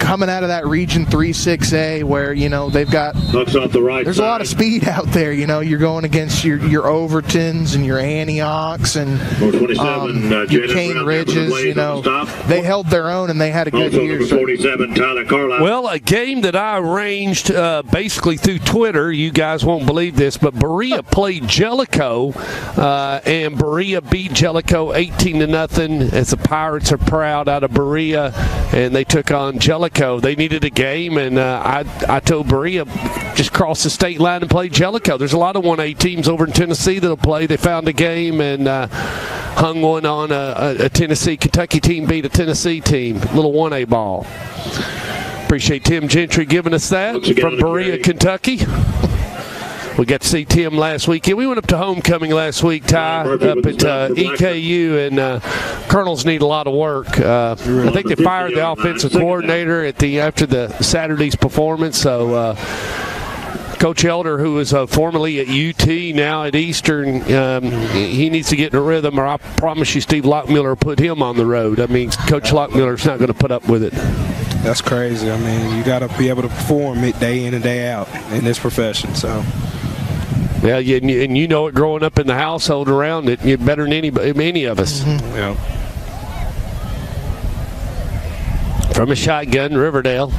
coming out of that Region 3-6A where, you know, they've got looks off the right there's side. a lot of speed out there. You know, you're going against your Overtons and your Antiochs and your Cane Ridges. You know, they held their own and they had a good also, year. Number 47, Tyler Carlisle. Well, a game that I arranged basically through Twitter. You guys won't believe this, but Berea played Jellicoe, and Berea beat Jellicoe 18-0. As the Pirates are proud out of Berea, and they took on Jellicoe. They needed a game, and I told Berea just cross the state line and play Jellicoe. There's a lot of 1A teams over in Tennessee that'll play. They found a game and hung one on a Kentucky team beat a Tennessee team. Little 1A ball. Appreciate Tim Gentry giving us that from Berea, Kentucky. We got to see Tim last weekend. We went up to homecoming last week, Ty, up at EKU, and Colonels need a lot of work. I think they fired the offensive coordinator after the Saturday's performance. So Coach Elder, who was formerly at UT, now at Eastern, he needs to get in a rhythm, or I promise you Steve Lockmiller will put him on the road. I mean, Coach Lockmiller's not going to put up with it. That's crazy. I mean, you got to be able to perform it day in and day out in this profession. So. Yeah, and you know it growing up in the household around it. You're better than any of us. Mm-hmm. Yeah. From a shotgun, Riverdale.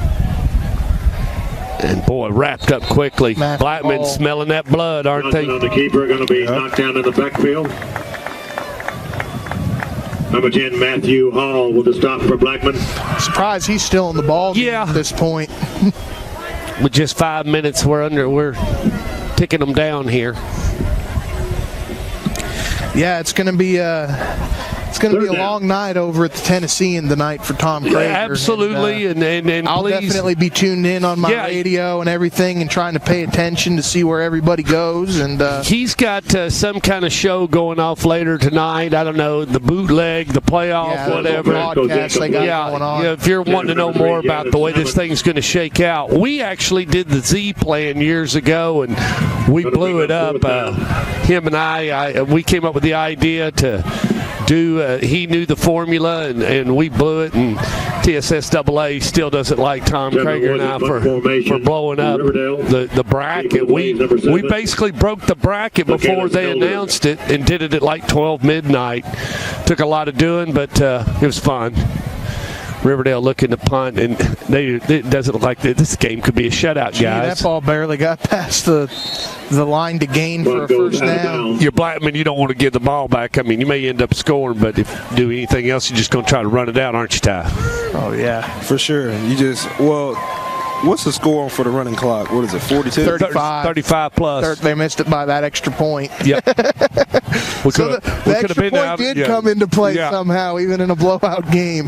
And, boy, wrapped up quickly. Blackman smelling that blood, aren't they? On the keeper, going to be knocked down in the backfield. Number 10, Matthew Hall with the stop for Blackman. Surprised he's still in the ball game at this point. With just 5 minutes, we're ticking them down here. Yeah, it's going to be a long night over at the Tennessean tonight for Tom Crager. Absolutely, and I'll please, definitely be tuned in on my radio and everything and trying to pay attention to see where everybody goes. And he's got some kind of show going off later tonight. I don't know, the bootleg, the playoff, whatever. Broadcast they got going on. Yeah, if you're wanting to know more about the way this thing's going to shake out, we actually did the Z plan years ago, and we blew it up. Him and I, we came up with the idea to do. He knew the formula, and we blew it. And TSSAA still doesn't like Tom Crager now for blowing up the bracket. We basically broke the bracket before they announced it and did it at like 12 midnight. Took a lot of doing, but it was fun. Riverdale looking to punt, and it doesn't look like this game could be a shutout, guys. That ball barely got past the line to gain for a first down. You're Blackman, you don't want to give the ball back. I mean, you may end up scoring, but if you do anything else, you're just going to try to run it out, aren't you, Ty? Oh, yeah. For sure. What's the score for the running clock? What is it, 42? 35 plus. They missed it by that extra point. Yep. The extra point did come into play somehow, even in a blowout game.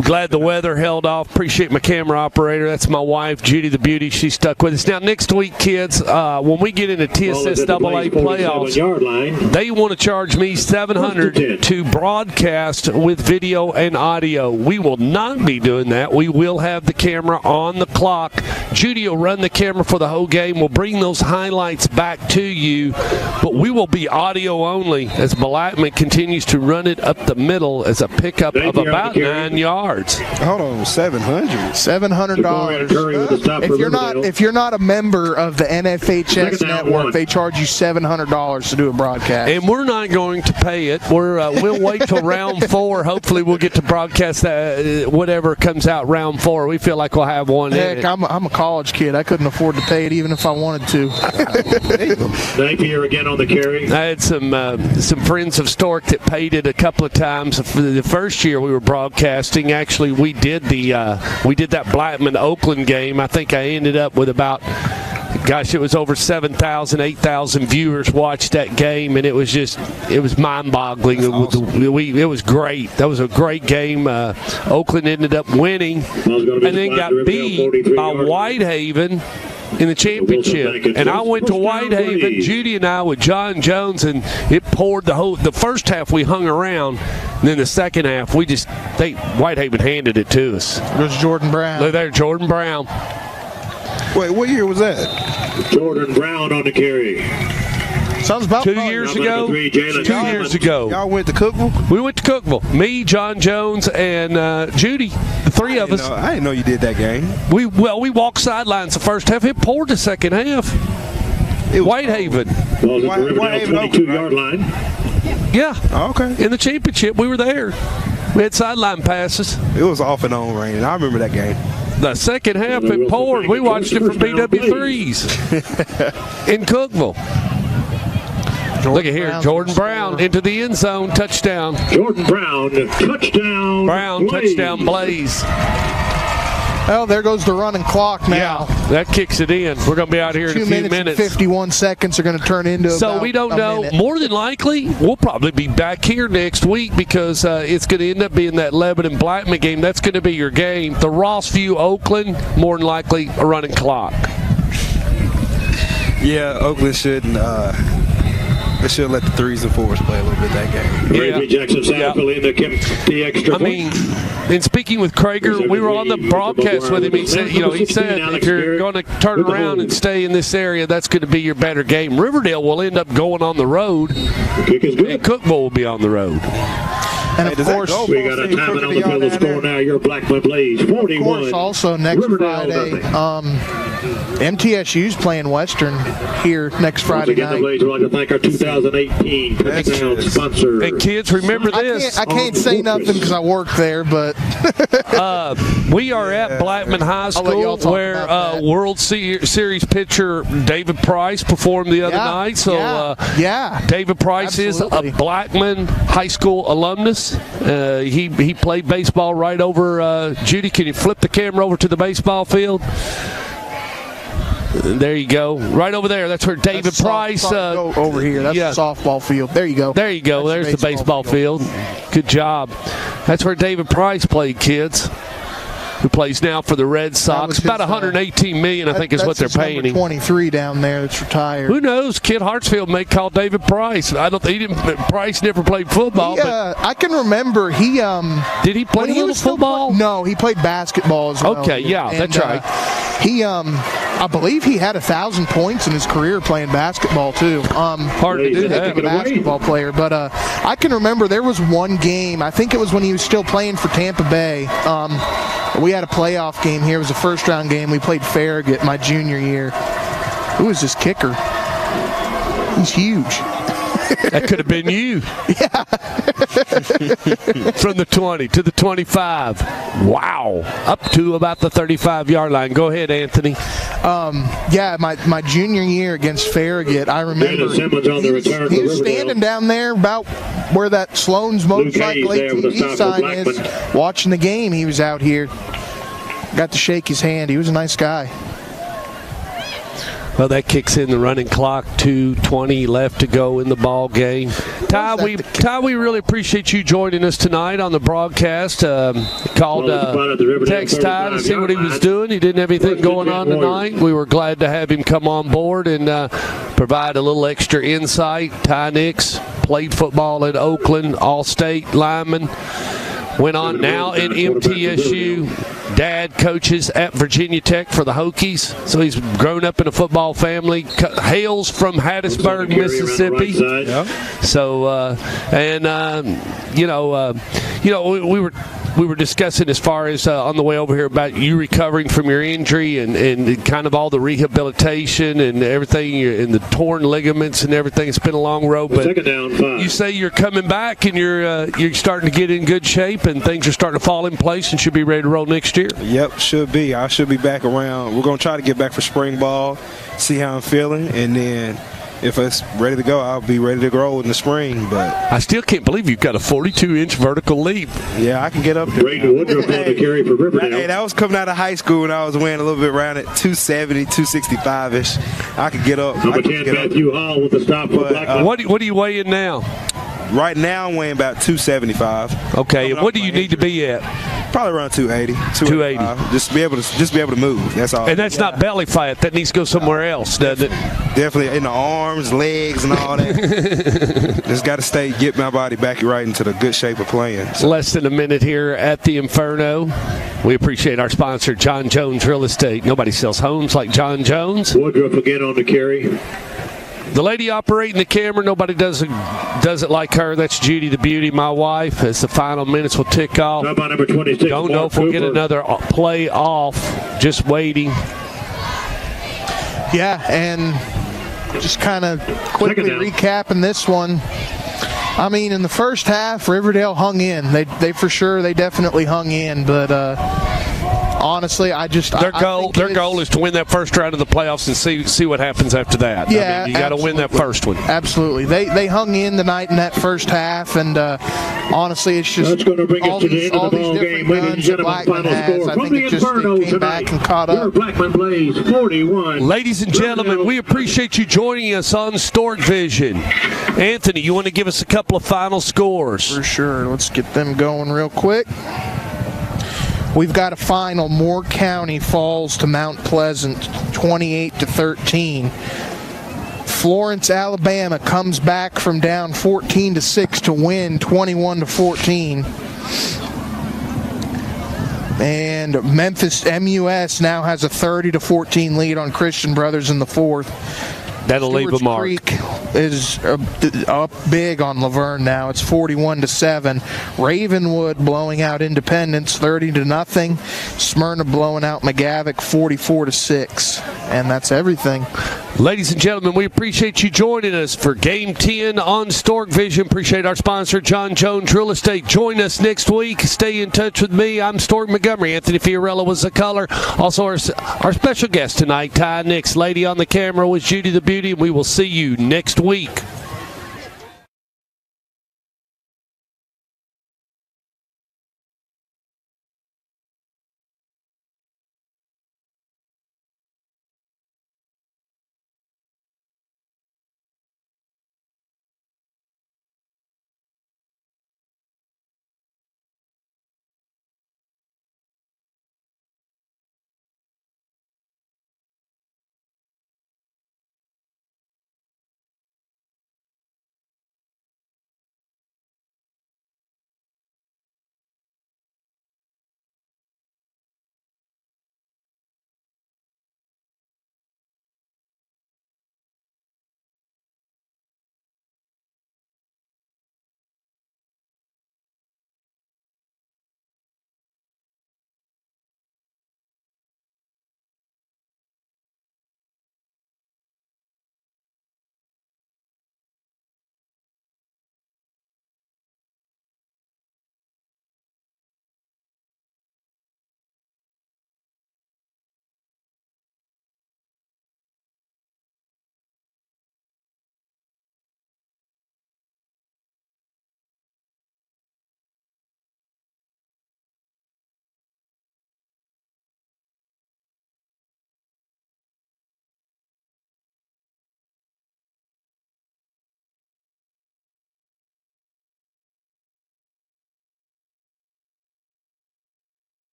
Glad the weather held off. Appreciate my camera operator. That's my wife, Judy the Beauty. She stuck with us. Now, next week, kids, when we get into TSSAA playoffs, they want to charge me $700 to broadcast with video and audio. We will not be doing that. We will have the camera on the clock. Judy will run the camera for the whole game. We'll bring those highlights back to you, but we will be audio only as Blackman continues to run it up the middle as a pickup of about 9 yards. Hold on, $700. If you're not a member of the NFHS network, they charge you $700 to do a broadcast. And we're not going to pay it. We'll wait till round 4. Hopefully, we'll get to broadcast whatever comes out round 4. We feel like we'll have one. Heck, I'm a college kid. I couldn't afford to pay it even if I wanted to. Napier again on the carry. I had some friends of Stork that paid it a couple of times. For the first year we were broadcasting, actually we did that Blackman Oakland game. I think I ended up with about, gosh, it was over 7,000, 8,000 viewers watched that game, and it was mind-boggling. It was great. That was a great game. Oakland ended up winning and then got beat by Whitehaven in the championship. And I went to Whitehaven, Judy and I, with John Jones, and it poured the first half we hung around, and then the second half Whitehaven handed it to us. There's Jordan Brown. Look there, Jordan Brown. Wait, what year was that? Jordan Brown on the carry. Sounds about 2 years ago. 2 years ago. Y'all went to Cookeville? We went to Cookeville. Me, John Jones, and Judy. The three of us. I didn't know you did that game. We walked sidelines the first half. It poured the second half. Whitehaven. Well, the Riverdale 22-yard line. Yeah. Oh, okay. In the championship, we were there. We had sideline passes. It was off and on raining. I remember that game. The second half, it poured. We watched it from BW3s in Cookeville. Look at here, Jordan Brown into the end zone, touchdown. Jordan Brown, touchdown. Brown, touchdown, Blaze. Well, there goes the running clock now. Yeah, that kicks it in. We're going to be out here in a few minutes. 51 seconds are going to turn into so we don't know. Minute. More than likely, we'll probably be back here next week because it's going to end up being that Lebanon Blackman game. That's going to be your game. The Rossview Oakland, more than likely, a running clock. Yeah, Oakland shouldn't. They should let the 3s and 4s play a little bit that game. Ray Jackson Satterfield in the extra point. In speaking with Krager, we were on the broadcast with him. He said, if you're going to turn around and stay in this area, that's going to be your better game. Riverdale will end up going on the road, and Cookeville will be on the road. And of course, we got a timeout on the field of score now. Your Blackman Blaze 41. Of course, also next Friday, MTSU's playing Western here next Friday night. We'd like to thank our 2018 touchdown sponsor. And kids, remember this. I can't say nothing because I work there, but we are at Blackman High School where World Series pitcher David Price performed the other night. So David Price is a Blackman High School alumnus. He played baseball right over. Judy, can you flip the camera over to the baseball field? There you go. Right over there. That's where David Price. Go over here. That's the softball field. There you go. There you go. There's the baseball field. Good job. That's where David Price played, kids. Who plays now for the Red Sox. About $118 million, I think, is what they're paying him. 23 down there that's retired. Who knows? Kid Hartsfield may call David Price. Price never played football. I can remember did he play a little football? No, he played basketball as well. Okay, that's right. I believe he had 1,000 points in his career playing basketball too. Hard to do that. A basketball player, but I can remember there was one game. I think it was when he was still playing for Tampa Bay. We had a playoff game here. It was a first-round game. We played Farragut my junior year. Who was this kicker? He's huge. That could have been you. Yeah. From the 20 to the 25. Wow. Up to about the 35-yard line. Go ahead, Anthony. My junior year against Farragut, I remember he was standing down there about where that Sloan's Motorcycle ATV sign is, watching the game. He was out here. Got to shake his hand. He was a nice guy. Well, that kicks in the running clock. 2:20 left to go in the ball game. Ty, we really appreciate you joining us tonight on the broadcast. Text Ty to see what he was doing. He didn't have anything going on tonight. We were glad to have him come on board and provide a little extra insight. Ty Nix played football at Oakland, All-State lineman. Went on now in MTSU. Dad coaches at Virginia Tech for the Hokies, so he's grown up in a football family. Hails from Hattiesburg, Mississippi. So, we were discussing as far as on the way over here about you recovering from your injury and kind of all the rehabilitation and everything and the torn ligaments and everything. It's been a long road, but you say you're coming back and you're starting to get in good shape and things are starting to fall in place and should be ready to roll next year. Yep, should be. I should be back around. We're going to try to get back for spring ball, see how I'm feeling, and then if it's ready to go, I'll be ready to grow in the spring. But I still can't believe you've got a 42-inch vertical leap. Yeah, I can get up there. Brayden Woodruff on the carry for Riverdale. Hey, that was coming out of high school when I was weighing a little bit around at 270, 265-ish. I could get up. Number 10, Matthew Hall with the stop for Blackman. What are you weighing now? Right now, I'm weighing about 275. Okay, and what do you need to be at? Probably around 280. 280. Just be able to move. That's all. And that's not belly fat. That needs to go somewhere else, doesn't it? Definitely in the arms, legs, and all that. Just got to get my body back right into the good shape of playing. So. Less than a minute here at the Inferno. We appreciate our sponsor, John Jones Real Estate. Nobody sells homes like John Jones. Woodruff again on the carry. The lady operating the camera, nobody does it like her. That's Judy the Beauty, my wife. As the final minutes will tick off. How about number 26? Don't know if we'll get another play off. Just waiting. Yeah, and just kind of quickly recapping this one. I mean, in the first half, Riverdale hung in. They definitely hung in, but honestly, their goal is to win that first round of the playoffs and see what happens after that. Yeah, you got to win that first one. Absolutely, they hung in tonight in that first half, and honestly, it's just that's going to bring us to the end of the ball game, ladies and gentlemen. Final score from the Inferno tonight. Your Blackman Blaze 41. Ladies and gentlemen, we appreciate you joining us on Stork Vision. Anthony, you want to give us a couple of final scores? For sure. Let's get them going real quick. We've got a final. Moore County falls to Mount Pleasant 28-13. Florence, Alabama comes back from down 14-6 to win 21-14. And Memphis MUS now has a 30-14 lead on Christian Brothers in the fourth. That'll leave a mark. Creek is up big on Laverne now. It's 41-7. Ravenwood blowing out Independence 30-0. Smyrna blowing out McGavick 44-6. And that's everything. Ladies and gentlemen, we appreciate you joining us for Game 10 on Stork Vision. Appreciate our sponsor, John Jones Real Estate. Join us next week. Stay in touch with me. I'm Stork Montgomery. Anthony Fiorello was the color. Also, our special guest tonight, Ty Nix. Lady on the camera was Judy the Beauty, and we will see you next week.